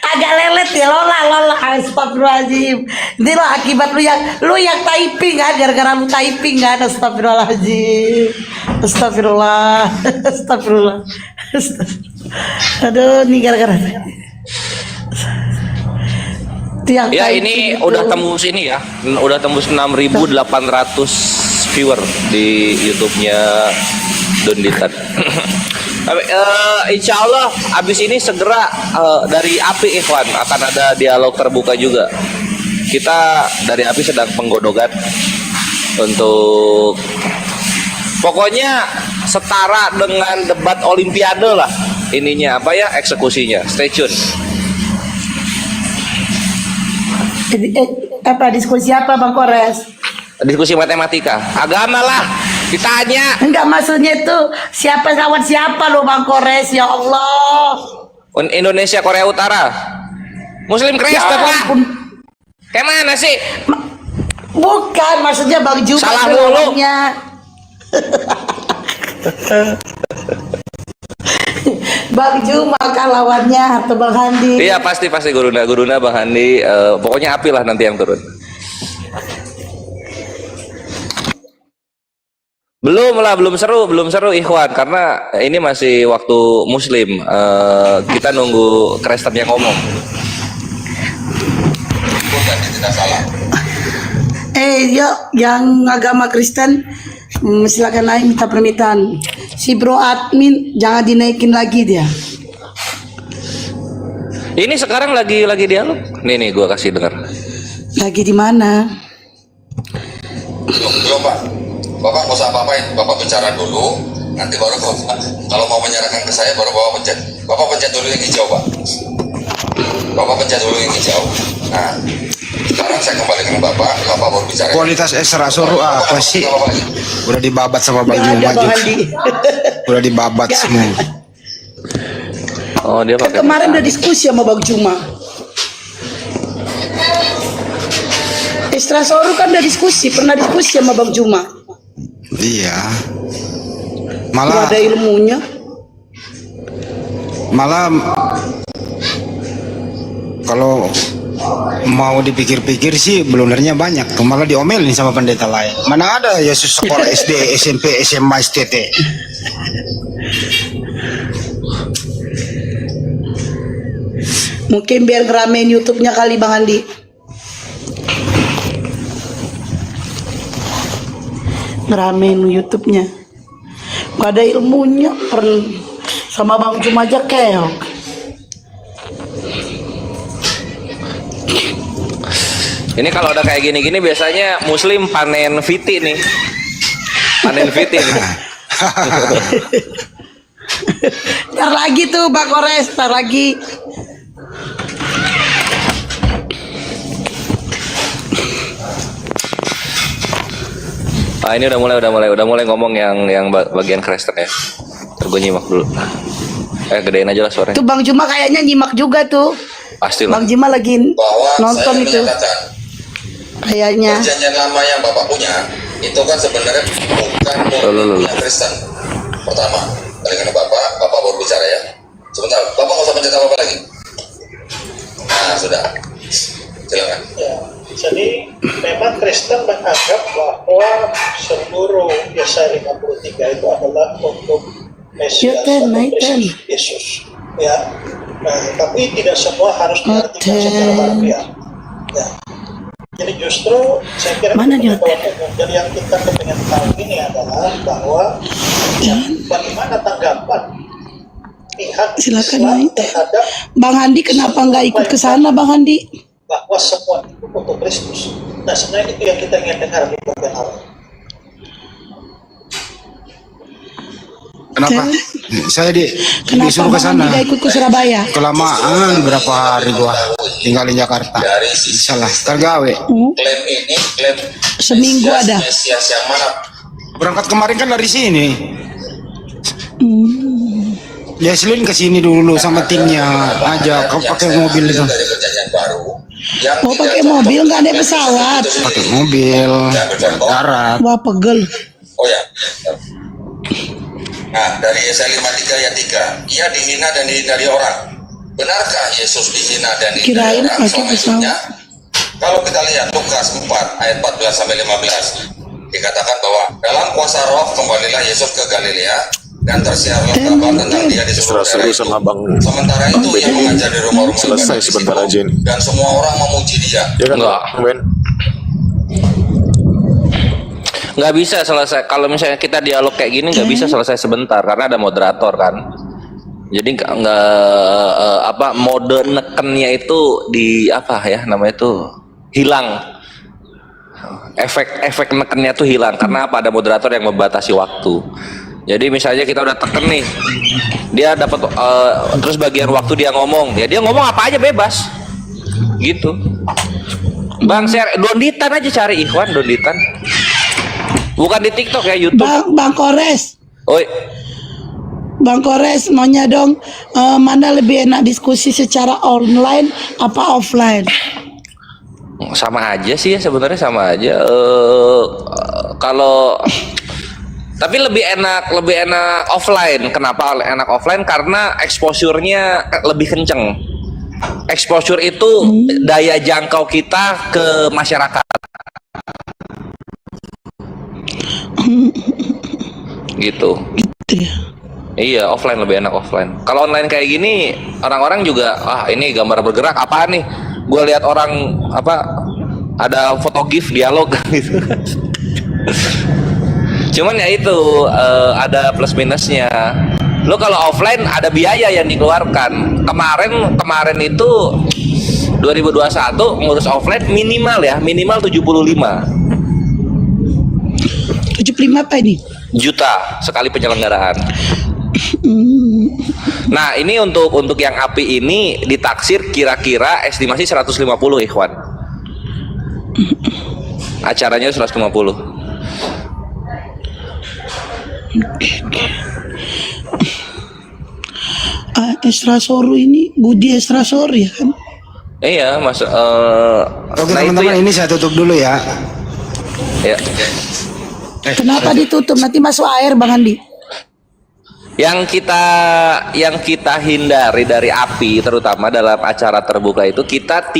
Agak lelet ya Lola. Astagfirullahaladzim. Ini lo akibat lu yang typing kan, gara-gara lu typing kan. Astagfirullahaladzim. Astagfirullah. Aduh, ini gara-gara. Itu yang Ya typing ini itu. udah tembus ini ya, udah tembus 6.800 viewer di YouTube-nya Donditan. Tapi insya Allah abis ini segera dari API Ikhwan akan ada dialog terbuka juga. Kita dari API sedang penggodokan untuk pokoknya setara dengan debat Olimpiade lah ininya apa ya eksekusinya. Stay tune. Apa diskusi apa Bang Kores? Diskusi matematika, agama lah, ditanya. Enggak maksudnya itu siapa lawan siapa lo Bang Kores ya Allah. Indonesia Korea Utara, Muslim Kristen Ya lah. ampun. Kayak mana sih? Bukan maksudnya Bang Juma Salah itu mulu. lawannya. Bang Juma kan lawannya atau Bang Handi. Iya pasti guruna Bang Handi. Pokoknya api lah nanti yang turun. Belum seru Ikhwan karena ini masih waktu Muslim. Kita nunggu Kristen yang ngomong. Bukan tidak salah. Yuk yang agama Kristen silakan naik minta permintaan. Si bro admin jangan dinaikin lagi dia. Ini sekarang lagi dialog. Nih gua kasih dengar. Lagi di mana? Belum Pak, Bapak nggak usah apa-apain, Bapak bicara dulu, nanti baru kalau mau menyerahkan ke saya baru Bapak pencet dulu yang hijau Pak. Bapak pencet dulu yang hijau. Nah, sekarang saya kembalikan ke Bapak baru bicara. Kualitas Esra Suruh apa sih? Udah dibabat sama Bang Nggak ada Juma Bang juga. Handi. Udah dibabat semua. Oh dia pakai. Kemarin udah diskusi sama Bang Juma. Esra Soru kan udah pernah diskusi sama Bang Juma. Iya. Gak Malah ada ilmunya. kalau mau dipikir-pikir sih blunder-nya banyak tuh, malah diomelin sama pendeta lain. Mana ada Yesus sekolah SD, SMP, SMA, STT. Mungkin biar ngeramein YouTube-nya kali Bang Andi. Ngeramein YouTube-nya. Gak ada ilmunya. Sama Bang Juma aja keok. Ini kalau udah kayak gini-gini biasanya Muslim panen viti nih. Panen viti nih. Ntar lagi tuh Bang Kores, ntar lagi. Ah, ini udah mulai ngomong yang bagian Kristen ya. Ntar gue nyimak dulu. Gedein aja lah suaranya. Tuh Bang Juma kayaknya nyimak juga tuh. Pasti Bang lah. Juma lagi bahwa nonton saya itu. menyatakan Kayaknya. perjanjian lama yang Bapak punya itu kan sebenarnya bukan yang Kristen. Pertama, karena Bapak baru bicara ya. Sebentar, Bapak nggak usah pencet apa-apa lagi. Nah, sudah. Silakan. Ya, jadi memang Kristen menganggap bahwa seluruh Yesaya 53 itu adalah untuk Mesias atau Kristus Yesus. Ya, nah, tapi tidak semua harus diartikan secara harfiah. Ya. Jadi justru saya kira Mana dia? jadi yang kita pengen tahu ini adalah bahwa ya, bagaimana tanggapan pihak Silakan Islam naik. terhadap Bang Handi kenapa nggak ikut ke sana Bang Handi? bahwa semua itu untuk Kristus. Nah sebenarnya itu yang kita ingin dengar di bagian awal. Kenapa? Saya Kenapa disuruh ke Bang Handi sana. nggak ikut ke Surabaya? Kelamaan berapa hari gua tinggal di Jakarta. Dari sisi Salah, tergawe. klaim ini, klaim Seminggu Mesias, ada. Mesias yang mana? Berangkat kemarin kan dari sini. Jesslyn ke sini dulu sama timnya aja. Kau pakai mobil itu. Dari perjanjian baru. Yang Oh tidak pakai cocok mobil nggak ada dengan pesawat. itu sendiri. Pakai mobil darat. Wah pegel. Oh ya. Nah, dari Yesaya 53 ayat 3, ia dihina dan dihindari orang. Benarkah Yesus dihina dan dihindari Kirain orang pakai selama pesawat. hidupnya? Kalau kita lihat Lukas 4 ayat 14 sampai 15, dikatakan bahwa dalam kuasa Roh kembalilah Yesus ke Galilea dan tersiarlah kabar tentang dia di seluruh daerah Seru itu. sama Bang. Sementara itu ia mengajar di rumah-rumah Selesai ibadah di sebentar situ, aja ini. dan semua orang memuji dia. Ya kan, Enggak. Ben? Nggak bisa selesai kalau misalnya kita dialog kayak gini nggak bisa selesai sebentar karena ada moderator kan. Jadi nggak mode nekennya itu di apa ya namanya itu hilang. Efek nekennya tuh hilang karena apa, ada moderator yang membatasi waktu. Jadi misalnya kita udah teken nih, dia dapat terus bagian waktu dia ngomong apa aja bebas, gitu. Bang share Donditan aja, cari Ikhwan Donditan. Bukan di TikTok ya, YouTube. Bang Kores. Oi, Bang Kores maunya dong mana lebih enak diskusi secara online apa offline? sama aja sih ya sebenarnya sama aja. Kalau tapi lebih enak offline. Kenapa enak offline? Karena exposure-nya lebih kenceng. Exposure itu daya jangkau kita ke masyarakat. Gitu. Iya, offline lebih enak offline. Kalau online kayak gini, orang-orang juga, ini gambar bergerak apaan nih? Gue lihat orang ada foto gif dialog gitu. Cuman ya itu ada plus minusnya. Lo kalau offline ada biaya yang dikeluarkan. Kemarin itu 2021 ngurus offline minimal 75 apa ini? juta sekali penyelenggaraan. Nah ini untuk yang api ini ditaksir kira-kira estimasi 150 Ikhwan. Acaranya 150. Esra Soru ini Budi Esra Soru ya kan? Iya mas. Oke Nah, teman-teman, ini saya tutup dulu ya. Ya. Kenapa ditutup? Nanti masuk air Bang Andi. Yang kita hindari dari api, terutama dalam acara terbuka itu, kita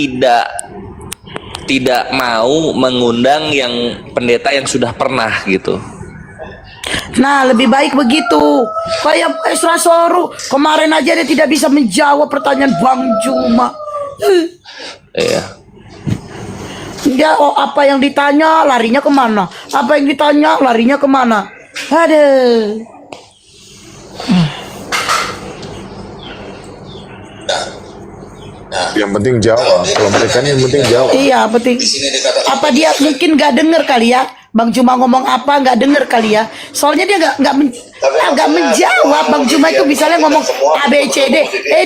tidak mau mengundang yang pendeta yang sudah pernah gitu. Nah lebih baik begitu. Kayak Esra Soru kemarin aja dia tidak bisa menjawab pertanyaan Bang Juma. Iya. Dia apa yang ditanya larinya kemana? Apa yang ditanya larinya kemana? Aduh. Yang penting jawab. Kalau mereka ini yang penting jawab. Iya penting. Apa dia mungkin nggak denger kali ya? Bang Juma ngomong apa nggak denger kali ya? Soalnya dia nggak Agak menjawab Bang Juma itu misalnya ngomong A B C D,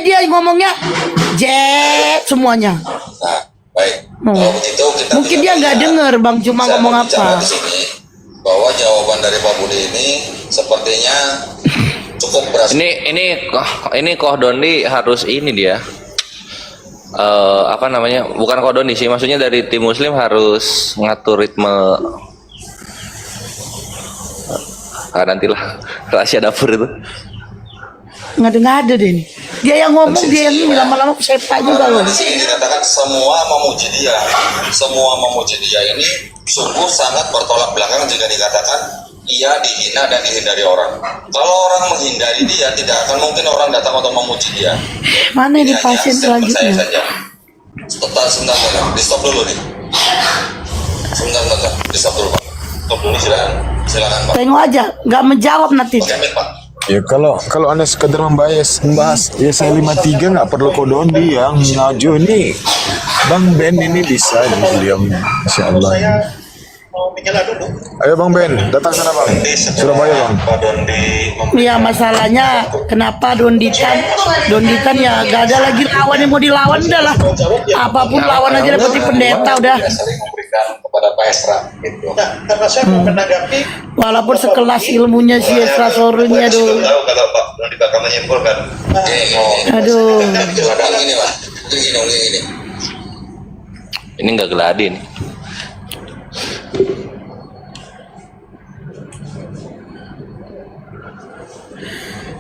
dia ngomongnya J semuanya. Nah, baik. Oh. Kalau begitu kita Mungkin dia nggak dengar Bang Juma bisa ngomong berbicara apa. di sini bahwa jawaban dari Pak Budi ini sepertinya cukup beras. Ini Koh Dondi harus ini dia. Apa namanya? Bukan Koh Dondi sih, maksudnya dari tim Muslim harus ngatur ritme. Nantilah rahasia dapur itu. Ngada-ngada deh nih. Dia yang ngomong, dia yang ini lama-lama sepak juga loh. Di sini dikatakan semua memuji dia. Semua memuji dia ini sungguh sangat bertolak belakang jika dikatakan ia dihina dan dihindari orang. Kalau orang menghindari dia, tidak akan mungkin orang datang untuk memuji dia. Mana Ini di hanya pasien statement saya selanjutnya? saja. Sebentar, di stop dulu nih. Sebentar, di stop dulu Pak. Stop dulu silakan Pak. Tengok aja, nggak menjawab nanti. Oke, baik, Pak. Ya kalau Anda sekedar membahas ya saya 53 nggak perlu Koh Dondi yang ngaju nih. Bang Ben ini bisa nih beliau. Masya Allah. Saya mau menyela dulu. Ayo Bang Ben, datang sana Bang. Surabaya Bang. Pak Dondi Iya, masalahnya kenapa Donditan ya gak ada lagi lawan yang mau dilawan, udah lah. Apapun lawan aja dapat pendeta udah. sering memberikan kepada Pak Esra gitu. Nah, karena saya mau menanggapi Walaupun sekelas ilmunya si Esra Sorunya aduh. Tahu kalau Pak Dondi bakal menyimpulkan. Aduh. Silakan ini Pak. Ini. Ini nggak geladi nih.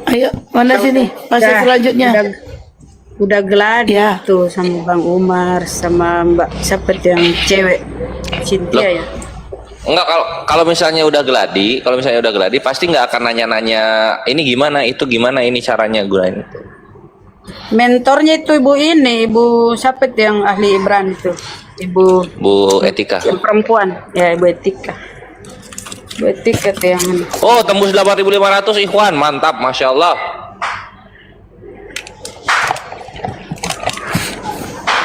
Ayo, mana sini? Pasien selanjutnya. Udah geladi Ya. tuh sama Bang Umar sama Mbak siapa tuh yang cewek Cynthia ya. Enggak, kalau misalnya udah geladi, pasti nggak akan nanya-nanya ini gimana, itu gimana, ini caranya gunain itu. Mentornya itu ibu ini, ibu siapa tuh yang ahli Ibran itu, ibu Bu Etika. yang perempuan ya, ibu Etika. Ibu Etika tuh yang ini. Oh, tembus 8.500 Ikhwan, mantap, masya Allah.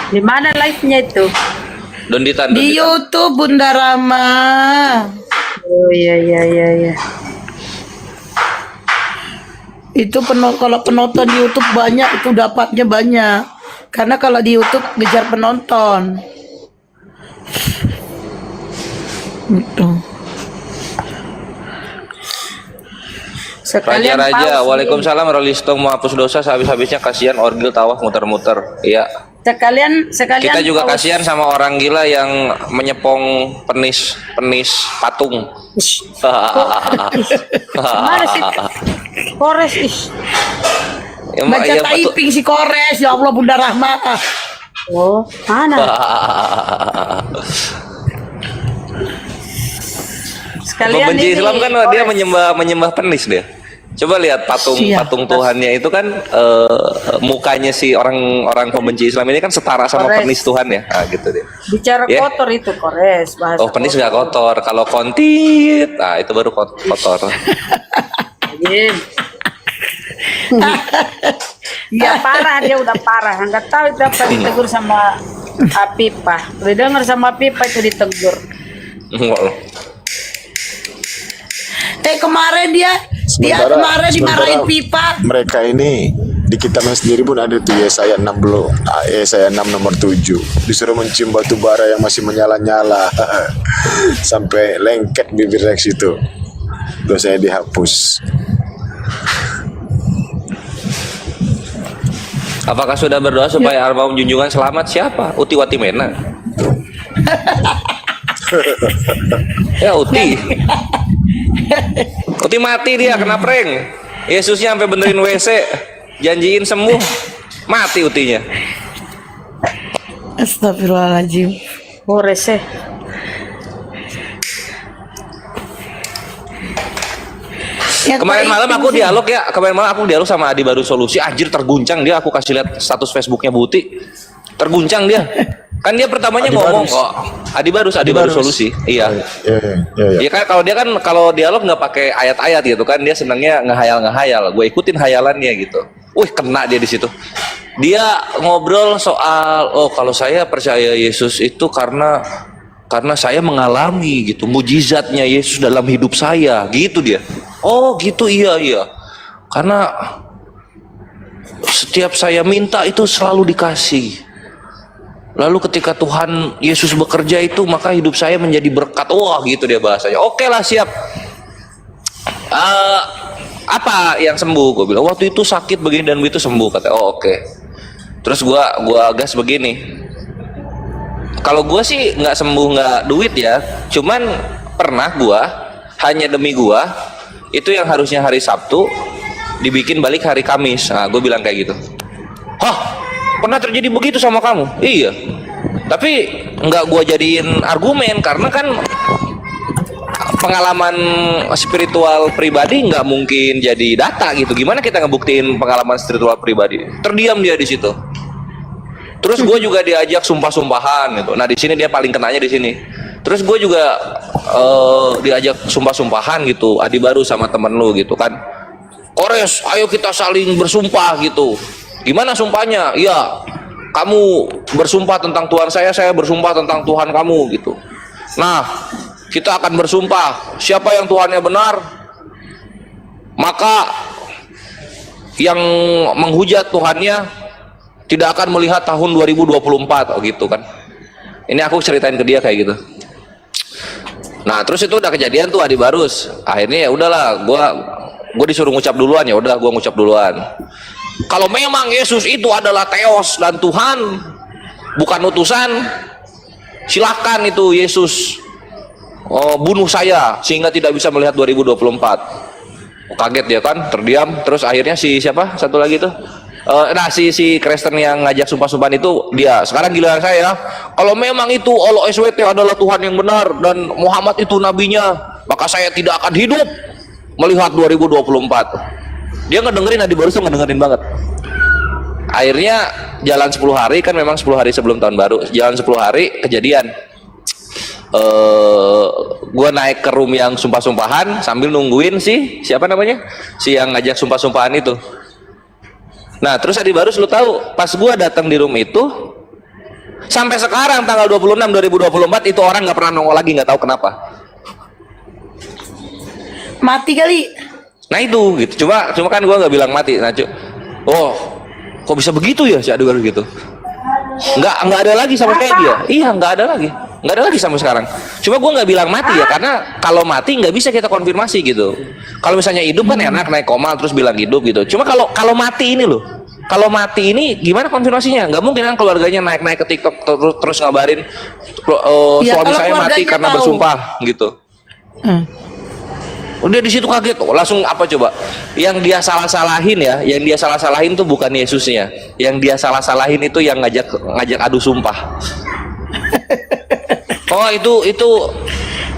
Di mana live-nya itu? Donditan. Di YouTube Bunda Rama. Oh iya. Itu kalau penonton di YouTube banyak itu dapatnya banyak. Karena kalau di YouTube ngejar penonton. Gitu. Raja Raja, pause. Waalaikumsalam. Rolistong menghapus dosa, habis-habisnya kasihan orgil tawaf muter-muter. Iya. Sekalian Kita juga pause. kasihan sama orang gila yang menyepong penis patung. Mana sih? Kores ish. Ya, Baca ya, betul. typing si Kores, ya Allah Bunda Rahma. Oh, mana? Sekalian Pembenci ini, Islam kan dia Kores. menyembah penis dia. Coba lihat Siap. patung Tuhannya itu kan mukanya si orang pembenci Islam ini kan setara sama Kores. penis Tuhan ya. Nah, gitu deh. Bicara Ya. kotor itu Kores bahasa. Oh, penis nggak kotor. Kalau kontit, nah itu baru kotor. Iya. Ya parah, dia udah parah. Nggak tahu itu apa ditegur sama Apipah. Udah dengar sama Apipah itu ditegur. Kemarin dia kemarin dimarahin pipa. Mereka ini di kitabnya sendiri pun ada tuh Yesaya 60, Yesaya 6 nomor 7. Disuruh mencium batu bara yang masih menyala-nyala. Sampai lengket bibir Rex itu. Dosanya dihapus. Apakah sudah berdoa supaya almarhum junjungan selamat? Siapa? Uti Watimena. Ya Uti. Uti mati dia kena prank. Yesusnya sampai benerin WC, janjiin sembuh, mati Utinya. Astagfirullahaladzim. Kores Kemarin malam aku dialog sama Adi Baru Solusi. Anjir, terguncang dia. Aku kasih lihat status Facebooknya Buti. Terguncang dia. Kan dia pertamanya Adi ngomong Barus. kok Adi Baru Solusi. Iya. Iya. Iya kan kalau dialog nggak pakai ayat-ayat gitu kan, dia senangnya ngehayal. Gue ikutin hayalannya gitu. Wih, kena dia di situ. Dia ngobrol soal kalau saya percaya Yesus itu karena karena saya mengalami gitu mujizatnya Yesus dalam hidup saya, gitu dia. Oh gitu, iya, karena setiap saya minta itu selalu dikasih. Lalu ketika Tuhan Yesus bekerja itu, maka hidup saya menjadi berkat. Wah gitu dia bahasanya. Oke lah, siap. Apa yang sembuh? Gue bilang waktu itu sakit begini dan begitu, sembuh, kata. Oh oke. Terus gua gas begini. Kalau gue sih nggak sembuh, nggak duit ya, cuman pernah gue hanya demi gue itu yang harusnya hari Sabtu dibikin balik hari Kamis. Nah gue bilang kayak gitu. Hah, pernah terjadi begitu sama kamu? Iya, tapi nggak gue jadiin argumen, karena kan pengalaman spiritual pribadi nggak mungkin jadi data gitu. Gimana kita ngebuktiin pengalaman spiritual pribadi? Terdiam dia di situ. Terus gue juga diajak sumpah-sumpahan gitu. Nah di sini dia paling kenanya di sini. Terus gue juga diajak sumpah-sumpahan gitu. Adi baru sama temen lu gitu kan. Kores, ayo kita saling bersumpah gitu. Gimana sumpahnya? Ya, kamu bersumpah tentang Tuhan saya bersumpah tentang Tuhan kamu gitu. Nah, kita akan bersumpah. Siapa yang Tuhannya benar, maka yang menghujat Tuhannya tidak akan melihat tahun 2024. Oh gitu kan. Ini aku ceritain ke dia kayak gitu. Nah terus itu udah kejadian tuh Adi Barus. Akhirnya ya udahlah, gua disuruh ngucap duluan, ya udah gua ngucap duluan. Kalau memang Yesus itu adalah Theos dan Tuhan, bukan utusan, silahkan itu Yesus bunuh saya sehingga tidak bisa melihat 2024. Kaget dia kan, terdiam. Terus akhirnya si siapa satu lagi tuh, si Kristen yang ngajak sumpah-sumpahan itu dia. Sekarang giliran saya. Kalau memang itu Allah SWT adalah Tuhan yang benar dan Muhammad itu nabinya, maka saya tidak akan hidup melihat 2024. Dia ngedengerin, Adi Barus tuh ngedengerin banget. Akhirnya jalan 10 hari, kan memang 10 hari sebelum tahun baru. Jalan 10 hari kejadian. Gue naik ke room yang sumpah-sumpahan sambil nungguin siapa namanya? Si yang ngajak sumpah-sumpahan itu. Nah terus Adi Barus, lu tahu pas gua datang di room itu sampai sekarang tanggal 26 2024 itu orang nggak pernah nongol lagi, nggak tahu kenapa. Mati kali. Nah itu gitu. Cuma kan gua nggak bilang mati. Nah oh kok bisa begitu ya si Adi Barus gitu. Nggak ada lagi sama kayak dia. Iya nggak ada lagi sampai sekarang. Cuma gue nggak bilang mati ya, karena kalau mati nggak bisa kita konfirmasi gitu. Kalau misalnya hidup kan enak naik koma terus bilang hidup gitu. Cuma kalau mati ini loh, kalau mati ini gimana konfirmasinya? Nggak mungkin kan keluarganya naik ke TikTok terus ngabarin Ya, suami kalau saya mati keluarganya karena tahu. bersumpah gitu. Udah di situ kaget, langsung apa coba? Yang dia salah-salahin ya, yang dia salah-salahin tuh bukan Yesusnya. Yang dia salah-salahin itu yang ngajak adu sumpah. Oh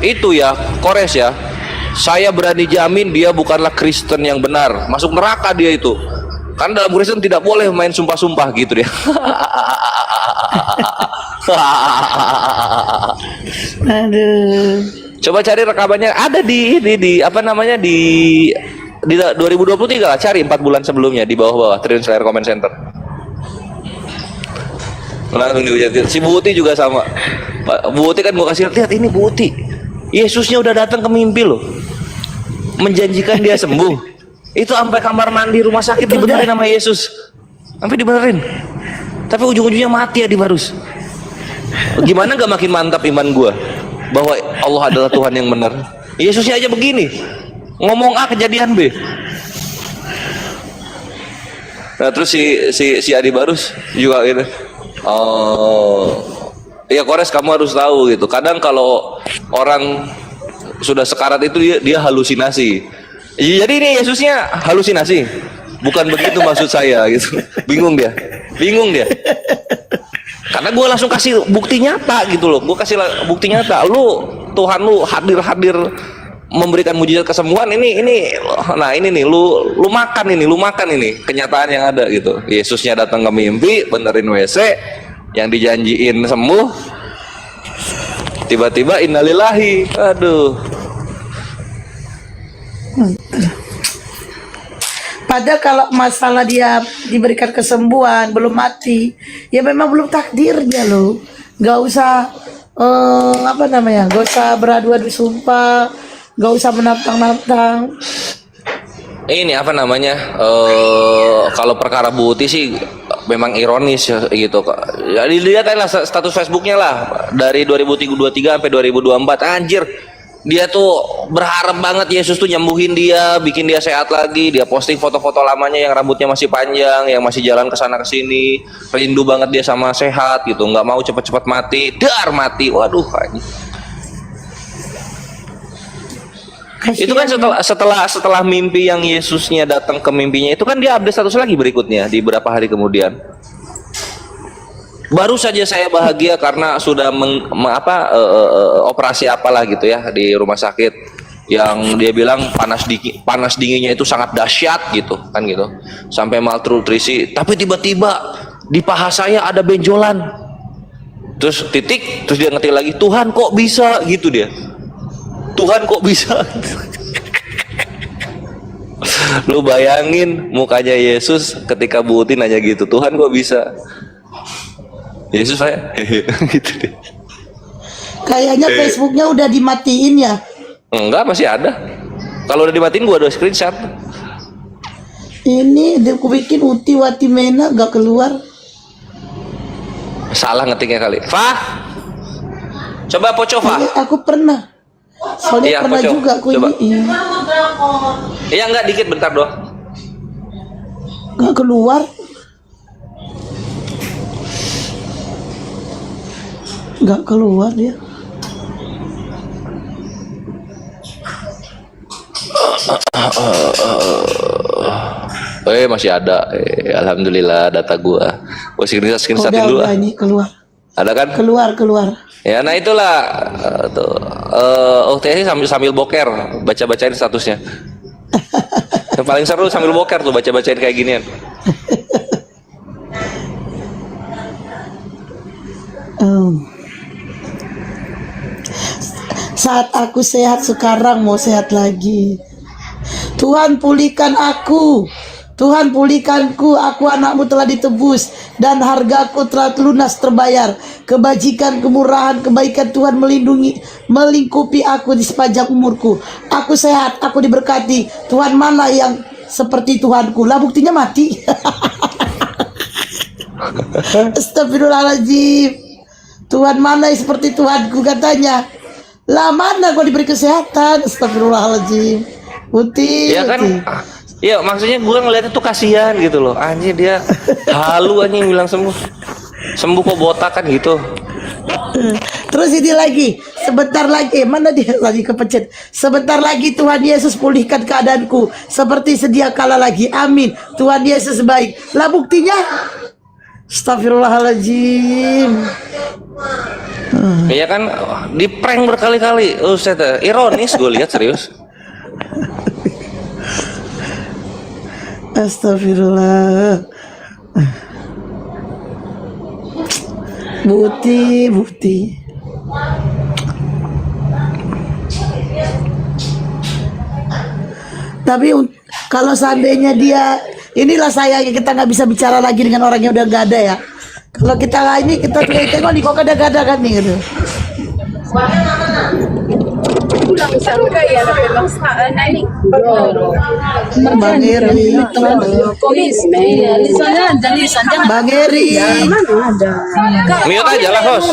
itu ya, Kores ya. Saya berani jamin dia bukanlah Kristen yang benar. Masuk neraka dia itu. Karena dalam Kristen tidak boleh main sumpah-sumpah gitu dia. Aduh. Coba cari rekamannya, ada di apa namanya di 2023 lah, cari 4 bulan sebelumnya di bawah-bawah Triun Slayer Comment Center. Langsung dihujat. Si Bu Uti juga sama. Bu Uti kan gua kasih lihat, ini Bu Uti. Yesusnya udah datang ke mimpi loh. Menjanjikan dia sembuh. Itu sampai kamar mandi rumah sakit dibenerin sama Yesus. Sampai dibenerin. Tapi ujung-ujungnya mati ya di Barus. Gimana gak makin mantap iman gua bahwa Allah adalah Tuhan yang benar. Yesusnya aja begini. Ngomong A kejadian B. Nah terus si Adi Barus juga gitu. Oh, ya Kores, kamu harus tahu gitu. Kadang kalau orang sudah sekarat itu dia halusinasi. Jadi ini Yesusnya halusinasi. Bukan begitu maksud saya gitu. Bingung dia. Karena gue langsung kasih bukti nyata gitu loh. Gue kasih bukti nyata. Tuhan lu hadir memberikan mujizat kesembuhan ini. Nah ini nih lu makan ini kenyataan yang ada gitu. Yesusnya datang ke mimpi, benerin WC, yang dijanjiin sembuh, tiba-tiba innalillahi. Aduh. Padahal kalau masalah dia diberikan kesembuhan belum mati, ya memang belum takdirnya loh. Nggak usah apa namanya? Gak usah beradu-adu sumpah, gak usah menantang-nantang. Ini apa namanya? Kalau perkara Bu Uti sih memang ironis ya, gitu kok. Ya dilihat aja lah status Facebooknya lah dari 2023 sampai 2024. Anjir, dia tuh berharap banget Yesus tuh nyembuhin dia, bikin dia sehat lagi. Dia posting foto-foto lamanya yang rambutnya masih panjang, yang masih jalan ke sana ke sini. Rindu banget dia sama sehat gitu, nggak mau cepet-cepet mati. Dar mati. Waduh, anjir. Itu kan setelah mimpi yang Yesusnya datang ke mimpinya itu kan dia update status lagi berikutnya di beberapa hari kemudian. Baru saja saya bahagia karena sudah operasi apalah gitu ya di rumah sakit yang dia bilang panas dinginnya itu sangat dahsyat gitu kan gitu sampai malnutrisi, tapi tiba-tiba di paha saya ada benjolan, terus titik, terus dia ngetik lagi Tuhan kok bisa gitu dia. Tuhan kok bisa. Lu bayangin mukanya Yesus ketika Bu Uti nanya gitu, Tuhan kok bisa. Yesus saya gitu deh. Kayaknya Facebooknya udah dimatiin ya. Enggak, masih ada. Kalau udah dimatiin gua ada screenshot. Ini aku bikin Uti Watimena gak keluar. Salah ngetiknya kali. Fah, coba poco Fah. Aku pernah. Soalnya Iya, pernah Poco. juga aku Coba. ini. Iya enggak, dikit bentar doang. Gak keluar. Gak keluar dia. Masih ada. Alhamdulillah data gua. Gua screenshot dulu. Udah ini keluar. Ada kan? Keluar. Ya, nah itulah tuh. OTS sambil boker, baca-bacain statusnya. Yang paling seru sambil boker tuh baca-bacain kayak ginian. Saat aku sehat sekarang mau sehat lagi. Tuhan pulihkan aku. Tuhan pulihkanku, aku anakmu telah ditebus dan hargaku telah lunas terbayar. Kebajikan, kemurahan, kebaikan Tuhan melingkupi aku di sepanjang umurku. Aku sehat, aku diberkati. Tuhan mana yang seperti Tuhanku? Lah buktinya mati. Astagfirullahaladzim. Tuhan mana yang seperti Tuhanku katanya. Lah mana kau diberi kesehatan? Astagfirullahaladzim. Uti. Ya kan? Ya maksudnya gue ngeliatnya tuh kasihan gitu loh. Anjir dia halu anjing bilang sembuh. Sembuh kok botak kan gitu. Terus ini lagi, sebentar lagi, mana dia lagi kepencet. Sebentar lagi Tuhan Yesus pulihkan keadaanku seperti sedia kala lagi. Amin. Tuhan Yesus baik. Lah buktinya. Astagfirullahaladzim. Iya kan di prank berkali-kali. Ironis gue lihat serius. Astagfirullah. Bukti. Tapi kalau seandainya dia, inilah saya kita nggak bisa bicara lagi dengan orang yang udah nggak ada ya. Kalau kita ini kita tengok nih kok ada kan nih gitu. Bang Eri, Bang Eri, Mute aja lah host.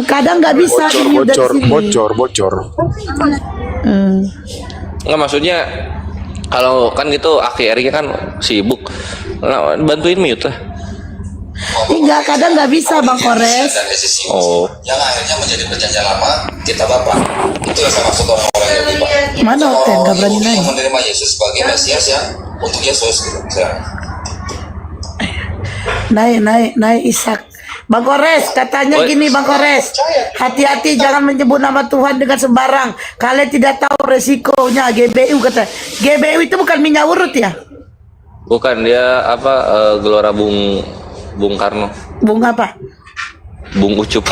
kadang nggak bisa di-mute dari sini. bocor. Nggak, maksudnya kalau kan gitu akhirnya kan sibuk. Nah, bantuin mute lah. Enggak, kadang nggak bisa Bang Kores. Dan Yesus Oh. yang akhirnya menjadi perjanjian lama kita Bapa. itu yang saya maksud orang-orang yang lebih baik. Mana Oten nggak berani Yang naik. menerima Yesus sebagai Mesias yang untuk Yesus gitu. Naik Ishak. Bang Kores katanya gini Bang Kores, hati-hati jangan menyebut nama Tuhan dengan sembarang. Kalian tidak tahu resikonya. GBU kata. GBU itu bukan minyak urut ya? Bukan, dia apa gelora Bung Karno. Bung apa? Bung Ucup.